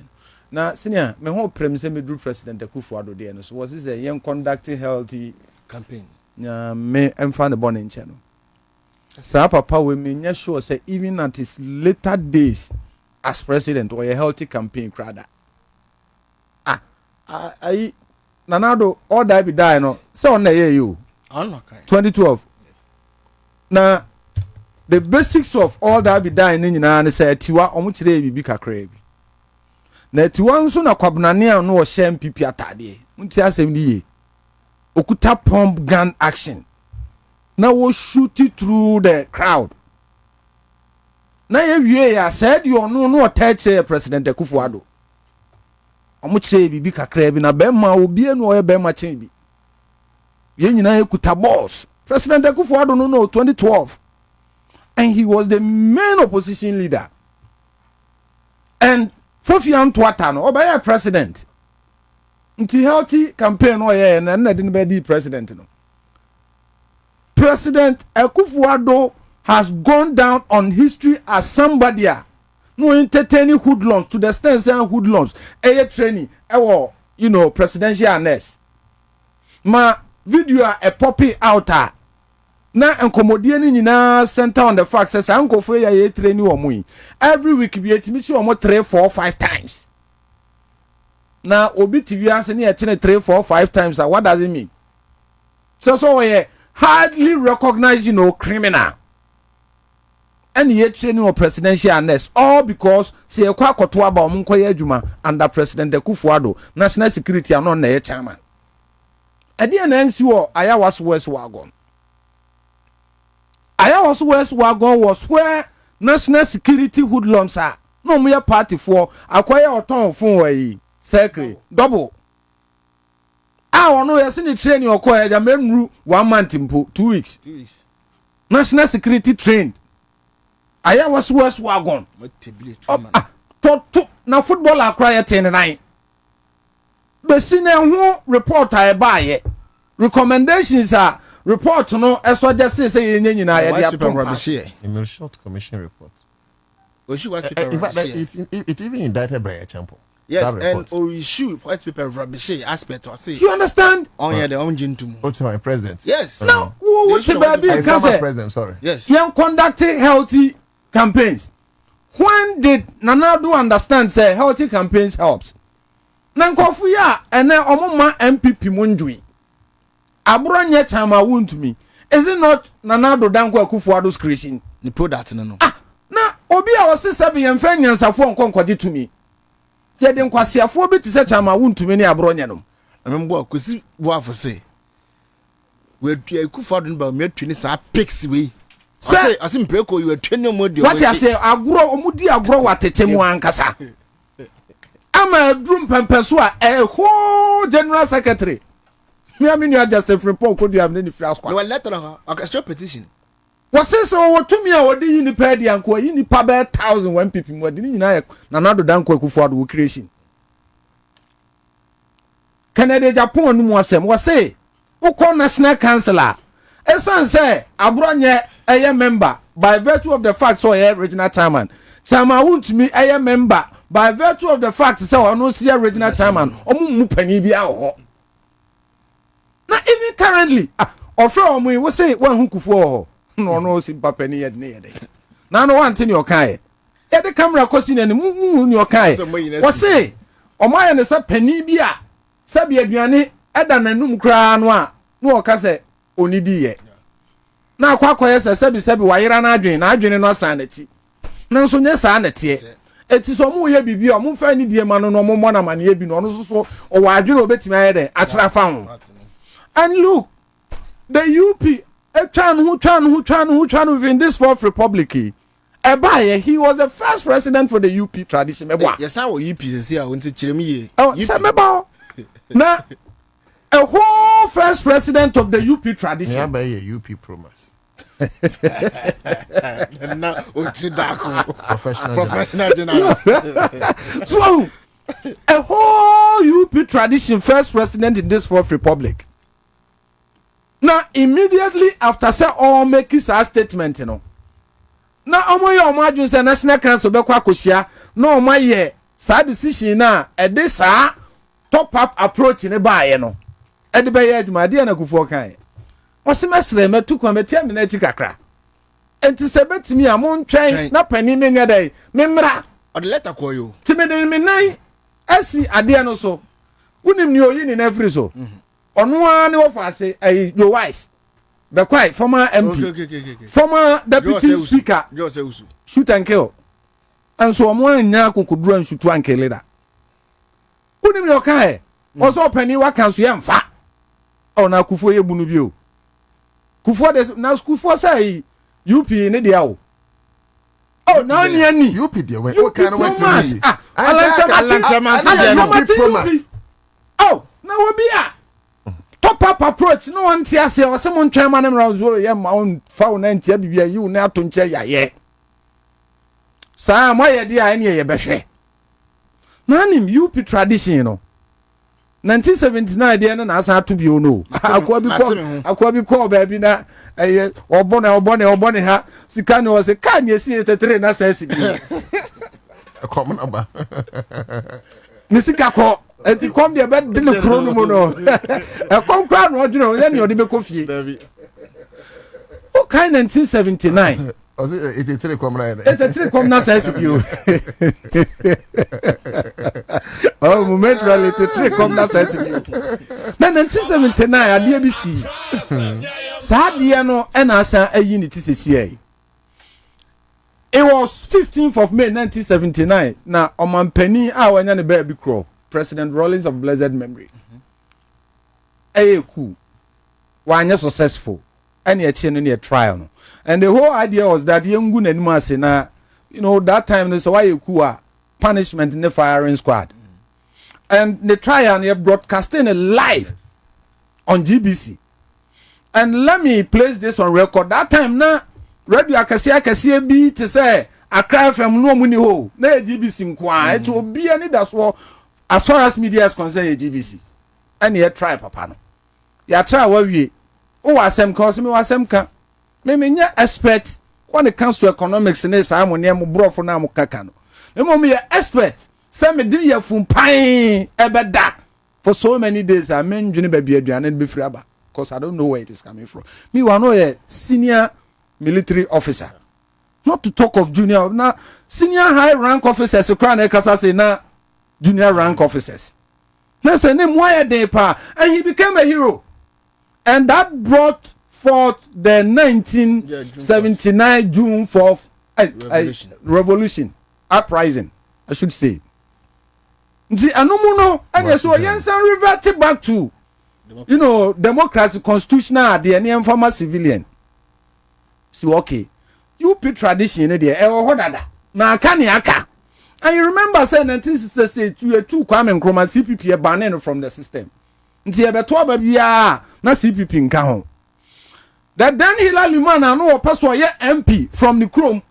S1: na senior me ho premise me do president Akufo-Addo there no so was this a young conducting healthy
S11: campaign
S1: me emfa ne born nche no sa papa we me nya sure say even at his later days as president or a healthy campaign crowd I nanado all that be die no say on na you 2012 na the basics of all that be die ni nyina ne say tiwa omo kire bibi kakra bi na tiwa nso na kwabnane a no o hye MPP atade nti asem ni ye okuta pump gun action na wo shoot it through the crowd na ye wie ya said you no touch president Akufo-Addo omo kire bibi kakra bi na be ma obi enu o ye be ma chen bi ye nyina ekuta boss president Akufo-Addo no 2012 and he was the main opposition leader and Fofian Twata no obey president nti healthy campaign no ye na de be di president no President Akufo-Addo has gone down on history as somebody no entertaining hoodlums to the extent say hoodlums air training presidential nurse ma video a poppy out na enkomodie ni nyina center on the fact say ankofo ya training omo every week bi etimi si omo 3 4 5 times na obi tv ase na ye 3 4 5 times what does it mean so we hardly recognize criminal and ye training of presidential nurse all because say ekwa akoto aba omo nkoye adwuma under president Akufo-Addo national security anon na ye chairman ade na nsi wo Ayawas West Wagon Ayawas West Wagon was where national security hoodlums are no me party for akoye oton fun wayi circle double no yes in the training okoye ja memru 1 month impo 2 weeks national security trained Ayawas West Wagon to na football Accra 100 besine ho report I buy recommendations are report no eso just say yenye nyina ya dia
S3: email short commission report it even indicted Brian Champo.
S11: Yes, and or issue white paper rubbish aspect or say
S1: you understand
S11: on the onjintum
S3: my president.
S11: Yes,
S1: now what baby
S3: president, sorry.
S11: Yes,
S1: young conducting healthy campaigns. When did Nanado understand say healthy campaigns helps? Nankofu ya ene omoma MPP munjui abranye chama wuntu mi is it not Nanado Danko Akufo-Addo's creation
S11: ni product no
S1: na obi a wose sabe yemfa nyansafo nkonkwaje tumi ye de nkwasiafo bi tise chama wuntu mi ni abronye no
S11: amembo akosi wo afose we Akufo-Addo no ba metwi ni sa pix we say asim preko you atwene omodi
S1: what you say agro omudi agro wateche mu ankasa ama drum pempeso a whole general secretary me aminu just a free pop could you have any free squad
S11: no letter a petition
S1: what say so what to me a wodi ni pedi anko yi ni pa be 1000 when people mo di nyina Nanado Danko Akufo-Addo creation Canada Japan no mo asem what say ukọ national councilor esan say abronye eye member by virtue of the fact so regional chairman won't me eye member by virtue of the fact say ono see regional chairman omu pani bi aho na even currently offer omu we say wan hukufu no si papa ni yed ne na no wan tin your kai e de camera kosi na mu ni your kai we say omaye ne sa pani bi a sabi aduane eda nanum kra no a no o ka say onidi ye na akwakoye se sabi wayira na adwene no asan na ti na nso nye sa na tie eti so mu ye bibi o mu fa ni die ma no mo mo na mane bi no no so o wa adwene obetimi ayede achira fa ho and look the UP who in this fourth republic he was the first president for the UP tradition
S11: yes I will UP say I want to chirem ye
S1: na a whole first president of the UP tradition
S3: yeah UP promise
S11: Now, Darko, professional journalist.
S3: So, a whole UP tradition, first president in this fourth republic. Now, immediately after say all make his statement, you know. Now, omo imagine say national council be kwa kosia. No, my ye sa decision na this top up approach in a buy, you know. At the bay edge, dear na kufuor kan. Osimesre metu kwa metia mineti kakra. Enti sebet mi amon train na pani me ngade. Memra.
S11: O the letter call you.
S3: Ti me den me nai asi ade no so. Unim ni oyi ni na free so. Ono ani wo fa say your wise. The quite former MP. Okay. Former deputy speaker. Shoot and kill. And so omo anya kokudura nshutu and kill leader. Unim ni okai. Oso pani wa kanso ye mfa. Ona kufuor ye bunu bio. Kufuor des na kufuor say UP ne dia o. Oh, now ni
S13: UP dia we. What kind of work is
S3: it? Oh, now we be top up approach. No one tia say or someone try man around so ye ma on fa na ntia bibia you na to nche ya ye. Sa ma ye dia ene ye behwe. Na nim UP tradition no. 1979 dia na asa to bi ono. Akwa bi call baby na obone ha sika no se kan ye si 33 na sa si bi.
S13: Common number.
S3: Misika ko enti kom de be de ne kro no mo no. E kom kwa no odwene ye ne odi be kofie. O kai 1979.
S13: Was it 83 come na?
S3: 83 come na sa si bi. Oh, moment reality 83 come na sa si bi. Na 1979 ade bi si. Sa ade no e na asa ayi ni tisesi. It was 15th of May 1979. Na omampani a wanya ne baby crow, President Rawlings of blessed memory. Ku wanya successful. Any a chin in a trial. No. And the whole idea was that young gun and masina, you know, that time they saw why punishment in the firing squad. And the trial they broadcasting it live on GBC. And let me place this on record. That time na radio akasi bi to say Accra100 no money ho na GBC nkwa it will be any that's what as far as media is concerned GBC. And you try papa no. You try what we o asem cause me wasem ka me nya expert when it comes to economics ne sa mo ne mo brofo na mo kaka no. Me expert say me dey yafun pan ebeda for so many days I men dwene ba bia aduane be free aba because I don't know where it is coming from. Me one no senior military officer. Not to talk of junior. Now, senior high rank officers, so crown ekasa say na junior rank officers. Now say name why they pa, and he became a hero, and that brought forth the 1979 June 4th revolution, uprising, I should say. See, anomuno, and yes, so Jensen reverted back to, you know, democracy, constitutional, the any former civilian. So okay, UP tradition there. Na kani aka. And you remember saying 1962 Kwame Nkrumah CPP banned from the system. Nti ebeto babia na CPP nka ho. That then Hilary Man no person ye MP from the Chrome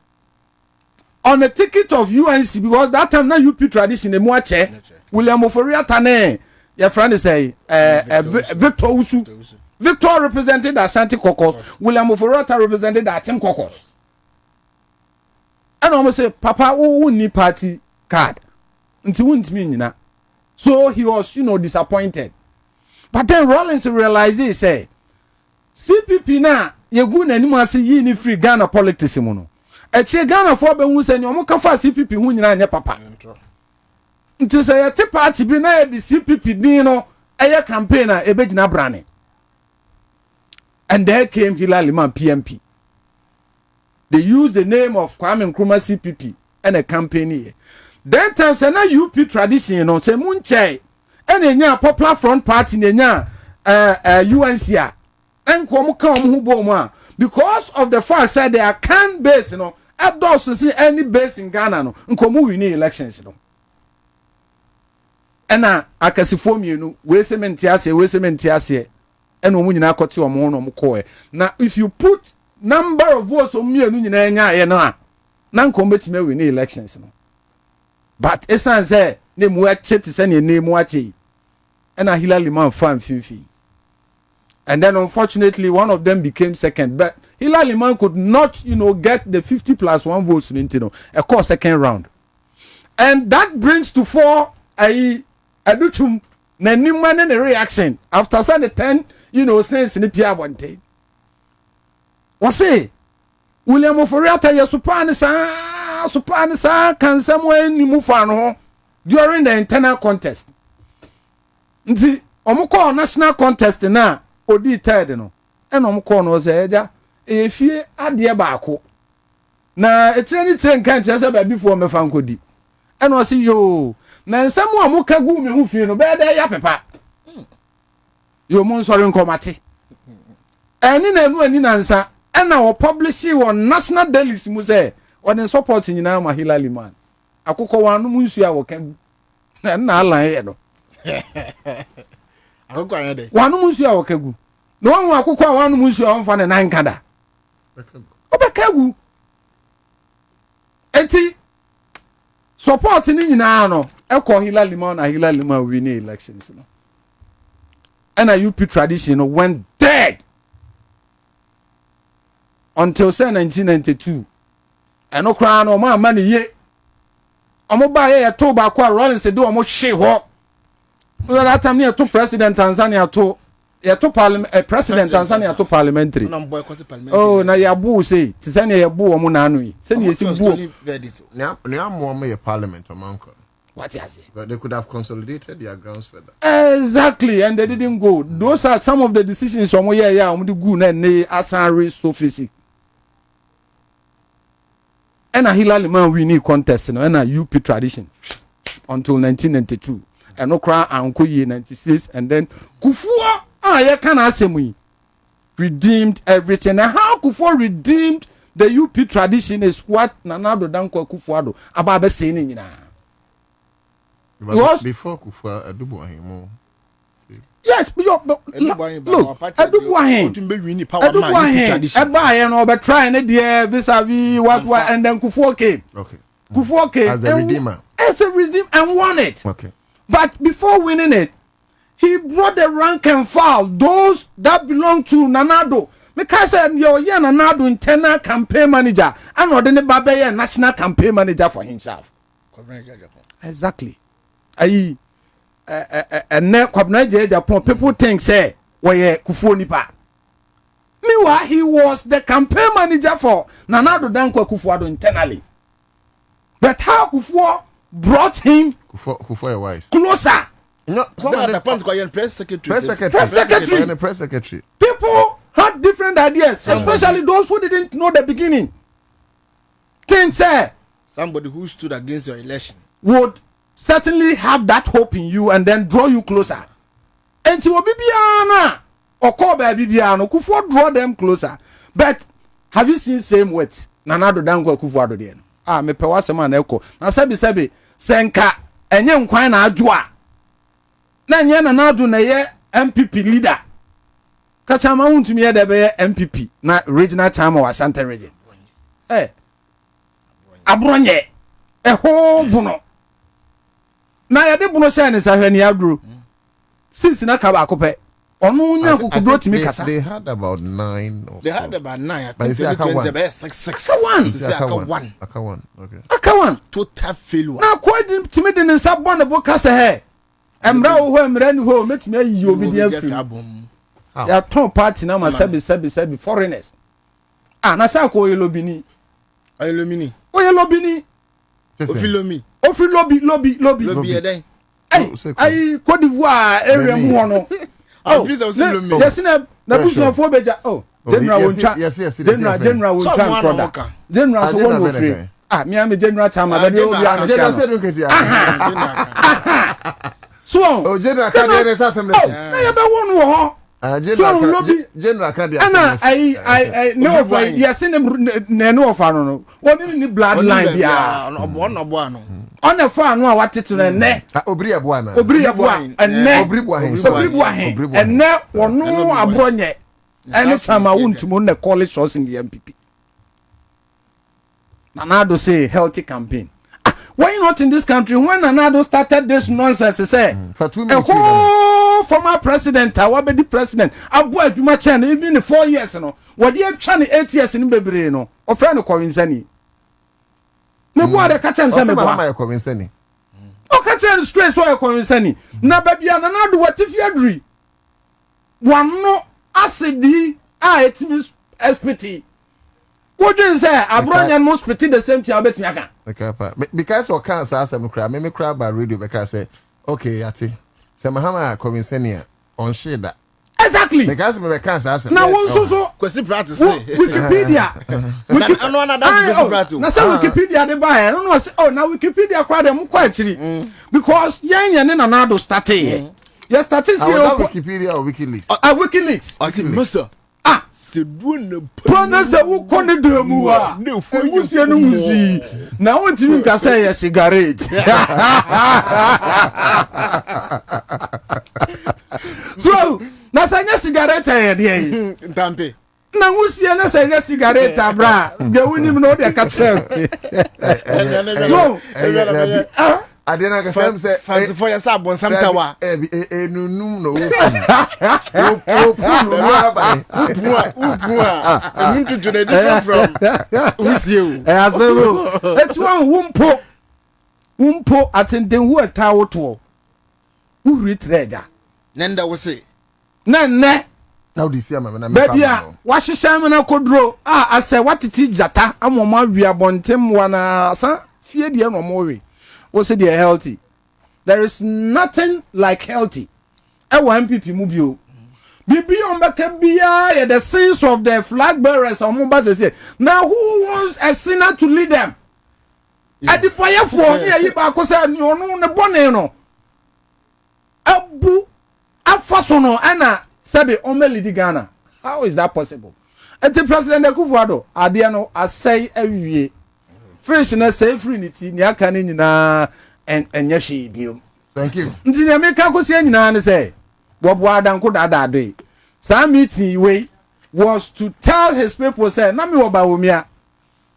S3: on a ticket of UNC because that time na UP tradition emu ache. William Oforia Tane your friend say Victor Usu. Victor represented the Ashanti Caucus. William Oforata represented the Atim Caucus. And almost say, Papa, who need party card? Until wouldn't mean na. So he was, you know, disappointed. But then Rawlings realized, he say, CPP na ye good anymore say ye ni free Ghana politics mono. E che Ghana for be hu say ni omo ka fa CPP hu nyina anya papa. Until say ye party bi na the CPP din no eye campaign na e be gina brane. And there came Hilary Man PMP. They used the name of Kwame Nkrumah CPP and a campaign here. That time, say na UP tradition, you know, say munche. And enya popular front party enya UNC and come who boma because of the fact that they are can base, you know, at those to see any base in Ghana, no, nkomu win elections, you know. And na akasifo you know, we sementiase. And when you na koti omo no mko. Now if you put
S1: number of votes omienu nyina nya ye no a na nko betime win elections no but esan say ne mu ache te say ne mu ache and a Hillary man fan fifi and then unfortunately one of them became second but Hillary man could not get the 50+1 votes into a course second round and that brings to 4 adutum na nimma ne reaction after say the 10 since ni pia bonte what say William Oforiata ye supane sa kan samwe ni mu fa no during the internal contest nti omukọ national contest na odi third no ena omukọ no ze eja efie ade baako na etire ni tire nkan kye se ba before me fa nkodi ena o si yo na nsamu amuka gu me hu fie no be da ya pepa yo mon sori nkomate eni na enu ani na nsa ena o publish on national dailies mu say on support nyina ma Hillary man akukọ wanu mu nsu a wo kan na alan ye no
S11: akukọ ayan de
S1: wanu mu nsu a wo kagu no wan akukọ wanu mu nsu a won fa ne nan kada obekagu enti support ni nyina no ekọ Hillary man na Hillary man win elections no and a UP tradition went dead until say 1992 and no cry no man money ye omo ba ye to ba kwa Rollins de omo hwe ho that time near to president Tanzania to parliament president Tanzania to parliamentary oh na ya bu say tisane ya bu omo na anu yi say na yesi bu
S3: na amo me parliament omanko
S1: what you say
S3: but they could have consolidated their grounds further
S1: exactly and they didn't go those are some of the decisions omo ye omo di gu na ne asanre surface and a Hillary man we need contest and a UP tradition until 1992 and okra anko ye 96 and then Kufuor ye can asem redeemed everything and how Kufuor redeemed the UP tradition is what Nanado Danko Kufuor about be saying nyina
S3: before Kufuor adubo ahemo
S1: yes look Adubuahen no be try na there vis-a-vis what and then Kufuor came
S3: as a redeemer
S1: and won it
S3: okay
S1: but before winning it he brought the rank and file those that belong to Nanado because your Nanado internal campaign manager and ordinary Babe national campaign manager for himself exactly and now Japan people think say where Kufuor nipa meanwhile he was the campaign manager for Nanado Danko Kufuor internally but how Kufuor brought him
S3: Kufuor wise
S1: closer
S11: press secretary
S1: people had different ideas especially those who didn't know the beginning think say
S11: somebody who stood against your election
S1: would certainly have that hope in you and then draw you closer. And to Obibiana or call Bibiano, Kufuor draw them closer. But have you seen same words? Nanado Danko Kufuor den. Me pewase man eko. Na sebi senka enye nkwan na adwoa. Na nye Nanado na ye MPP leader. Kacha ma wuntumi ye de be MPP na regional chairman wa Ashanti region. Abronye. Ho buno. Na ya de buno sha ne sahwe ne aduro since na ka ba kope onu nya kokudro timi kasa
S3: they had about 9 or
S11: they had about 9 I
S3: think
S11: 2020 be 6 aka one okay
S1: aka one
S11: total failure
S1: na ko timi de ne nsa bon ne bo kasa he emra wo ho emra ni ho metimi ayi obi de afi ya ton party na ma sebi foreigners na sa ko yelobini oyelobini
S11: ofilomi
S1: lobby eden ai Côte d'Ivoire area mu hono
S11: please I say lomi
S1: yes na busu fo beja general woncha general woncha brother general so won free me am general chama da de obi an
S3: general say don't get
S1: so
S3: general ka dey resa assembly
S1: na ya be won wo ho
S3: general ka dey
S1: ana I no for yes ne no of no woni ni bloodline bia
S11: no
S1: on the fan no watete no ne
S3: obri abo ana
S1: enne and ne wono abronye Anytime I want to moon the college source in the MPP. Nanado say healthy campaign. Why not in this country? When Nanado started this nonsense, he said,
S3: for 2 minutes,
S1: former president, our the president, Abu Juma Chen, even in 4 years, you know, what you have 8 years in Baby, you know, or friend of Covinsani. No, what I catch him,
S3: Covinsani.
S1: Oh, catch him straight, so I Covinsani. Na baby, Nanado, what if you agree? One no acid, it means SPT. What do you say? Abronya must pretty the same thing. I bet me I can.
S3: Okay, because of cancer, I me cry by radio because I say, okay, Yati. Say Mahama Covinsania on shade that.
S1: Exactly.
S3: Because me cancer.
S1: Now one so
S11: question practice.
S1: Wikipedia. Now say Wikipedia they buy. I don't know. Oh, now Wikipedia quite them quite because yan Nanado started. You started see
S3: Wikipedia or WikiLeaks.
S1: WikiLeaks.
S11: I see, Mister.
S1: Ah,
S11: c'est douane.
S1: Pronounce où connaît de moi. Monsieur nous musique. Na on dit que ça est cigarette. So, na ça est cigarette est
S11: Tampe.
S1: Na wusie na ça est cigarette abra. Ge woni no de ka tell. So,
S3: I didn't say
S11: fancy for yourself on some tower.
S3: No.
S1: It's one wumpo attending who a tower to who read treasure.
S11: Nenda was say.
S3: Now this year, man,
S1: baby, what she salmon I could draw. I say what it is jata. I'm on my via bontem one son. Fear the no more. Was it they are healthy? There is nothing like healthy. I want people move you. Bibi on Bakabia, the sins of the flag bearers on Mombasa say. Now who wants a sinner to lead them? At the fire for me, you back say you know the boneno. Abu Afasono Anna Sabe Omeli di Ghana. How is that possible? At the president Kufuado, Adiano, I say every year. Fish na say free ni aka ni nyina enye hwe biom.
S3: Thank you.
S1: Nti na me ka ko se nyina ne say bobo adanko dada do. Sa meeting we was to tell his people say na me wo ba womia.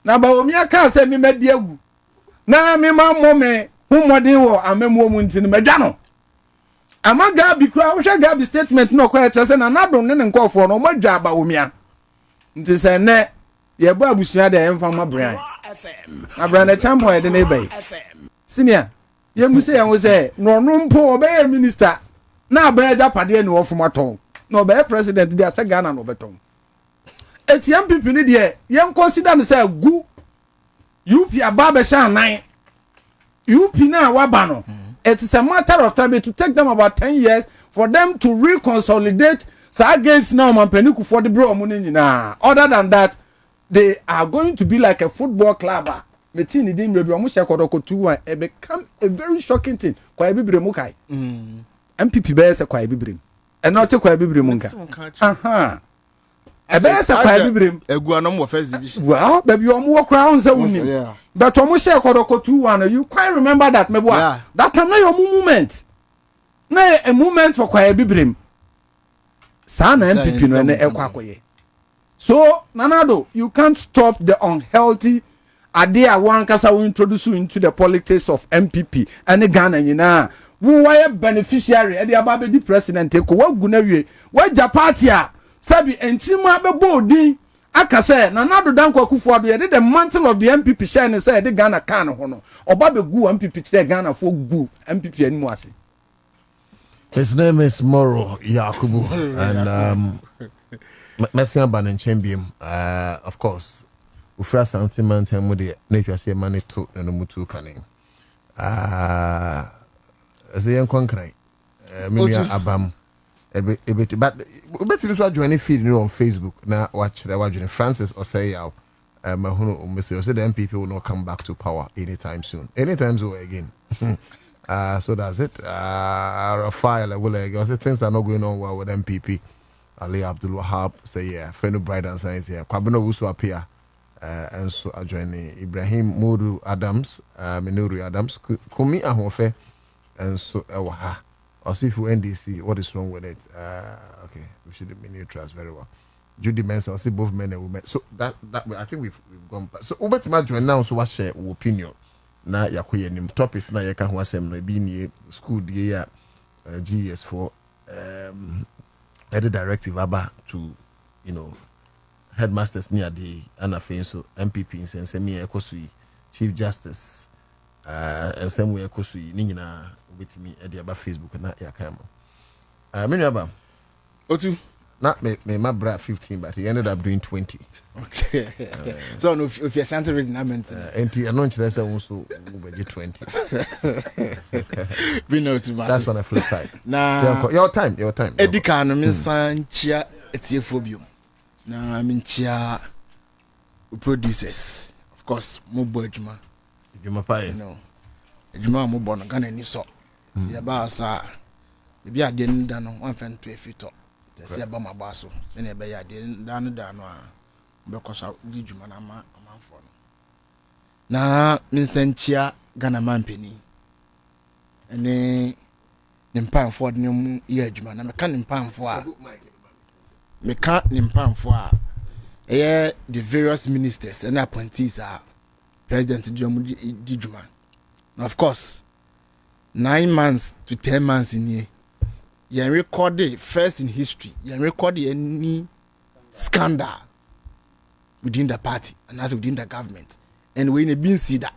S1: Na ba womia ka say me medi agu. Na me ma mo me hu modin wo amemu mu nti ne madwa no. Amaga bi kura wo hwe ga bi statement no ko e chese na nado ne nkofo no madwa ba womia. Nti say ne ye bo abusua de emfa ma bran. Abrana champo e de ne bay. Senior, ye mu say yan say no mpo obey minister. Na abaya japade ni wo fomaton. No obey president dia say Ghana no beton. Etiam pipi ni de ye consider ne say gu UP ababa sha nan. UP na waba no. It is a matter of time to take them about 10 years for them to reconsolidate against now Mampeniku for the bro money nyina. Other than that, they are going to be like a football club. Metin idin maybe almost kodoko 2-1. It become a very shocking thing. Kwa ebibire mukai. MPP be se kwa ebibire. And not kwa ebibire munka. Aha. Ebe se kwa ebibire.
S11: Eguanom wo first division.
S1: Well, baby you work around say wuni. But almost kodoko 2-1. You quite remember that maybe that time na your movement. Na a movement for kwa ebibire. Sana MPP no na ekwa akoye. So, Nanado, you can't stop the unhealthy idea one kasa will introduce you into the politics of MPP and the Ghana, you know. Who are beneficiary at the Ababedi president? Take what Gunawe, what Japatia, Sabi, and Chima Bodi. Akase, Nanado Danko Kufuadu, the mantle of the MPP shine and say the Ghana can hono, or Babe Gu MPP, Ghana for Gu MPP and Mwasi.
S3: His name is Moro Yakubu, and Messian Banan Chambium, of course. Ufra sentiment and with the nature say money to and mutu canning. As a young concrete, Mimia Abam, a bit, but better to join any feed on Facebook. Now, watch the watching Francis or say out, Mahuno, Monsieur, the MPP will not come back to power anytime soon. Anytime soon again. So that's it. Rafael, will things are not going on well with MPP. Ali Abdul Wahab say yeah, Fenu Bride and Science here. Kwabeno Wusu appear and so adjoining Ibrahim Modu Adams, Minuri Adams, Kumi Ahofe, and so Ewaha. Or see for NDC, what is wrong with it? Okay, we should be neutral very well. Judy Mensah, say both men and women. So that I think we've gone back. So Uber Timajo now so what share opinion. Na yakoye nim topics na yeka ho asem no bi ni school die ya GS for head directive aba to headmasters near the anafin so MPP in sense me ekosui chief justice and some way ekosui ni nyina obetimi e de aba Facebook na yakama menu aba
S11: otu
S3: not me my bra 15 but he ended up doing 20.
S11: Okay. So no, if you're Santa reading I meant
S3: and I know say also 20.
S11: We know too much.
S3: That's on the flip side.
S11: Nah,
S3: your time.
S11: Edika no mensan chia etiefobium. Na minchia producers. Of course, mo boy Juma.
S3: Juma pai.
S11: No. Juma mo bon Ghana ni so. Ya ba sa. Ebi ade nda no wan fan to efito. Tese ya ba mabaso. Se ne be ya ade nda no a bekosa di Juma na amanfo no. Na minsanchia Ghana mampeni. Ene nimpanfo de mu ye Juma na meka nimpanfo a meka nimpanfo a the various ministers and appointees are President di Juma. Now of course 9 months to 10 months in here you recorded first in history you recorded any scandal within the party and also within the government and we ain't been see that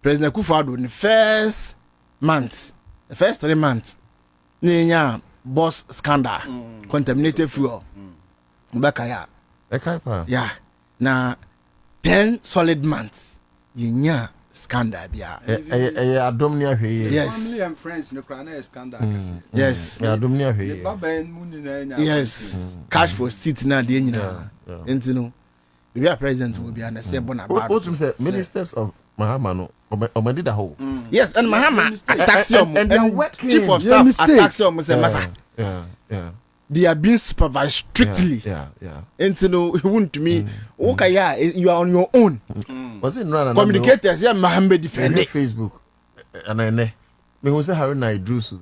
S11: President Akufo-Addo in the first 3 months nya boss scandal contaminated fuel bakaya yeah na 10 solid months nya scandal bia
S3: adom ni ahwe
S11: yes
S1: family and friends no cry na scandal
S11: yes
S3: adom ni ahwe
S11: yes cash for seat na de nyina entino we are president will be and say bona bad
S3: what you say ministers of Mahama no omadi da ho
S11: yes and Mahama attaxium
S3: and
S11: chief of staff attaxium say masa
S3: yeah
S11: they are being supervised strictly
S3: yeah
S11: entino you want to me okay yeah you are on your own
S3: was it no
S11: communicators yeah Mahama defend
S3: Facebook and me who say Harry na Idrusu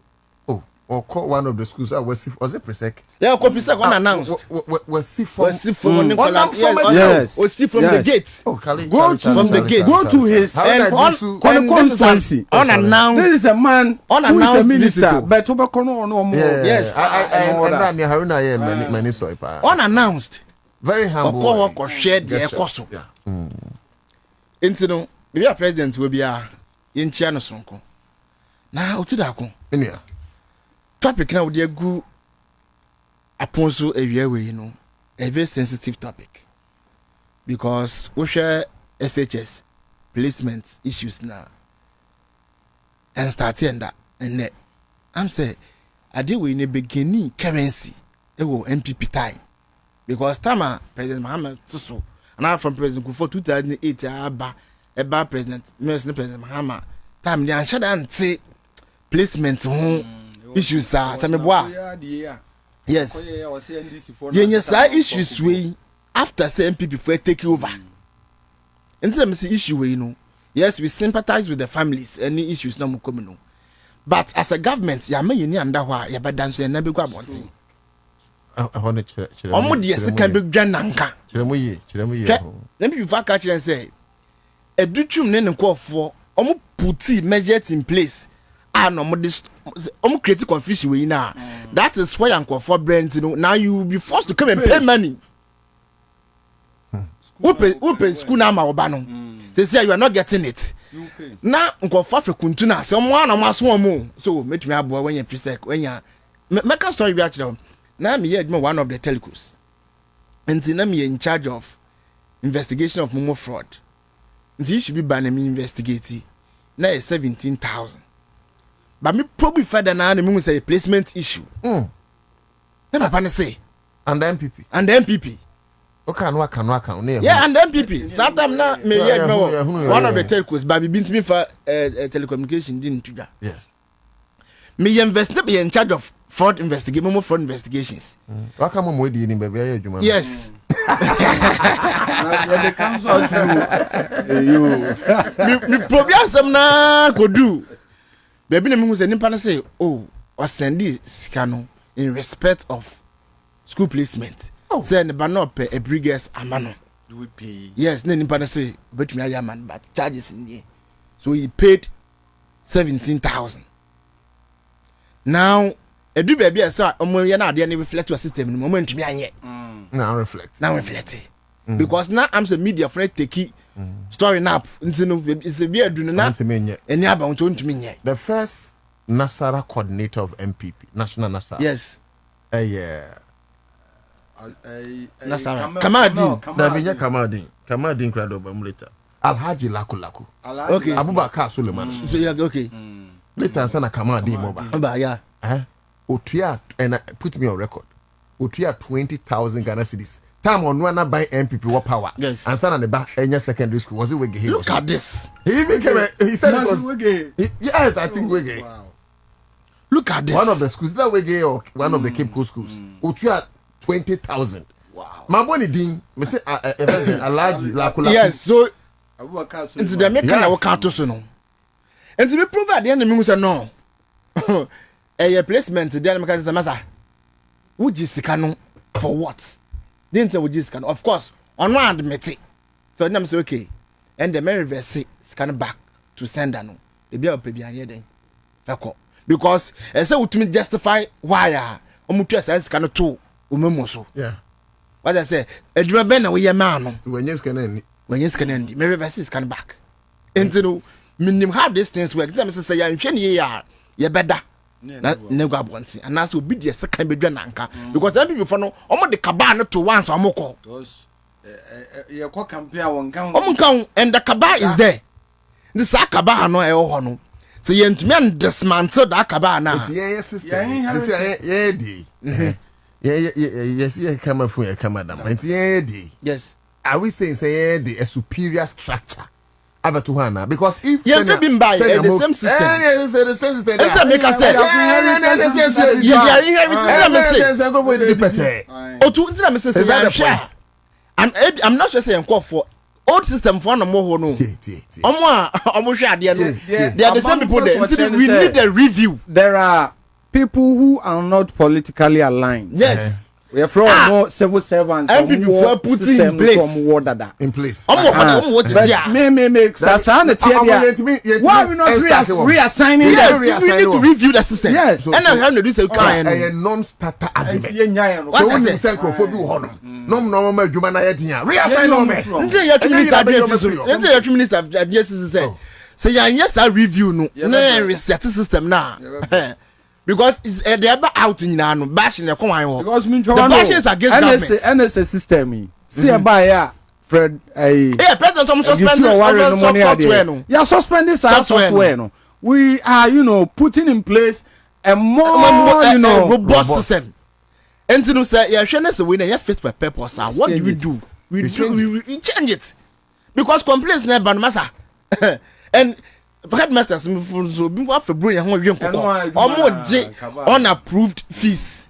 S3: or call one of the schools was it Presec
S11: yeah call Presec unannounced
S3: was
S11: from
S3: yes
S11: from the gate
S3: go
S11: to his
S1: constituency
S11: unannounced
S1: this is a man who is a minister but
S11: yes
S3: and Haruna here many so
S11: unannounced
S3: very humble
S11: ko shared the ekoso entino be a president we be a yenchia no sonko na otudako
S3: enia
S11: topic now they go upon so area way a very sensitive topic because we share SHS placement issues now and starting that and I'm say I did we in the beginning currency it will MPP time because time President Muhammad so and I from President Kufuor 2008 about President Muhammad time they and say placement issues are some yes issues we after say MPP for take over instead of see issue we yes we sympathize with the families any issues no come no but as a government ya me ni under why ya bedan so na be go abonti omo de second be dwananka
S3: chiremu ye
S11: MPP for catch and say edutwum ne nkofo omo puti measures in place no create confusion we now that is why I'm for brand now you will be forced to come and pay money open school now ma oba no they say you are not getting it now for frekuntu na say mo na maso mo so make me abo when you presec when you make a story be actually now me hear one of the telecos and now me in charge of investigation of momo fraud and he should be ban me investigate now 17,000 but me probably further now the say placement issue. Never pan say.
S3: And the MPP.
S11: Okay, yeah, and the MPP. Sometimes now me one of the telcos, but been to me for telecommunication didn't do that.
S3: Yes.
S11: Me be in charge of fraud investigation, more fraud investigations.
S3: What come we did in baby?
S11: Yes.
S1: When they comes out to
S11: you, me problem some na go do. Baby na me say nimpa na say oh or send this scan in respect of school placement Say ne ba no pay a brigas amano.
S1: We pay.
S11: Yes, ne nimpa say bet me man, but charges in here. So he paid 17,000. Now a do baby I saw omo na ade na reflect your system no moment ntumi anye.
S3: Now reflect.
S11: Because now I'm the media friend take story nap nti no it's a be adu na eni aba won ntumi nye.
S3: The first Nasara coordinator of MPP, National Nasara.
S11: Yes.
S3: Nasara.
S11: Kamadin.
S3: Kamadin crowd of later. Alhaji Laku.
S11: Okay.
S3: Abubakar Suleiman.
S11: Okay.
S3: Later sana Kamadin Moba.
S11: Yeah.
S3: Otuya, and put me on record. Otuya 20,000 Ghana cedis. Time on one buy MPP what power.
S11: Yes.
S3: And stand on the back in your secondary school. Was it Wege?
S11: Look at this.
S3: He became he said it was yes, I think Wege.
S1: Wow.
S11: Look at this.
S3: One of the schools, that Wege or one of the Cape Coast schools. Otuya 20,000.
S1: Wow.
S3: My bonny ding, me say Alhaji Laku.
S11: Yes, so
S1: into
S11: the American I work out to no. And to be proved at the end of me say no. A placement the American massa. Would you sikano for what? Didn't would you scan? Of course, on one admit it. So I'm say okay. And the Mary reverse scan back to sender no. The be up here then. Because I say to me justify why omutu sense scan to umemoso.
S3: Yeah.
S11: What I say, a driver ben we a man.
S3: When you scan
S11: Mary reverse scan back. And no minimum how these things work. Them say ya nhwe ye better. Na nego abonti and as obi de second bedwa nanka because some people for no omo de kaba no to once omo call
S1: those ye ko campaign won kan
S11: omo kan and the kaba is there the sa kaba no e ho no so ye ntumi and dismantle that kaba na
S3: it's yeah sister yeah di yeah come for you come madam it's yeah di
S11: yes
S3: are we saying say yeah a superior structure Abatuhana because if
S11: you have been by the same system
S3: the same system
S11: and make us say you are inheriting I'm not just saying call for old system for no more no omo hwe ade no they are the same people there we need a review.
S2: There are people who are not politically aligned.
S11: Yes.
S2: We are from more civil servants
S11: and people who are putting in place
S2: from war dada
S3: in place.
S11: What is there?
S2: Me sasa na tie dia. Why we not reassigning?
S11: Yes, we need to review the system.
S2: Yes.
S11: And I have to do so kind
S3: a non-starter agreement. So when you say crofo bi ho no no adwuma na ye dia. Reassign no me.
S11: Nti ya minister address say yes I review no. Na reset system na. Because it's they ever out in no bashing the command
S2: because
S11: the bashes against government
S2: NSA system see about ya Fred
S11: president Thomas suspended software no
S2: yeah suspending software no we are putting in place a more
S11: robust system and you know say yeah say we na fit for purpose what do we do we change it because complaints never matter and headmasters so be what for bring ho dwen kokko unapproved fees.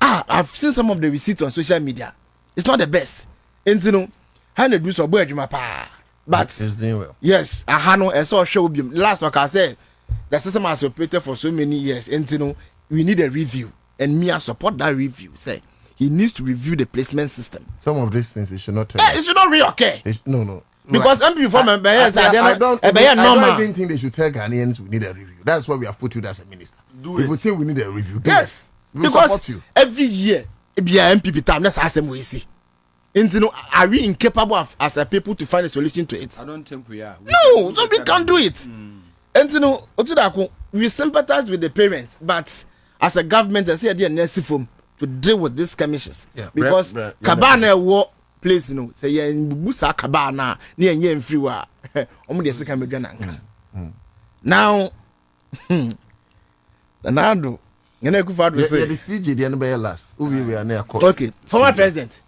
S11: I've seen some of the receipts on social media. It's not the best. And you know, how they do so boy adwuma pa. But
S3: it's doing well.
S11: Yes, I know I saw show be last week I said the system has operated for so many years and you know we need a review and me I support that review. Say he needs to review the placement system.
S3: Some of these things it should not tell.
S11: Yeah, it should not be okay.
S3: No.
S11: Because MP before
S3: I don't even think they should tell Ghanaians we need a review. That's why we have put you as a minister. If we think we need a review,
S11: yes, because you. Every year it be a MPP time. That's how we see. And you know, are we incapable of, as a people to find a solution to it?
S1: I don't think we are.
S11: No, so we can't do it. And you know, we sympathize with the parents, but as a government, I say the necessary form to deal with these commissions.
S3: Yeah,
S11: because Kabana war. Place say ya busa kaba na enye mfiri wa omo de sika medwa nanka now Nando ngene ku fadu say
S3: the CJ the no be last we are near court.
S11: Okay, former president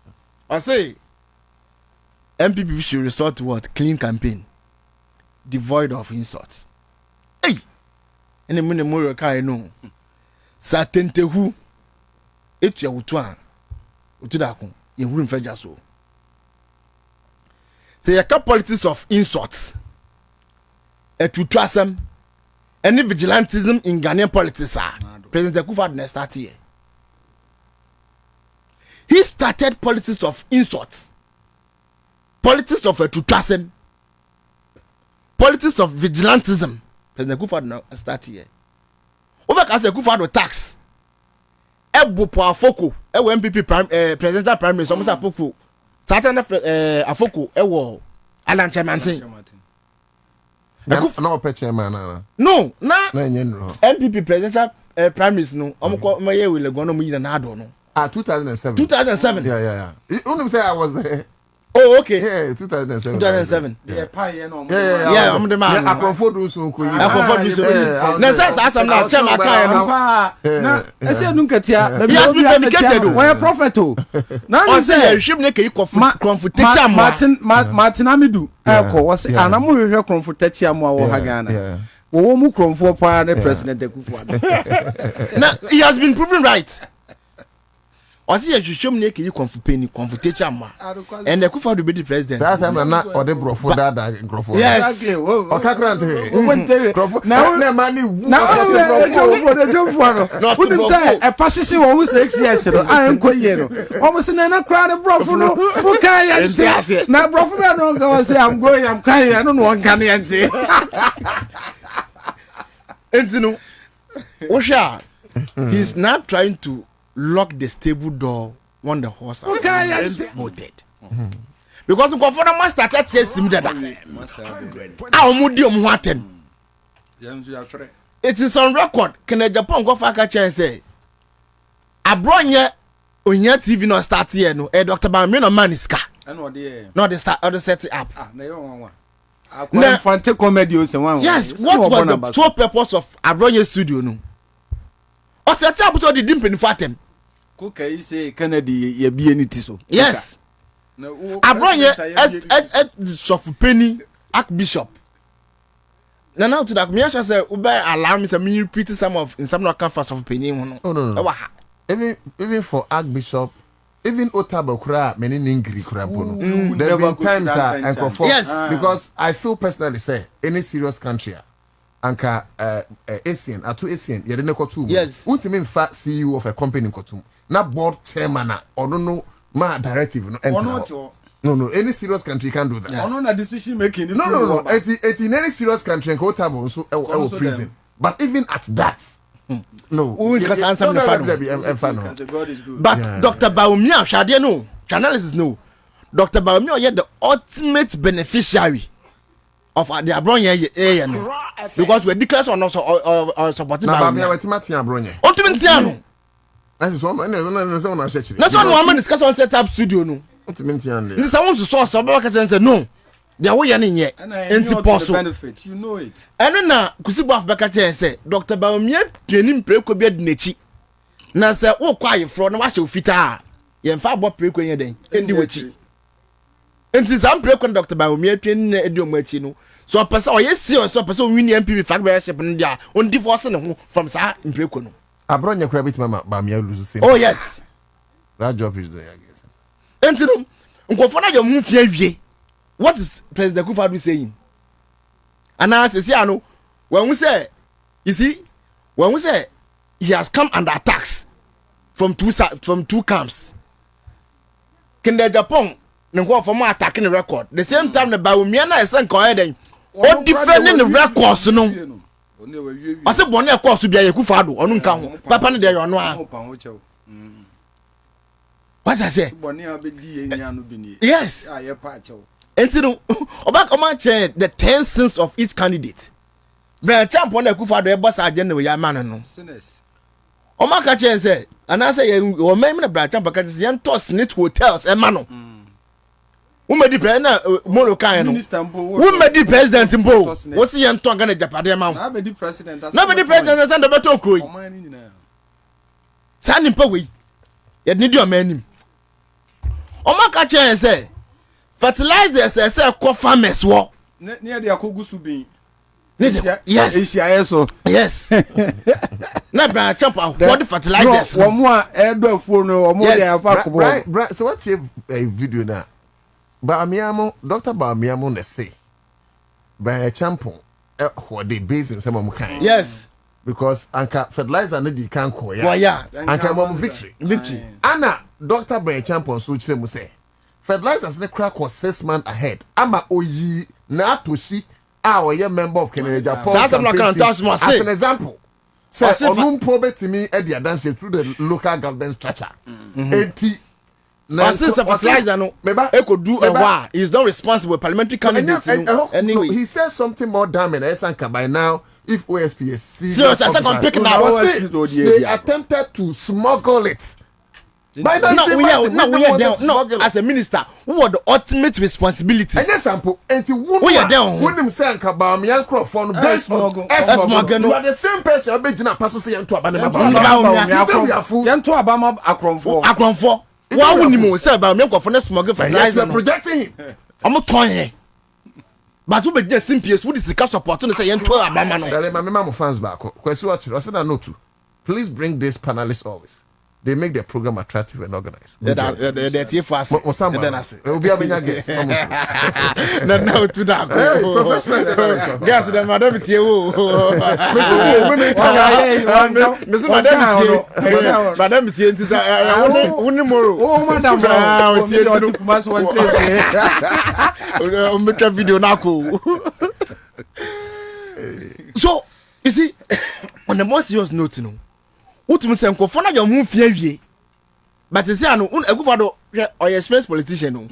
S11: I say MPP should resort to what? Clean campaign devoid of insults. Hey, ene mu ne mo kai no satente hu etua wutu a wutu da ko ye hu mfaja so. Say a couple politics of insults, a tutrasem, any vigilantism in Ghanaian politics. President Akufo-Addo next start here. he started politics of insults, politics of tutwasen, politics of vigilantism. President Kufuor now start here. Over as a Kufuor tax. Ebu po afoko, ewo MPP presidential prime minister, almost apoko. Started afoko, ewo Alan Chairman.
S3: No pe chairman
S11: no na MPP presidential prime minister no omko maye we legon no mu na ado no 2007
S3: yeah you know say I was there.
S11: Oh, okay.
S3: Yeah, 2007.
S1: Yeah, pie no.
S11: Yeah, I'm the man.
S3: Akonfo do so ko yi.
S11: Akonfo do so. Na say asam na chairman kan no.
S1: Na ese nu nkatia.
S11: He has been vindicated.
S1: Why prophet o?
S11: Na say hwem ne kai konfrontation
S1: Martin Amidu eko was anamu hwehwe konfrontation mu a wo ha Ghana. Wo mu konfo pa na president Kufuor.
S11: Na he has been proven right. Osi ya hwehwem ne kai konfrontation mu. And the Kufuor will be the president.
S3: That time na ode brofo dada grofo.
S11: Yes.
S3: Accra100.
S1: Na
S3: mani wu.
S1: Na Kufuor. Who did say a passing almost 6 years ago? I am koyeno. Almost na crowd of brofo no. Who can ya? Na brofo no go say I'm going, I'm kind. I don't know one can ya say.
S11: Entino. Osha. He's not trying to lock the stable door when the horse are voted. Because the government started saying that it is on record. Can the Japan go for a chair and say Abronya Unya TV no start here no Dr. Bamino Maniska. No the start or the set it up. Yes, what was the sole purpose of Abronya studio no? Or set up to the dimp in Fatem.
S1: Cook say Kennedy ye be anything so.
S11: Yes. Abronya of Penny Archbishop. Now to that me say ube alarm me say me repeat some of in some canvas of Penny.
S3: No. Even for Archbishop, even Otabo kura many ningri kura pono. There have been times and
S11: yes,
S3: because I feel personally say any serious country anka Asian atu Asian ye de ne kotu.
S11: Yes.
S3: Untimi mfa CEO of a company kotu. Na board chairman or no ma directive no enter. No, any serious country can do that.
S1: No, na decision making.
S3: No. It in any serious country can go so prison. But even at that, no.
S11: But
S3: Yeah.
S11: Dr. Baumia, Shadia no, journalists know. Dr. Baumia is the ultimate beneficiary of the Abronya no. Because we declare on also or supporting
S3: Baumia. Ultimate
S11: Tiano.
S3: That's one man.
S11: That's one man discuss on set up studio no.
S3: Ultimate Tiano.
S11: This I want to source about say no. They are way in here.
S1: Benefit, you know it.
S11: And na Kusibu Afbeka say Dr. Baumia training preko be nechi. Na say wo kwa from na wa she ofita. Ye mfa bo preko yen den. Endi wachi. Enti sam preko Dr. Baumia training na edi omachi no. So person o yes serious so person win MPP flag bearership no dia. On divorce ne ho from sa preko no.
S3: Abronya kura bit mama Baumia lose same.
S11: Oh yes.
S3: That job is there, I guess.
S11: Enti no nkofo na yo mu fie wie. What is President Kufuor saying? And I say, no, when we say, you see, when we say he has come under attacks from two camps, can the Japan go for more attacking the record? The same time the Baumiana is saying, or defending the records, no. I said, one course to be a Kufuor or no count. Papa, there you are. What I say? Yes. And you know, about the 10 sins of each candidate. Brian Champ on the Kufuor the boss agenda with your man no.
S1: Sinners.
S11: Omaka Chen say, and I say, or maybe Brian Champ because the toss snitch hotels and mano. Who made the president Morokai? Who made the president in Bo? What's the young tongue gonna Japan amount?
S1: Nobody the president.
S11: Nobody president and the battle crew. Sandy Powie. You need your man. Omaka Chen say. Fertilizers say ko farmers wo
S1: near the akogusu bin
S11: yes yes na bra chop what the fertilizers
S1: wo mo a edo afuo no wo mo dey afa ko
S3: right so what a video na Baamiamo Dr. Baamiamo na say by champion what the base in some kind
S11: yes
S3: because anka fertilizer no di kan ko ya
S11: yeah
S3: anka mom victory Anna Dr. Brian Champion so chile mu say fertilizers ne crack was 6 months ahead ama oyi na atoshi a member of Kennedy Japan as an example say onumpo betimi e dia dance through the local government structure enti
S11: na since fertilizer no e could do a war is not responsible parliamentary candidate anyway
S3: he says something more damning esanka by now if OSPSC they attempted to smuggle it.
S11: By no, as a minister, who are the ultimate responsibility?
S3: An example, and to whom saying about me and Crawford, best smuggle. You are the same person, I'm to say to Abama
S11: Accra100. Why wouldn't you say about me for smuggle for
S3: projecting him?
S11: I'm not toying. But you be just simple. Who is the cash support to say to Abama?
S3: My mama fans back. Question what you said, I know too. Please bring this panelists always. They make their program attractive and organized.
S11: They're too fast.
S3: It will be a big guest.
S11: No, to that.
S3: Professional.
S11: Guess the madam is you. Madam is you. Oh, madam. Video now. So, you see, on the more serious note, you know. Utum se nkofo na yo mu fie wie but se anu ekufado or experienced politician no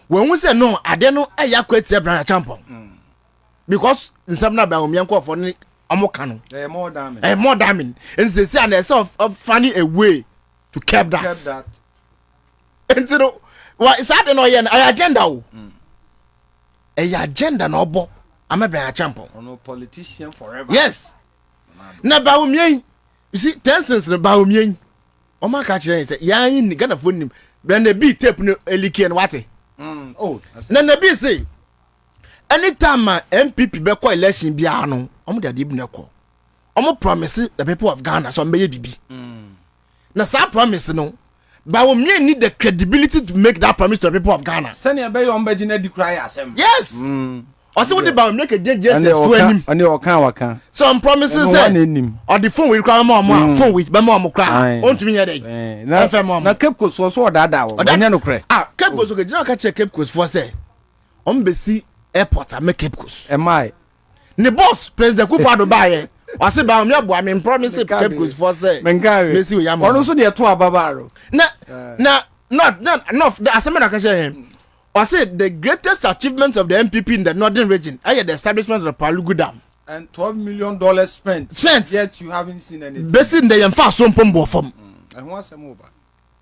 S11: when we say no ade no eya kwati Brian Champion because nsam na ba omi nkofo ni amoka no more damning and say and of finding a way to keep that and you know what is that no yen agenda o agenda no obo am Brian Champion
S1: no politician forever
S11: yes na ba omi. You see, 10 cents in the Baumien. Oh, my catcher, ya in the Ghana phone him. Then the B tape no eliki and wate.
S1: Oh,
S11: then the B say, anytime my MPP be call election biano, I'm the Dibneko. I'm promise the people of Ghana so maybe be. Now, some promise no, Baumien need the credibility to make that promise to the people of Ghana.
S1: Send your baby on Bejina decry assembly.
S11: Yes. Also, what about make a JJS
S1: and your can.
S11: Some promises or the phone will cry more phone with Bamma cry. On to me a day.
S1: Now, Cape Coast was what that hour.
S11: Cape Coast, okay, you catch a Cape Coast for say. On Bessie Airport, I make Cape Coast.
S1: Am I?
S11: The boss, President Kufado buy. I say, I mean, promise Cape Coast for say.
S1: Mengari, I'm also near to Babaro.
S11: Not the assembly can say him. I said the greatest achievement of the MPP in the northern region are the establishment of the Palugu Dam.
S1: And $12 million spent. Yet you haven't seen anything.
S11: Basing the Yamfa Sompombo from.
S1: And once I'm over.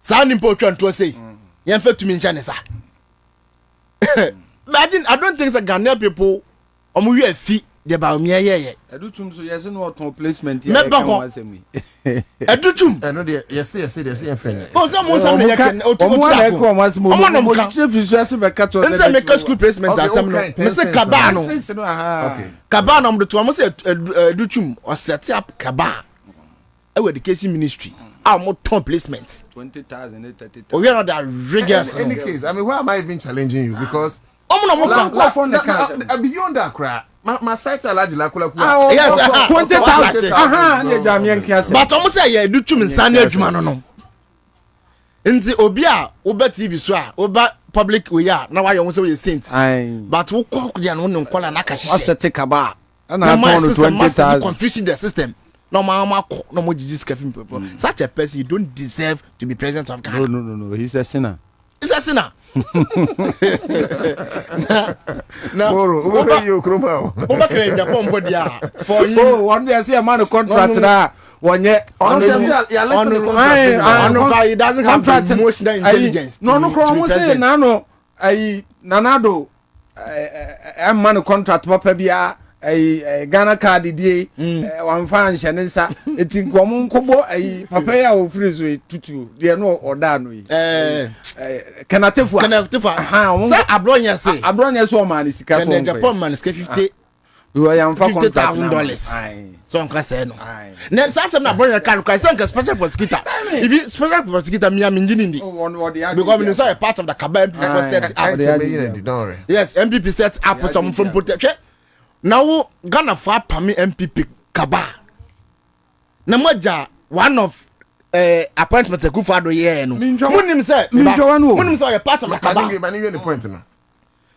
S11: Sound important to say. Yamfa to mention is that. I don't think the Ghanaian people are more fee. The Baumia,
S1: I do chum so yes, no placement.
S11: I do chum.
S3: I know the yes, friend.
S11: Oh, someone make a school placement as some Mr. Cabano. Cabano, the two almost do chum or set up Cabana. Our education ministry. Our more top placement
S1: 20,000, 30,000.
S11: Oh, we are not that rigorous.
S3: In any case, I mean, why am I even challenging you? Because
S11: beyond
S3: that crap. My site are large like
S11: yes, 20,000. But almost a year do chum in San Edgeman no. In the Obia, Uber TV Swa, Uber public we are now. I almost say saint. But who call the unknown call an Akashi
S1: take a bar.
S11: And I'm 20,000 confusing the system. No, Mama, no more disease people. Such a person you don't deserve to be president of Ghana.
S1: No. He's a sinner.
S11: He's a sinner.
S1: For you, one day I see a man of contract now. One year, he doesn't have emotional intelligence. No, say Nano, Nanado, a man of contract, Papa. A Ghana card day, one fan Shanensa, it's in common Kobo, a papaya or freeze to dear no or done. Can I tell for how Abronia say Abronia so man is Japan man is 50. You are $50,000. So I'm saying, no. That's not Abronia can cry. Some special prosecutor. If you special prosecutor, me, I'm engineering because you a part of the cabinet before set up. Yes, MPP set up some from protection. Now Ghana for permit MPP Kaba. Namaja one of
S11: appointment Akufo-Addo here no munim say you're part of the cabal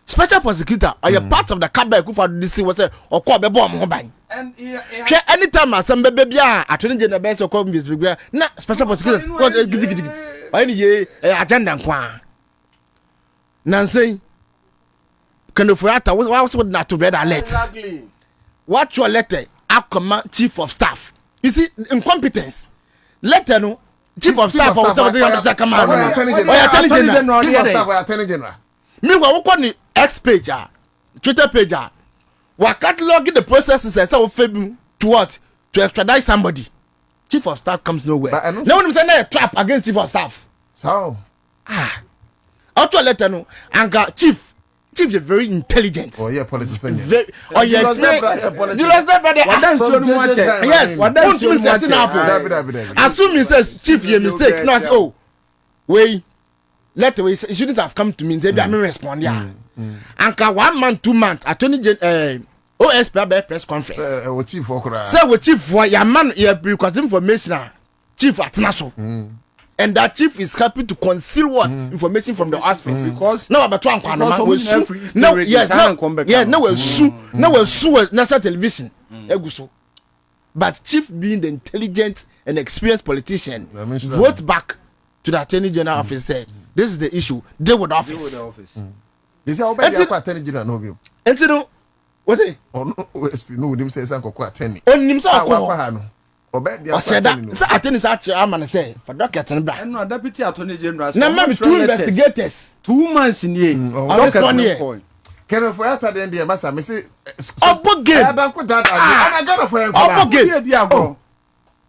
S11: special prosecutor or you're part of the cabal Akufo-Addo this was say okọ be bom ho ban anytime asem baby attorney general be say okọ investigate na special prosecutor gidi why ni agenda kwa nansen Kanofuata was not to read alert exactly what your letter Akoma chief of staff you see incompetence letter no chief of staff or attorney general meanwhile we call the X page Twitter page we catalog the processes as so to what to extradite somebody chief of staff comes nowhere no one say na a trap against chief of staff
S3: so
S11: auto letter no and chief is very intelligent.
S3: Oh yeah, politician.
S11: Very. Oh yeah, you lost that brother. Yes. Assume he says chief, you mistake. No, I say, oh, wait. Let away. You shouldn't have come to me and say, "I'm respond." Yeah. Anka 1 month, 2 months. Attorney General, OSP press conference.
S3: Chief for.
S11: Say we chief for your man. You request information. Chief at Naso. And that chief is happy to conceal what information from the office because now about one we sue no yes no we sue national television eguso but chief being the intelligent and experienced politician wrote back to the attorney general office said this is the issue deal with the office
S3: this is how bad the attorney general no be
S11: entino what say
S3: no no him say sanko attorney
S11: onim say akọ
S3: attorney
S11: say for docket bra
S1: no deputy attorney general
S11: na me 2 investigators
S1: 2 months in here
S3: Kenneth for after the end the massa me say
S11: obo game
S3: adanko dad ana gonna for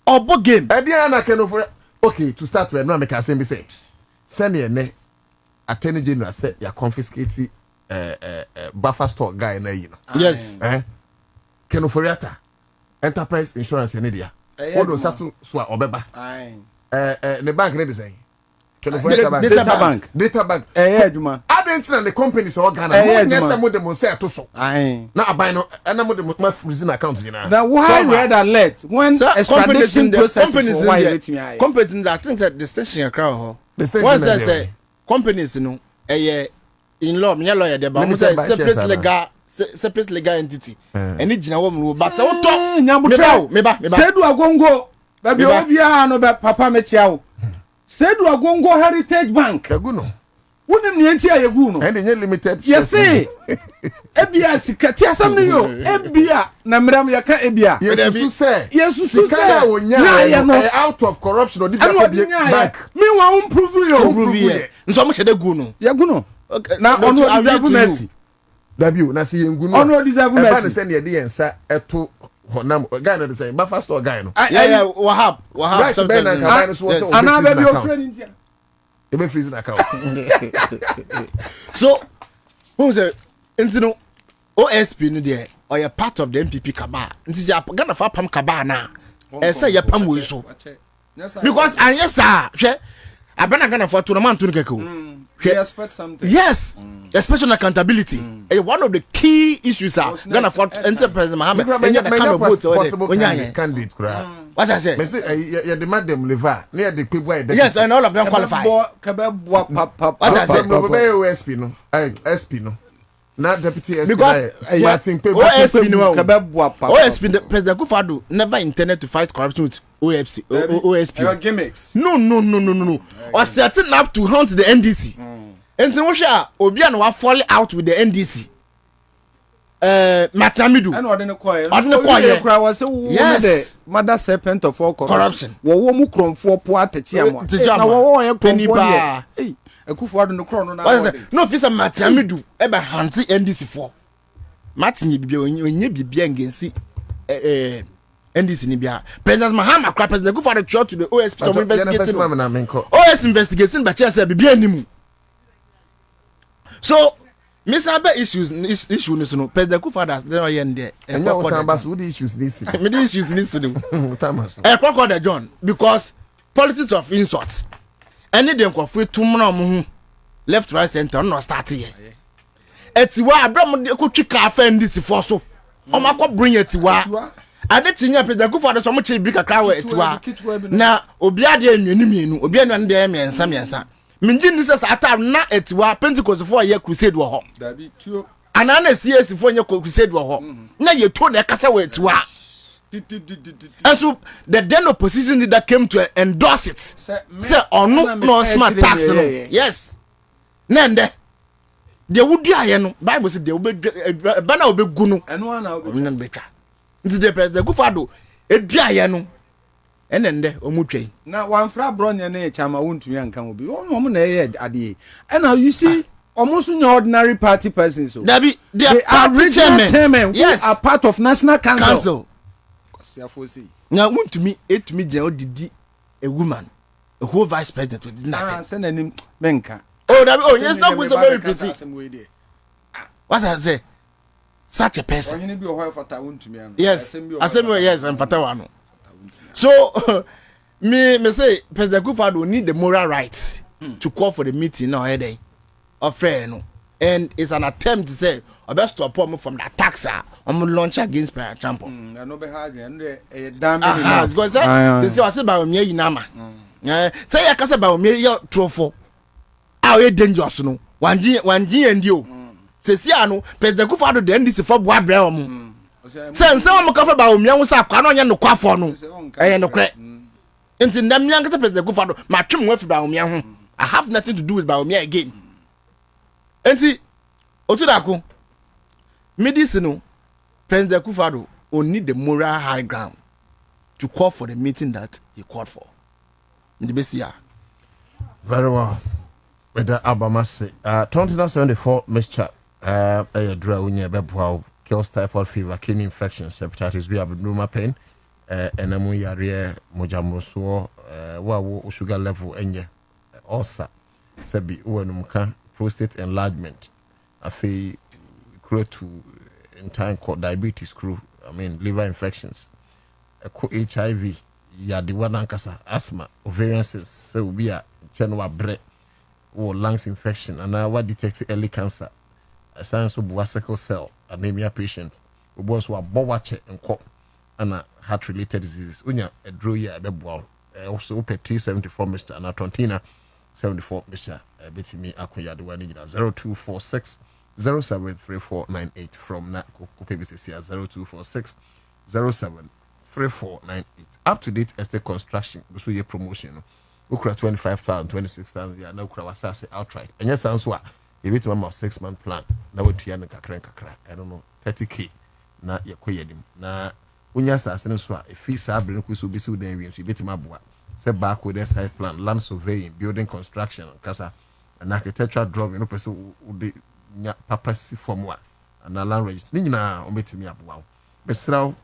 S11: obo game
S3: e dia na Kenneth for okay to start with no make I say send ne attorney general say ya confiscate buffer store guy na you know
S11: yes
S3: Kenneth for after enterprise insurance in India what do satu so obeba the bank need say
S1: data bank aduma
S3: adent the companies all Ghana yes some of them say to so na abai no na mo dem ma freezing account you know
S1: now why red alert when extradition process is why let me I
S11: companies I think that the station crowd what's that say companies no in law me lawyer there but separate legal entity any gina wo mu but so to meba
S1: sedu agongo baby obia no be papa metia wo sedu agongo heritage bank
S3: egu no
S1: wonim ne enti ayegu no
S3: and limited
S1: yes ebia sikati asam ne yo ebia na mram yaka ebia
S3: yesu say
S1: onya
S3: no out of corruption or the bank
S1: me wa improve yo
S11: nso mo chede gu no
S1: yegu no na ono deserve mercy
S3: Dabiu na si yengu no
S1: ono deserve mercy
S3: e ba se ne de yensa eto honam guy no de say ba fast or guy no
S11: yeah wahab
S3: something na guy no so
S1: ana baby o friend india
S3: e be freezing account
S11: so who say intino OSP no there or you part of the MPP cabal nti ya Ghana fa pam cabal na e say ya pam we so because and yes sir hwe abana Ghana for tournament to keko
S1: we expect something
S11: yes especially accountability one of the key issues Ghana for enterprise Mohammed
S3: possible candidate
S11: what I say
S3: me say you demand them liver near the people
S11: yes and all of them qualify
S1: what
S3: I say no be OSP no SP no not deputy SP
S11: because OSP no OSP President Akufo-Addo never intended to fight corruption with OSP
S1: your gimmicks
S11: no or setting up to hunt the NDC and so obi an wa fall out with the NDC Matamidu
S1: and ordinary choir was yes mother serpent of all corruption wo mu kromfo po atetiamo na wo ye
S11: penny ba
S1: Akufo-Addo no kro no na
S11: no fi say Matamidu e ba hunt NDC for Martin bibia onye bibia ngensi NDC ni bia President Mahama President Akufo-Addo church to the OSP some investigating OS investigation ba che say bibia nimu so Mr. Abe issues no President Akufo-Addo dey no yen there
S3: and you was so the issues this
S11: me the issues this no Kwakwa the John because politics of insult any dem ko free tumna mo left right center no start here etiwa abram de ko twika fa NDC for so o ma ko bring etiwa ade tinya President Akufo-Addo so mo chiri bi kakra wa etiwa na obi ade enwenu obi anu de miensa minji ni se sata na etiwa Pentecost for ye crusade wo ho
S1: dabi tuo
S11: anana CAC for ye crusade wo ho na ye to na kasa wa etiwa and so the then opposition leader came to endorse it say no smart tax no yes nende de wudi aye no Bible say de ba na obegu no
S1: eno ana
S11: obegu betwa nti de President Akufo-Addo edu aye no enende omutwei
S1: na wanfra bronya na chama wontumi anka obi omo na eye ade and now you see almost no ordinary party persons so
S11: they
S1: are regional chairmen yes are part of national council
S11: na wontumi etumi gye odidi a woman a whole vice president with nothing
S1: send anim menka
S11: yes not with so very pretty what I say such a person yes assembly yes and fatawa no so me say President Akufo-Addo need the moral right to call for the meeting now heading of friend no and it's an attempt to say I best stop them from the attacks on launch against President Trump.
S1: I know be hard and damn
S11: because say I say ba me yinama. Say ya kasa ba me your trofo. Ah we dangerous no. Wanji endi o. Say si ano President Akufo-Addo de ndisi for boa bre omo. Say o mo ka fa ba me anwo sa kwa na onye no kwafo no. No kre. Nti ndam nyan kasa President Akufo-Addo ma twem wa fi ba me ho. I have nothing to do with ba me again. Enti Otudako medicine President Akufo-Addo only the moral high ground to call for the meeting that he called for.
S3: Very well. With the Abamasi 2074 mixture a draw unya bebwa kills typhoid fever, kidney infections, hepatitis B, abdominal pain, and amu yare mojamuso wa sugar level enye ulcer sebi uwenumka prostate enlargement afi crew to in time called diabetes crew liver infections HIV yadi wanankasa asthma ovarian cysts so be a chenwa bre or lungs infection and now what detects early cancer a science of sickle cell anemia patient who was wa bowache and heart related diseases unya a draw ya bebo also up 374 Mr. and Tontina 74 Mr. Betimi Akoya the one 0246 073498 from na Kupebisi 0246 073498 up to date estate construction so your promotion ukura 25,000 26,000 ya na ukura wasase outright and yes sounds what you bit mama 6-month plan na wetua na kakra I don't know 30k na yakoyedim na unya sase so a fee sabre ko so bisi udan wi so bit maboa say back with the site plan land surveying building construction kasa and architectural drawing no person would nya papa si formwa na land register ni nyina o betimi aboa besraw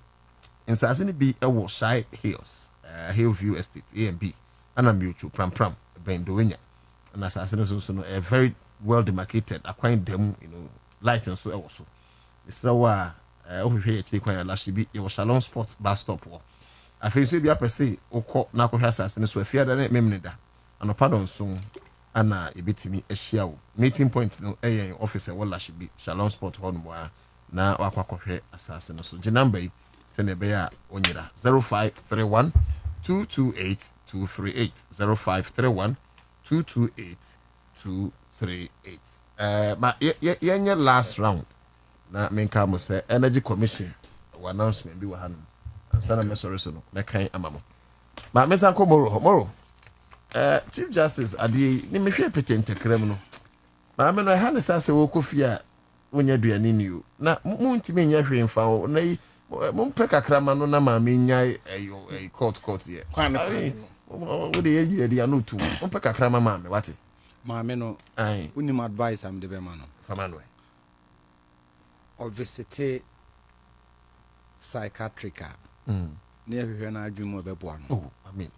S3: insase ni bi ewo shy hills Hillview Estate A and B ana mutual pram bendowenya na asase no so no a very well demarcated akwan dem light and so ewo so besraw a ohwehwe ya kwan ya lashi bi ewo Shalom Sport bus stop wo afi so bi apese ukọ na akọhwe asase no so afia da na memneda anopa don so ana ebetimi ehia wo meeting point no officer wala shibi Shalom Sport ho no na wakwakohwe asase no so je number yi se ne be ya onyira 0531 228 238 0531 228 238 ma yenye last round na menka mo say energy commission announcement bi wa hanu sana mesoro so no mekan amamo ma mesa ko moro Chief Justice adi ni mehwe petente krem no ma me no ha ne sase wo kofia wonya duane ni o na muntimi nya hwe mfa o na yi mumpe kakrama no na ma me nya ayo court ye wo de ye dia no tu mumpe kakrama ma me wate
S1: ma me no unim advice am de be ma no
S3: famano
S1: o visit psychiatric na ehwe na adwuma be boa no
S3: amen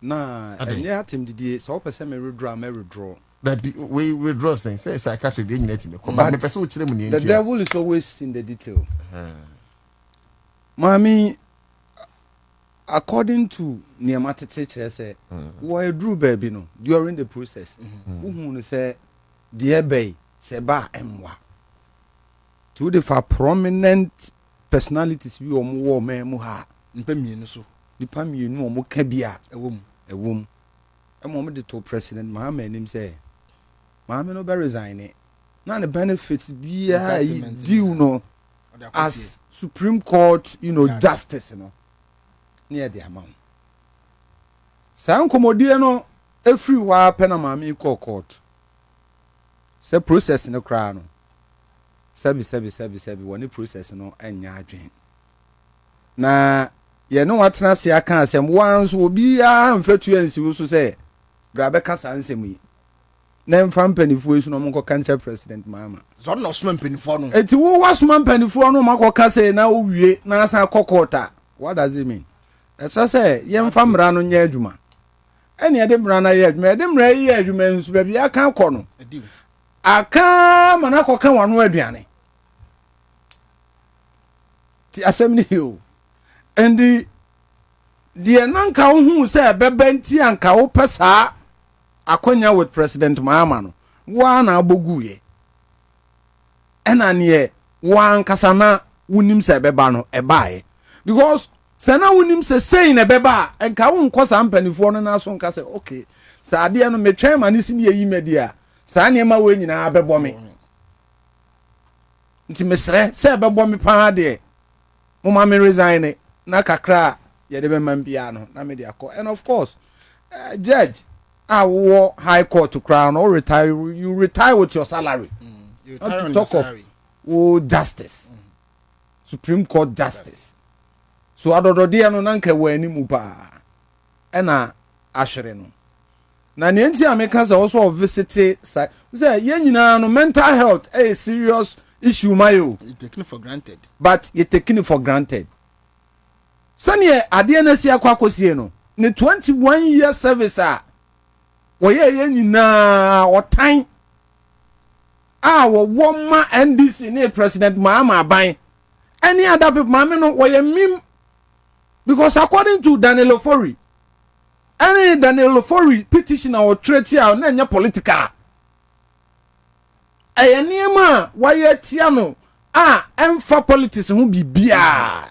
S1: na enye atem didie so opese me withdraw
S3: that we withdraw saying say psychiatric dey nyina me come me person wo kire mu ne
S1: the devil is always in the detail Mami, according to Niamatete kire say we drew baby no during the process who say the bay say ba emwa to the for prominent personalities bi omo wo man mu ha
S11: nipa mienu so
S1: nipa mienu omo ka bia ewom omo de to president Mahama nim say Mahama no be resign na the benefits bia due no as Supreme Court justice near the amount san komodie no every wa pena Mahama court say process no kra no sebi woni process no anya adwen na ye no watena se aka asem wan so obi a mfatu ansi wo so say grabe kasa ansem yi na mfa mpanifo esu no monko country president Mahama
S11: so no suma mpanifo no
S1: enti wo wasuma mpanifo no mako kasa na owie na asa kokota what does it mean that's say ye mfa mra no nya adwuma ene ye de mra na ye adwuma de mra ye adwuma nsu ba bia kan kɔ no aka mana kɔ kan wano aduane ti asɛm ni o endi die nanka wo hu sɛ bɛbɛnti anka wo pɛsa akonya with president Mahama no wa na abogu ye ɛna ne wa ankasa na wonim sɛ bɛba no ɛbaaye because sɛ na wonim sɛ sei na bɛba anka wo nkɔsa mpanifo no na so nka sɛ okay sɛ ade no metwɛn ma ne si ne yi media saa ne ma we nyina bɛbɔ me nti mesrɛ sɛ bɛbɔ me pa de mo ma me resign na kakra ye de be man bia no na me de akɔ and of course judge our high court to crown or retire you retire with your salary you not to talk of justice Supreme Court justice so adodo de no nanka wani mu pa na ahwere no na ne nti ameka say also visit say ye nyina no mental health a serious issue mayo
S11: you taking it for granted
S1: but you taking it for granted sane ade na si akwakosie no ne 21 year service a woye ye nyina otan a wo ma NDC ne president Mahama aban any other people Mahama no woye mim because according to Daniel Ofori any Daniel Ofori petitioner or treaty a na nya political niema woye tia no a emfa politics ho bibia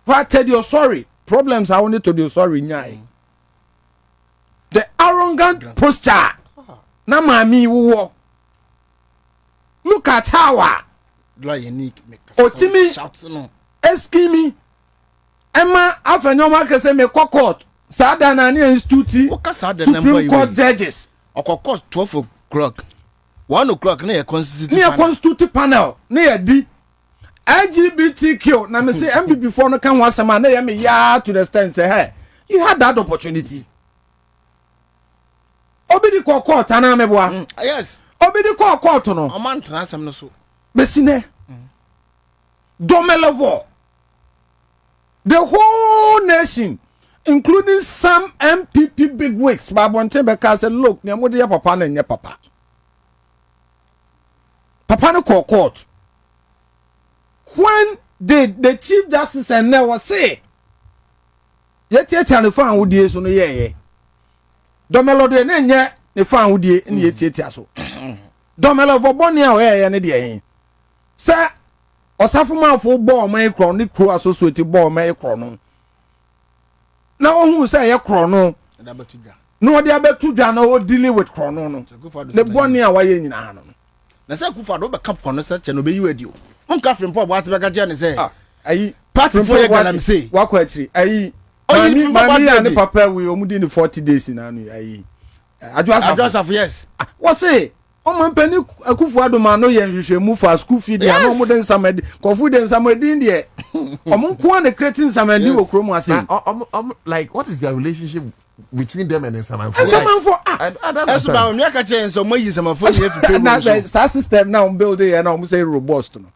S1: what tell you sorry problems I wanted to do sorry nyai the arrogant posture na mami wo look at how
S11: unique
S1: otimi eskimi emma afanyoma kese me court sada na ni institute Supreme Court judges
S11: okokos 12 o'clock 1 o'clock na
S1: constitute panel na di LGBTQ na me say MPP for no kan wasema na me ya to the stand say hey you had that opportunity obidi court ana me boa
S11: yes
S1: obidi court no
S11: o man transam no so
S1: besine domelevo the whole nation including some MPP big wigs babonte be ka say look ne mo de papa na nye papa no court when the chief justice and now say yet and fan would ye so no ye domelo de na nya ne fan would ye ne yet so domelo for bonia we ne de say osafuma fo ball my crown ni crew associate ball my crown na ohun say ye crown no de abetu dwa na o deal with crown no ne bonia wa ye nyina no
S11: na say kufa do be cap crown say che no be you adio unka frem po bo atebe ka je ne say
S1: ayi
S11: party for you gonna say
S1: wako akiri ayi mami ya ne papa we omudi ni 40 days na no ayi adwasa
S11: yes
S1: what say o man pani akufu adoma no ye hwehwemu for school feed ya no mo den samedi kofu den samedi de o mon ko na creating samedi wo krom ase
S3: like what is their relationship between them and Nsamanfo?
S11: That's about me ka che Nsamanfo yi Nsamanfo ni efipe
S1: na that system now build it and I say robust no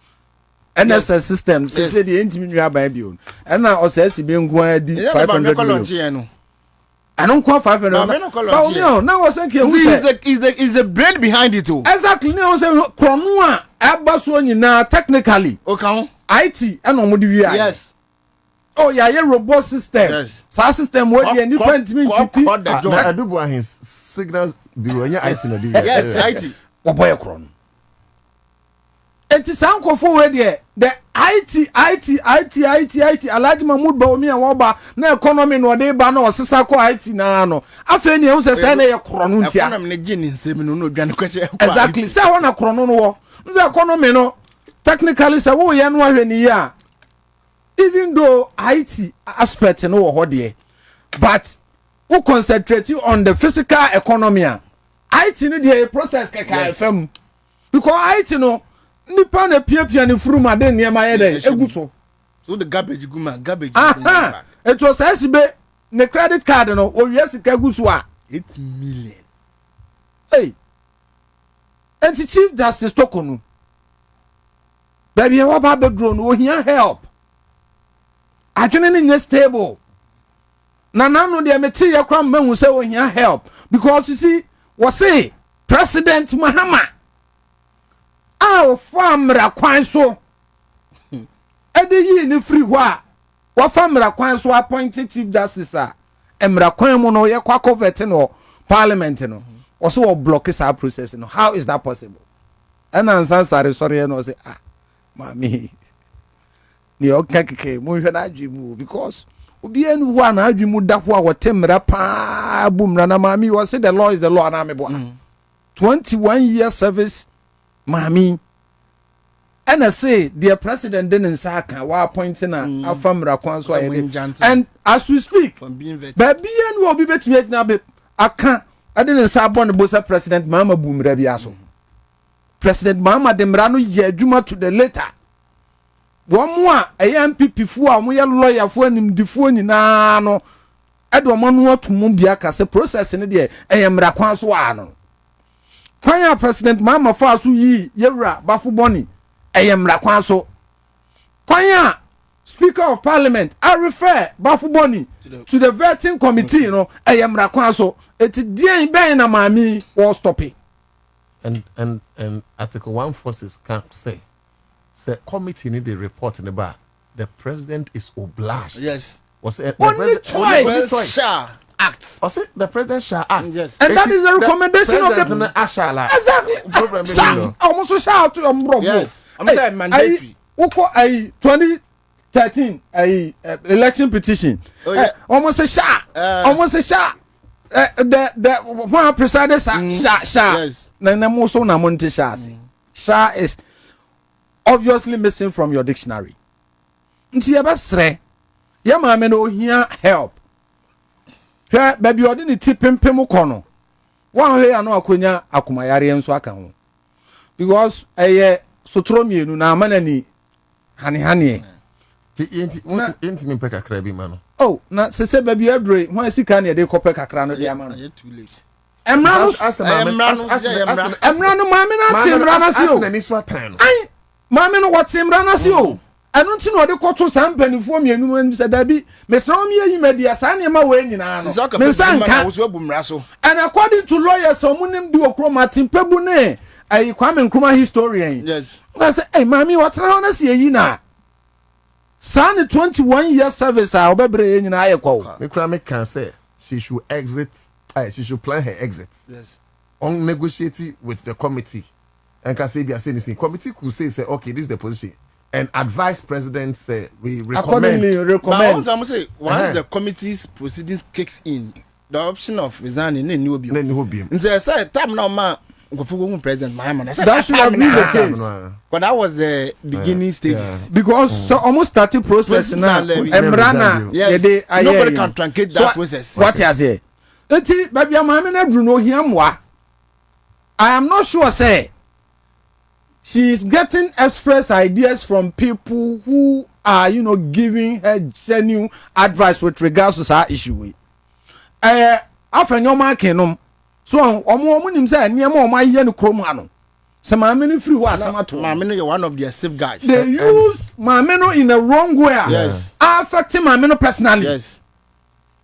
S1: NSS system say the intimi nwa ban bi on and na o say si be nko di 500 million I don't call 500 no now I say
S11: is the brain behind it all
S1: exactly now say krono a aba so nyina technically
S11: okay
S1: IT and omodi wi
S11: yes
S1: oh yeah robust system
S11: yes
S1: sa system wey dey independent titi
S3: adubu ahin signals bureau nya IT no dey
S11: yes IT
S1: oboy krono enti san kofo wey dey the IT Alhaji Mahmood Bawumia woba na economy no de ba na osesa ko IT na no afa ni ehun se na ye koro no ntia
S11: economy ne gini nsem no dwane kwache
S1: exactly say wona koro no wo nse economy no technically say wo ye no ahwe ni ya even though IT aspect no wo hode but who concentrate on the physical economy IT no the process keka fam because IT no nipa na pia ni furuma den niema ye den eguso
S11: so the garbage garbage
S1: it was SB ne credit card no o wi sika guso a
S11: 8 million
S1: hey and the chief justice tokonu baby e wa ba bedro no o hia help adwene ne stable na nanu de meti ye kwa mahu se o hia help because you see we say President Mahama aw famra kwan so ede yi ni free ho a wa famra kwan so appointed chief justice a emra kwan mu no ye kwa convert no parliament no also will block this process no how is that possible and answer sorry no say mami ni okakeke mo hwe na adwimu because obi enu ho na adwimu da ho a wotemra pa bumra na mami we say the law is the law na me bo 21 year service mami and I say the president didn't say wa appointing a famra kwan so and as we speak baby enu obi betimi na be aka I didn't say born the president Mama Boomra biaso President Mama Demrano ye adwuma to the later one more a MPP fu a mo ye lawyer fu anim difo nyina no edo mo no to mo bia ka se process ne de eyemra kwan so ano kwan ya President Mama fa so yi yewra bafo boni eyemra kwan so kwan ya Speaker of Parliament I refer bafo boni to the vetting committee you know eyemra kwan so it dey ben na mami will stop it
S3: and Article 146 can't say committee need the report in the bar the president is obliged was it
S1: only choice
S3: act or say the president shall act
S1: yes and that is a recommendation of the exactly problem almost shout to bro
S11: yes I'm saying mandatory
S1: uko 2013 election petition almost a shot the one presided yes na mo so na monte sha is obviously missing from your dictionary nti ya basre ya ma me no hia help hwe baby odi ni tipempem kono wan hwe ya no akonya akomayare enso aka ho because sotro mienu na amanani hane
S3: Inti mi peka krabi mano.
S1: Oh, na sese baby adre, wan sika na de kope kakra no de ama no.
S11: Too late.
S1: Emrano mame na timrana si o.
S3: Na ni so atan no.
S1: Ai, mame no what timrana si o. Anu nti no de koto sampanifo mienu no se dabi, mesra mi yi media sa na ma we nyina no. Me sanka
S11: wo so abumra so.
S1: And according to lawyers omunim di okro Martin Pebu ne, ai Kwame Nkrumah historian.
S11: Yes.
S1: I say, "Hey, mami, what na na si yi na?" San 21 year service a obebre nyina ayekwo.
S3: Me kura me can say she should exit. She should plan her exit.
S11: Yes.
S3: On negotiating with the committee. And can say be saying this committee could say okay, this is the position. And advise president say we recommend.
S11: But I'm say once the committee's proceedings kicks in, the option of resigning ne new be. Nze say time now man President Mahama.
S1: That should have been the case.
S11: But that was the beginning stages.
S1: Because so almost starting process now. Emrana,
S11: yes. Nobody can truncate that process.
S1: What you say? Eti baby Mahama na dru no hiamwa. I am not sure say she is getting express ideas from people who are giving her genuine advice with regards to that issue. Afenyo kenom. So omo nim say niam omo aye no krom ha no se maame no free ho asama to
S11: maame no one of their safeguards
S1: they use maame no in a wrong way
S11: yes
S1: affecting maame no personally
S11: yes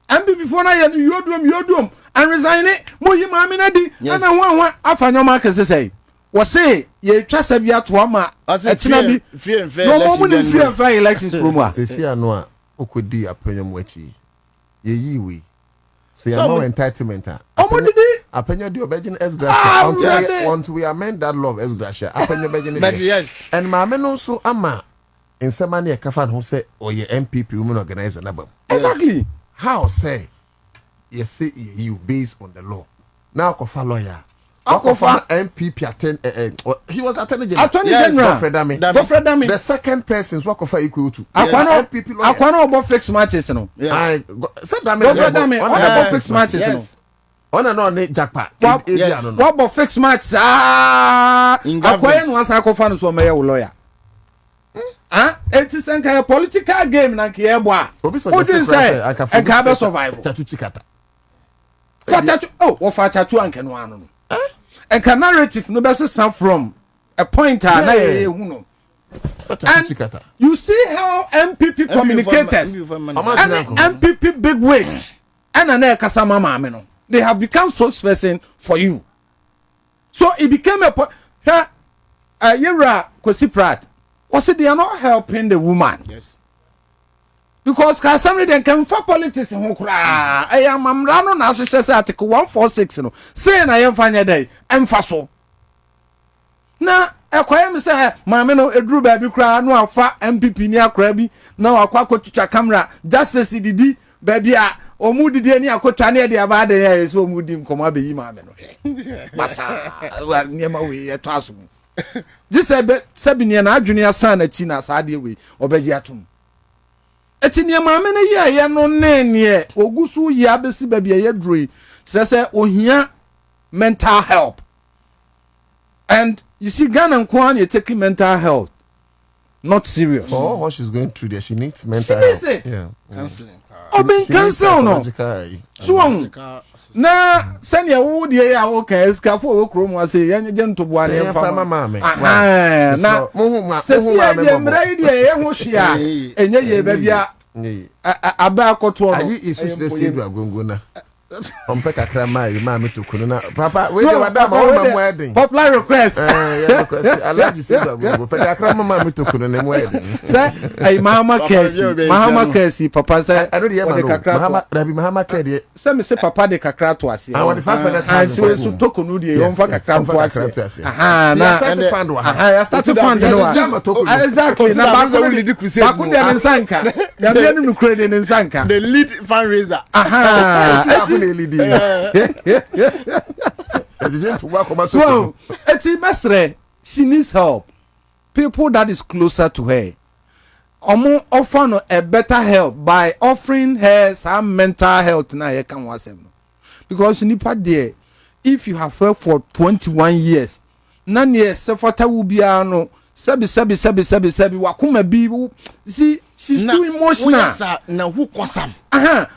S1: and before na ye yodum and resign it mo yi maame na di and one afanyo ma kan say wo say ye twa sabia to ama etina bi
S11: free and fair elections
S1: free and fair elections promo
S3: se sia no a okodi apanyam wachi ye yiwe say no entitlement apenya di obegin S gracia until we amend that law of S gracia apenya begin
S11: but yes
S3: and maame no so ama in some money a kafan who say or your MPP women organize an album.
S2: Exactly.
S3: How say you say you based on the law. Now kofa lawyer.
S2: Akofa
S3: MPP he was Attorney General.
S2: Attorney General.
S3: Godfrey Dami. The second person is what kofa equal to.
S2: MPP lawyers. Akwano obo fixed matches no.
S3: Said Dami.
S2: Godfrey Dami obo fixed matches no.
S3: Ona no ne jackpot.
S2: What about fixed match? Akwano no asa kofa no so meye lawyer. It is a political game na ke ebo a. Who did say I can survive?
S3: Chatu chikata.
S2: What for chatu anke no ano no. And can narrative no be some from a point na and you see how MPP communicators and MPP big wigs and an kasama mama no they have become spokesperson for you, so it became a Yera Kosi Pratt was it they are not helping the woman.
S11: Yes.
S2: Because somebody then can for politics in Hokra. I am Mamrano Nassau Article 146. No, saying I am fine a day, and faso. Now, a quiet say, Mamino, a drew baby cry, no, a fat MPP near Crabby, no, a quack to camera, just a CDD, baby, or moody any a cochania de Abade is so moody come up be mamma. Massa, near my way at Tassum. This I bet Sabinian junior son at Tina Sadi way, or Begiatum. Eti ni maame na ye no nenye ogusu ye abesi ba bia ye droi say ohia mental help. And you see Ghana nko you taking mental health not serious.
S3: For what she's going through there, she needs mental
S2: health. She needs it.
S3: Yeah.
S11: Counseling.
S2: Oben cancel no. So na send ya wo de ya wo kan escafo wo krom wa say ye nje ntoboa ne fa
S3: mama me.
S2: Na se si ye mrai de ye ho hwia enye ye ba bia aba akoto no.
S3: Ayi isu se se du agongo na. Ompe kakra ma me to kunu na papa we dey wada ma wo ma wedding
S2: popular request
S3: alaji se do go pe kakra ma me to kunu na wedding
S2: say ai Mahama Kesi papa say
S3: I know the Mahama Kedi
S2: say me say papa de kakra to ase
S3: I want 500,000
S2: so so to kunu de on fa kakra to ase
S3: na start fund wa
S2: start fund no exactly na ba so lead crusade ba ku de nsanka ya me no crusade de nsanka
S11: the lead fundraiser
S2: so eti mesre she needs help. People that is closer to her offer no a better help by offering her some mental health na here can wasem because nipa there if you have her for 21 years na ne sefata will be no sebi wakuma bi see she's too emotional
S11: na who kosam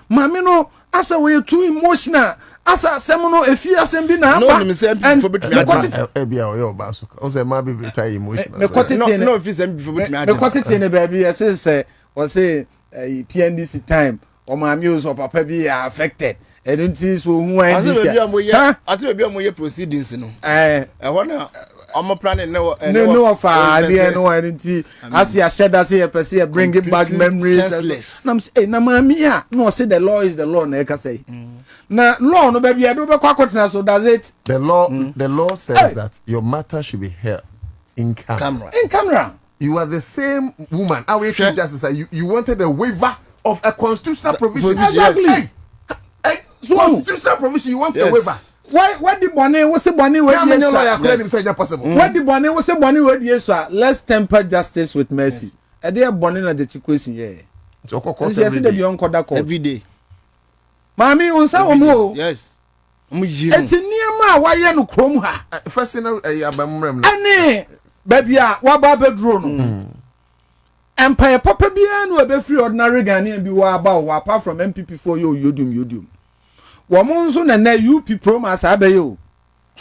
S2: mami no asa we too emotional asa semono efi asem bi na aba
S11: no say for betimi
S3: e bia o yo ba so o say ma be retire emotional
S11: no if say for betimi
S2: me kwatete ne baby say o say PNDC time o ma mi so papa bi affected and it so hu an this
S11: ati be am ye proceedings no ho na I'm planning no
S2: fa there no anything as you said that say person bring it back memories na say na mami a no say the law is the law na e ka say na law no baby do be kwakotena so does it
S3: the law says that your matter should be heard in camera. You are the same woman our chief justice you wanted a waiver of a constitutional provision.
S2: Exactly.
S3: So constitutional provision you want a waiver.
S2: Why the money was a money where what the money was a money where yes sir let's temper justice with mercy and they are born at the chikwesi here
S3: so
S2: see the young court
S11: every day
S2: mami unsa omo
S11: yes
S2: eti niema wa ye no krom ha
S3: first na abamrem
S2: ane baby a wa ba bedro no empire papa bia no be free ordinary Ghanaian bi wa ba wa apart from MPP for you yodum womonso na UP promise abeyo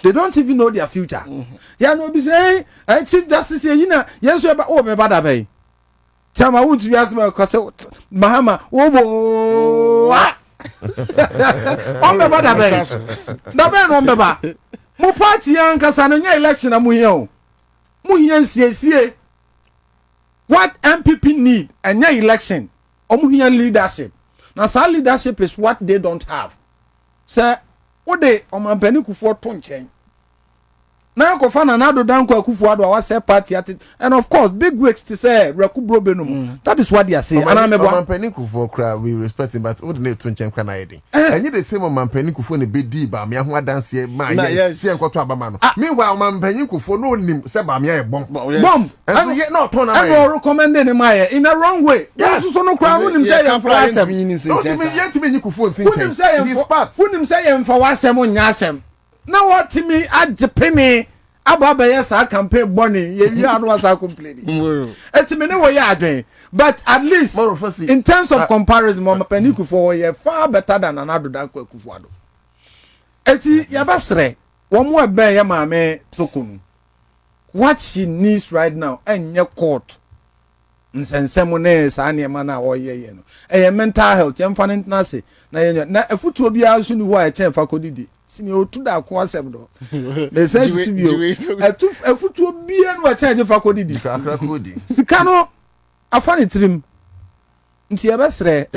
S2: they don't even know their future ya no be say chief justice yi na yeso eba o me bada bay chama would you ask me cause Mahama obo on me bada bay da be no me ba mo party an kasa no nya election na mo hia siesie what MPP need and nya election omo hia leadership na sa leadership is what they don't have. Sir, what they on my penny for to nchen
S1: na ko fa na do Danko Akufo-Addo wa say party at it. And of course big wigs to say Rekubro Benum. That is what they are saying. And I'm
S3: Mampeni Kufuor cry we respect him but we need to change cry na yedi. And you the same Mampeni Kufuor ne be di ba me ho dance here ma ye see enkoto abama no. Meanwhile Mampeni Kufuor no nim say ba me bomb.
S1: Bomb.
S3: And ye no turn
S1: away. And recommending him in a wrong way. Yes. So no cry him say him for asem.
S3: No to me yet me Kufuor sin
S1: change. His part. Him say him for asem nya asem. Now what to me at the penny Ababa yes I campaign money you are was I complaining. It's me no way adwen but at least in terms of comparison Mampeni Kufuor far better than another Darko Akufo-Addo. Eti yabasre one more be ya maame tokunu. What she needs right now enye court nsensem ne sa ne ma na oye no mental health yemfa na say na efutu obi aso ni ho a chefa kodidi sini otu da ko asem do the sense sibio efutu obi anu a chefa fakodidi
S3: Accra100
S1: sika no afani trim nti yabesre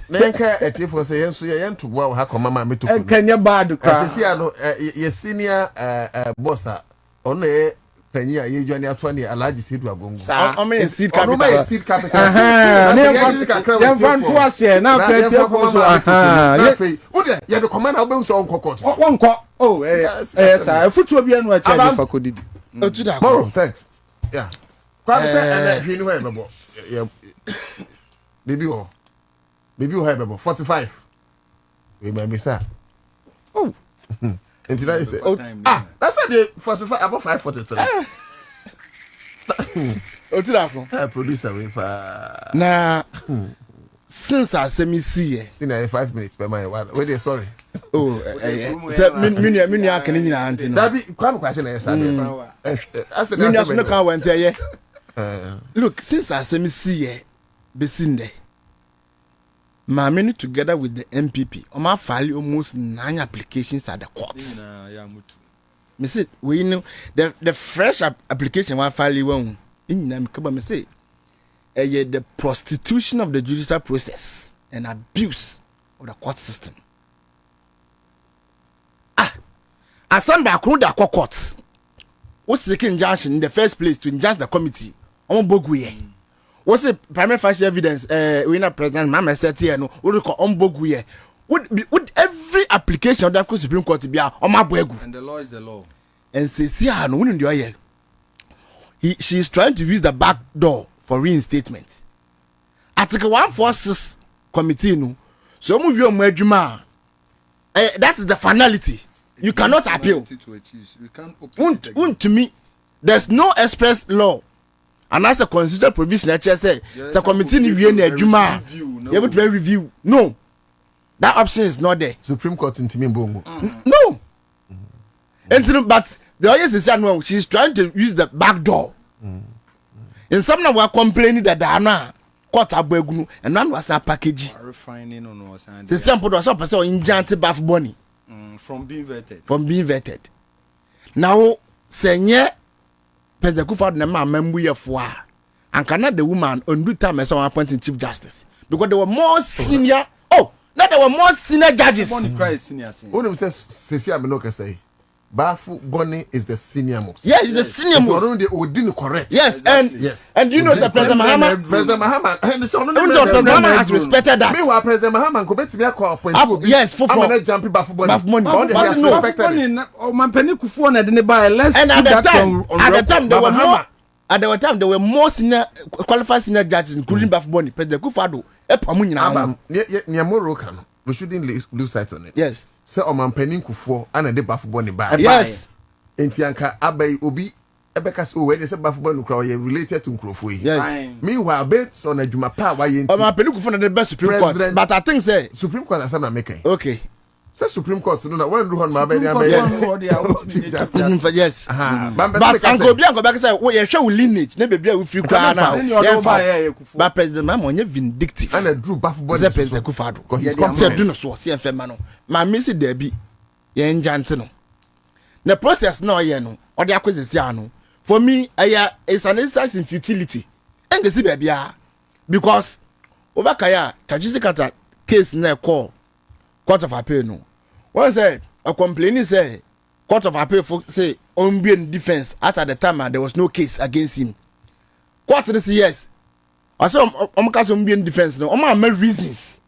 S3: na enka etifo say yenso ye yento boa ha koma ma metuku
S1: enka bad ka
S3: sisi ano ye senior bossa ono e penyi a ye dwane atwane alaji sedu agongo
S1: o me seed capital
S3: o me seed capital
S1: na fan to ase na fe tie ko so
S3: na fe ude ye de command na obem so onkokot
S1: wonko oh sa futu obi anu a charge fa kodidi
S3: otu da ko thanks yeah kwa say and hwe ni ho ebebo baby ho ebebo 45 we me say oh until I say, that's the 45 about 543.
S11: What's that?
S3: Producer we
S11: na since I say me see
S3: in 5 minutes per my wait sorry.
S11: Oh, mini I can in auntie.
S3: That be come question I said. I said
S11: mini no can went here. Look, since I say me see be seen there. Mamini together with the MPP, Oma file almost 9 applications at the courts. Me say we know the fresh application one file one. In me say, the prostitution of the judicial process and abuse of the court system. Asam Accra100 the court. What's the injunction in the first place to injunct the committee? On Boguye. What's the primary facial evidence? We not president Mama said here no. What do call Omboguye? Would every application of the Supreme Court be on my bogu?
S1: And the law is the law.
S11: And says here no one in the year. She is trying to use the back door for reinstatement. Article 146 committee no. So move your medjuma. That is the finality. You cannot appeal.
S1: You can't open
S11: to me. There's no express law. And that's a constitutional provision that say the committee ni we na adwuma you able to review no that option is not there.
S3: Supreme Court into me bongo
S11: no but the audience is saying well she's trying to use the back door and some now were complaining that na court abegunu and none was a package
S1: refining on was
S11: the sample was up so injunct bath money
S1: from being vetted
S11: now senye President Akufo-Addo na membu yefo a anka na the woman on do time as appointing chief justice because there were more senior there were more senior judges.
S3: One says Cecilia Benoka say Bafu Bonnie is the senior most.
S11: Yes, it's the senior most.
S3: They didn't correct.
S11: Yes, and you know the President Mahama has respected that.
S3: Meanwhile, President Mahama go bet me appoint.
S11: Yes, for
S3: jump Bafu Bonnie.
S11: Bafu money.
S3: He has respected it.
S1: Mampeni Kufuor na didn't buy less.
S11: And at the time there were more senior qualified senior judges including Bafu Bonnie. President Akufo-Addo
S3: we shouldn't lose sight on it.
S11: Yes.
S3: Say Mampeni Kufuor and the Bafu Bonnie buy.
S11: Yes.
S3: Entianka abai obi ebekas o we say Bafu Bonnie kra related to Nkrofo.
S11: Yes.
S3: Meanwhile bet on Adwuma pa wa ye.
S11: Mampeni Kufuor na the best Supreme Court. But I think say
S3: Supreme Court asa na make.
S11: Okay.
S3: Say Supreme Court no na when do hon ma be
S11: yes. But Uncle Bianco say we show lineage na bebre we free kwa na. But President Mama onye vindictive.
S3: And a Drew Bafu Bonnie
S11: President Akufo-Addo. Because he's competent do no so see enfem ma no. Ma me see there be ye njante no. The process no ye no. Or the acquisition no. For me it's an exercise in futility. And see baby because over kaya Tajisi case na call Court of Appeal no. One said a complaining say Court of Appeal say Ombian defense at the time there was no case against him. Court this yes. I saw Ombian defense no. My reasons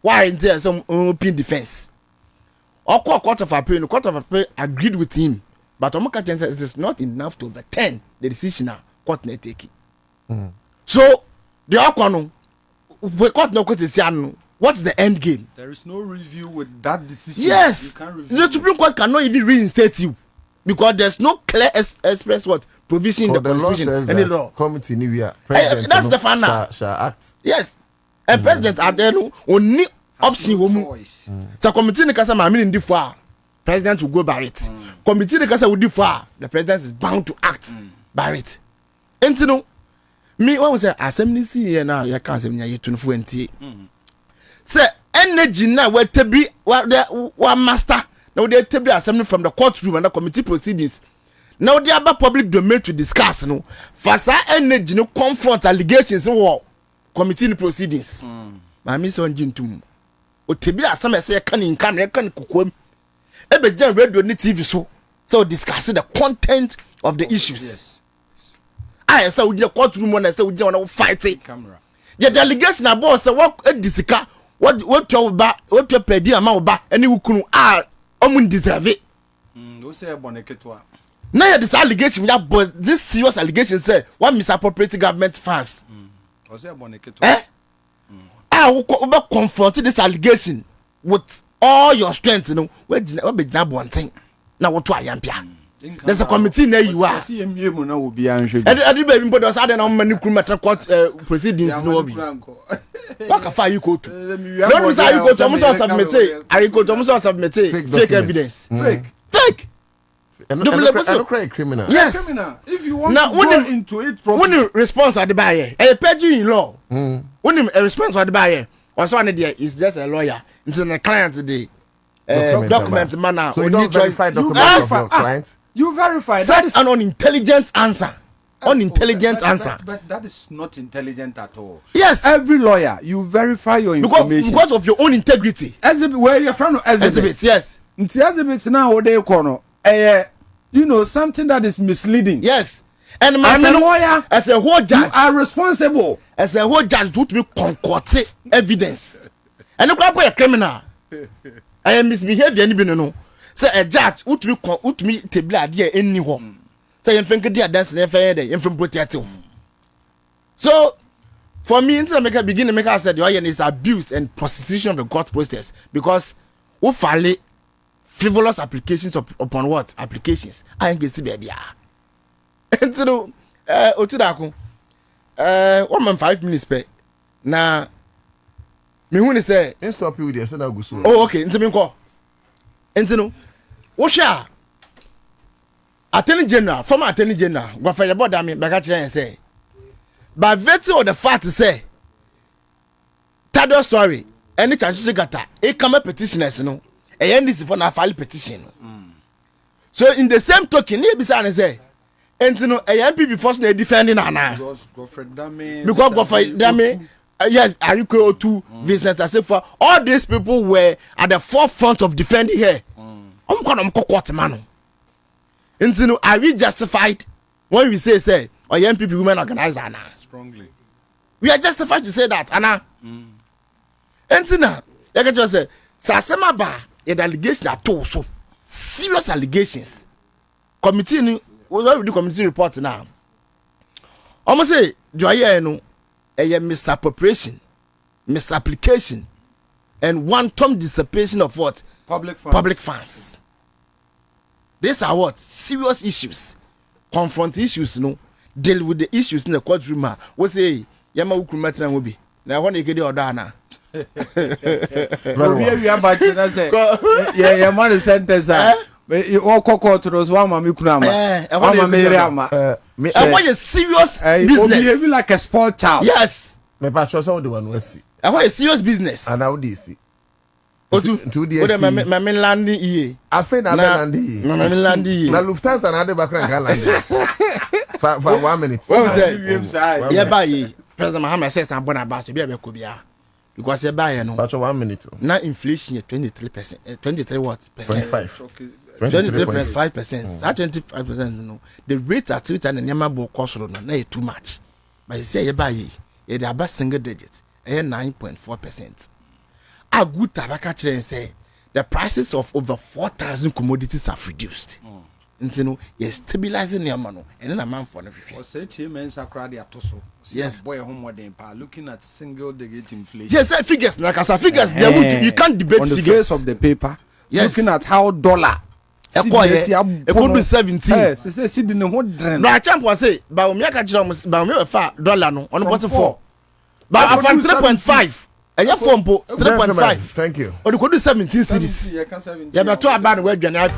S11: why there some Ombian defense. Court of appeal agreed with him, but Omaka says it is not enough to overturn the decision now court na take. So the outcome court no question. What's the end game?
S1: There is no review with that decision.
S11: Yes, the Supreme Court cannot even reinstate you because there's no clear express what provision in the Constitution. Any law
S3: committee
S11: that's the final
S3: shall act.
S11: Yes, and president are there only option so committee in Kasa Mamini in the president will go by it. Committee in Kasa will differ. The president is bound to act by it. And you know, me what was the assembly here now? You can't say you 20. Say energy now where to be what master now they to be assembly from the courtroom and the committee proceedings. Now they have a public domain to discuss. No, for energy no confront allegations in war committee proceedings. My miss on Jintum. O to be assembly say can kukum. Ebe jan radio ni TV so discussing the content of the issues. Yes. I say we the courtroom when I say we want fight it. Camera. The delegation about say what disika. What you pedi ama oba any wukunu omun deserve it.
S1: No say boneketwa.
S11: Now this allegation but this serious allegation say what misappropriating government funds.
S1: O say boneketwa.
S11: We confront this allegation with all your strength, you know. We be na one thing. Now what to ayampia. There's a committee there you are.
S1: See emu na obi anhwe.
S11: Edi be mbo do say na mani criminal court proceedings no obi. What can fire you go to? No, you go to almost submit. I go to almost submit fake evidence. Fake.
S3: And no criminal.
S11: Yes.
S1: Criminal. If you want now, to go into it properly.
S11: When you response at the buyer, a page in law. When you response at the buyer, also on there is just a lawyer. It's a client today. Document manner.
S3: So you don't verify documents of your client.
S1: You verify.
S11: That is an unintelligent answer. Answer.
S1: But that is not intelligent at all.
S11: Yes.
S1: Every lawyer, you verify your information.
S11: Because of your own integrity.
S1: Exhibit, where you're from, exhibit.
S11: Yes.
S1: Exhibits now, what they call you know, something that is misleading.
S11: Yes. And
S1: as a lawyer,
S11: as a whole judge,
S1: you are responsible.
S11: As a whole judge, do to be concoct evidence. And look at a criminal. I am misbehavior, anybody know. Say a judge, would me to be idea anywhere. Say you think they are dancing every day, from potato. So, for me, until I make a beginning, make I said the is abuse and prostitution of the court process because we file frivolous applications upon what applications. I ain't see baby. And so, Otudako, 1 month 5 minutes pay. Now, me when say,
S3: stop you with the send go soon.
S11: Oh, okay. Into me call. Into what shall Attorney General, former Attorney General, go for the board. I mean, back and say, by virtue of the fact to say, Tado sorry, any chances you got it come a petitioners, you know, and this is for a file petition. So, in the same token, you be say, and you know, a MP before they defending Anna. Because go for Dame. Yes, are you go to Vincent Asefa? All these people were at the forefront of defending her. I'm going to court man. And you know, are we justified when we say, or young people, women organize Anna?
S1: Strongly.
S11: We are justified to say that, Anna. And you know, like I just said, Sasema Ba, a allegation at all, so serious allegations. Committee, what we do committee report now. Almost say, do I hear no? A misappropriation, misapplication, and wanton dissipation of what? Public funds. These are what? Serious issues. Confront issues, no. Deal with the issues in the courtroom. We say, Yama Ukumetra will be. Now, when you get the order now.
S1: We are about to say, yeah, your money sentence. All cockroaches, one mammy crama.
S11: I want a serious business.
S1: Like a sport child.
S11: Yes.
S3: My patron saw the one we see.
S11: I want a serious business.
S3: And how do see?
S11: To the my mainland here.
S3: I think I'm landing.
S11: My mainland here.
S3: Now Lufthansa and other background landing. For 1 minute.
S11: What was that? Yeah, by President Muhammad says I'm born about to be a Kubia. Because you buy no.
S3: But 1 minute.
S11: Now inflation 23%. 23 what?
S3: 25.
S11: 23.5%. That 25%, no. The rate at which an enamable cost no too much. But you say you buy it about single digits, 9.4%. A good tobacco chain say the prices of over 4,000 commodities have reduced. You know, you're stabilizing your money and then a man for the yes,
S1: boy, looking at single digit inflation.
S11: Yes, figures, figures, you can't debate
S1: on the
S11: figures
S1: face of the paper.
S11: Yes,
S1: looking at how dollar.
S11: It could be 17.
S1: Yes, they say the whole trend.
S11: No, I can't say, but we make a job, but we have $4 no on the 4. But I found 3.5. And your phone 3.5.
S3: Thank you.
S11: Or you could do 17 cities. Yeah, but talk about where you're not.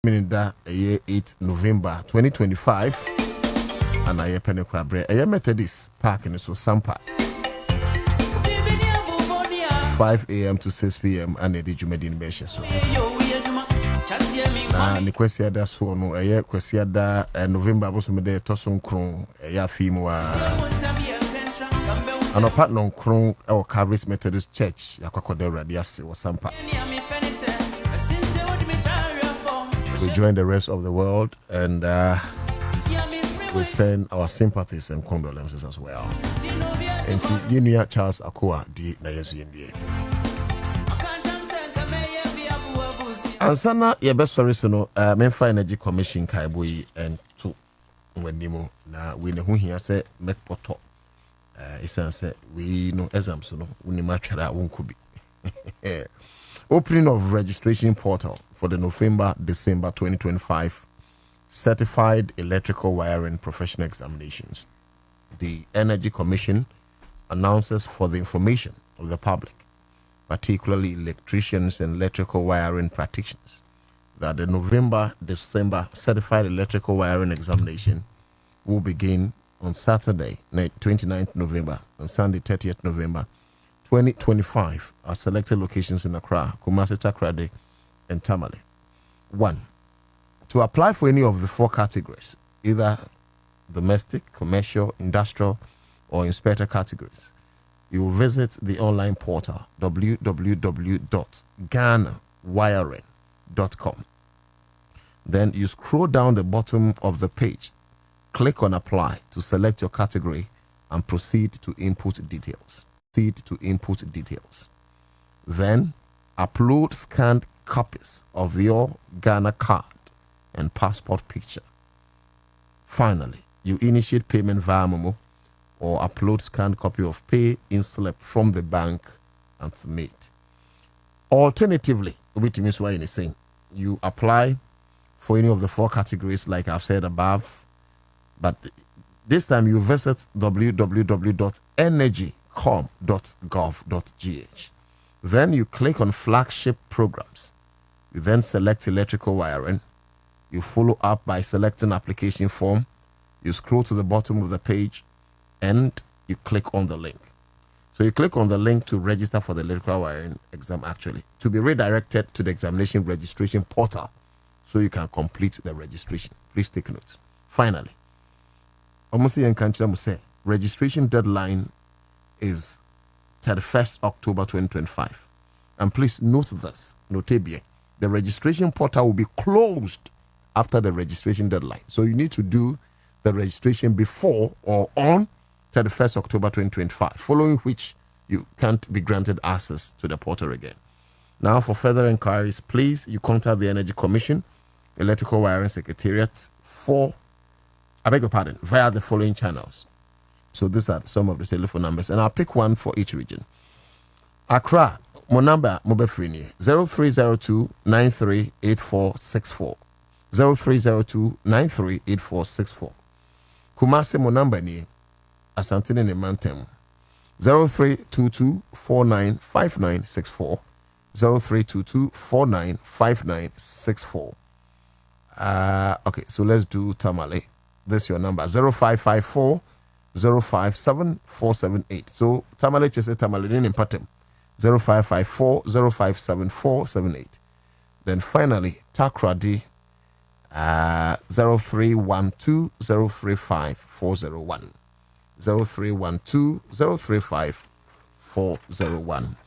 S3: That year 8 November 2025 and I penny crabre a Methodist park in so Sampa 5 a.m. to 6 p.m. and a Jumedin Besha so the question that's one a year question that November was made a tosun crown a ya fimo and a partner crown or Calvary Methodist Church Yakako Radias or Sampa. We join the rest of the world and we send our sympathies and condolences as well. And to Junior Charles Akua, the Nayazi Ansana, your best sorry, so no, Memphis Energy Commission Kaibui and two when Nemo. Now, we know who here said, Met Poto. It's said, we know exams, so no, we match that one could be. Opening of registration portal for the November-December 2025 certified electrical wiring professional examinations. The Energy Commission announces for the information of the public, particularly electricians and electrical wiring practitioners, that the November-December certified electrical wiring examination will begin on Saturday, 29th November and Sunday, 30th November 2025 at selected locations in Accra, Kumasi, Takoradi, and Tamale. 1. To apply for any of the 4 categories, either domestic, commercial, industrial, or inspector categories, you will visit the online portal www.ghanawiring.com. Then you scroll down the bottom of the page, click on apply to select your category and proceed to input details. Then upload scanned copies of your Ghana card and passport picture. Finally, you initiate payment via Momo or upload scanned copy of pay in slip from the bank and submit. Alternatively, which means why anything, you apply for any of the 4 categories like I've said above, but this time you visit www.energy.com.gov.gh. Then you click on flagship programs. You then select electrical wiring. You follow up by selecting application form. You scroll to the bottom of the page and you click on the link. So you click on the link to register for the electrical wiring exam, actually, to be redirected to the examination registration portal so you can complete the registration. Please take note. Finally, registration deadline is 31st October 2025. And please note this, note bien, the registration portal will be closed after the registration deadline. So you need to do the registration before or on 31st October 2025, following which you can't be granted access to the portal again. Now, for further inquiries, please, you contact the Energy Commission, Electrical Wiring Secretariat via the following channels. So these are some of the telephone numbers, and I'll pick one for each region. Accra, my number, mobile free 0302 938464. 0302 938464. Kumasi, my number ni Asantine ne Mantem 0322 495964. 0322 495964. Okay, so let's do Tamale. This is your number 0554 057 478. So Tamale chese Tamale in Patem 0554 057 478. Then finally Takradi 0312 035 401. 0312 035 401.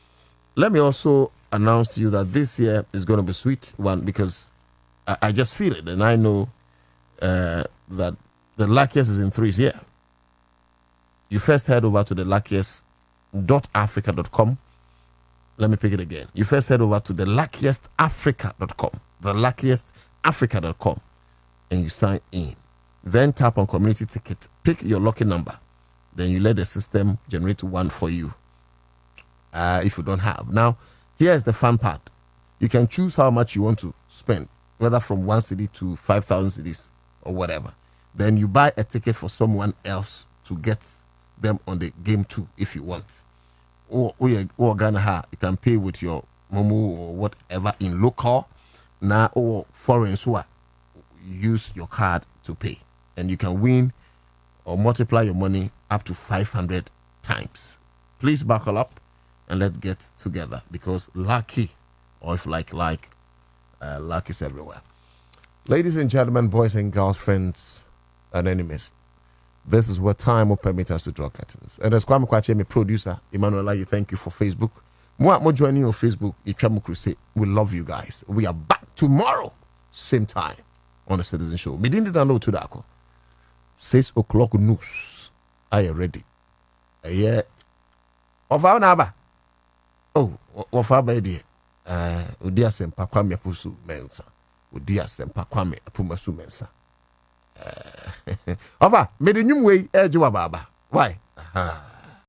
S3: Let me also announce to you that this year is going to be a sweet one, because I just feel it, and I know that the luckiest is in threes here. You first head over to the luckiest.africa.com. Let me pick it again. You first head over to the luckiestafrica.com. The luckiestafrica.com, and you sign in. Then tap on community ticket. Pick your lucky number. Then you let the system generate one for you. If you don't have. Now, here's the fun part. You can choose how much you want to spend, whether from 1 city to 5,000 cities or whatever. Then you buy a ticket for someone else to get them on the game too, if you want. Or Ghana, you can pay with your Momo or whatever in local. Now, or foreign, so use your card to pay. And you can win or multiply your money up to 500 times. Please buckle up and let's get together, because lucky, or if luck is everywhere. Ladies and gentlemen, boys and girls, friends and enemies, this is what time will permit us to draw curtains. And as Kwame Kwache, my producer, Emmanuel, you thank you for Facebook. More joining on Facebook, we love you guys. We are back tomorrow, same time, on the Citizen Show. Me didn't download to Darko. 6 o'clock news. Are you ready? Yeah. Of our neighbor. Oh, of our baby. Udia sempa kwame apusu mensa. Udia sempa kwame apumasu mensa. Ova, me the new way, Baba. Why?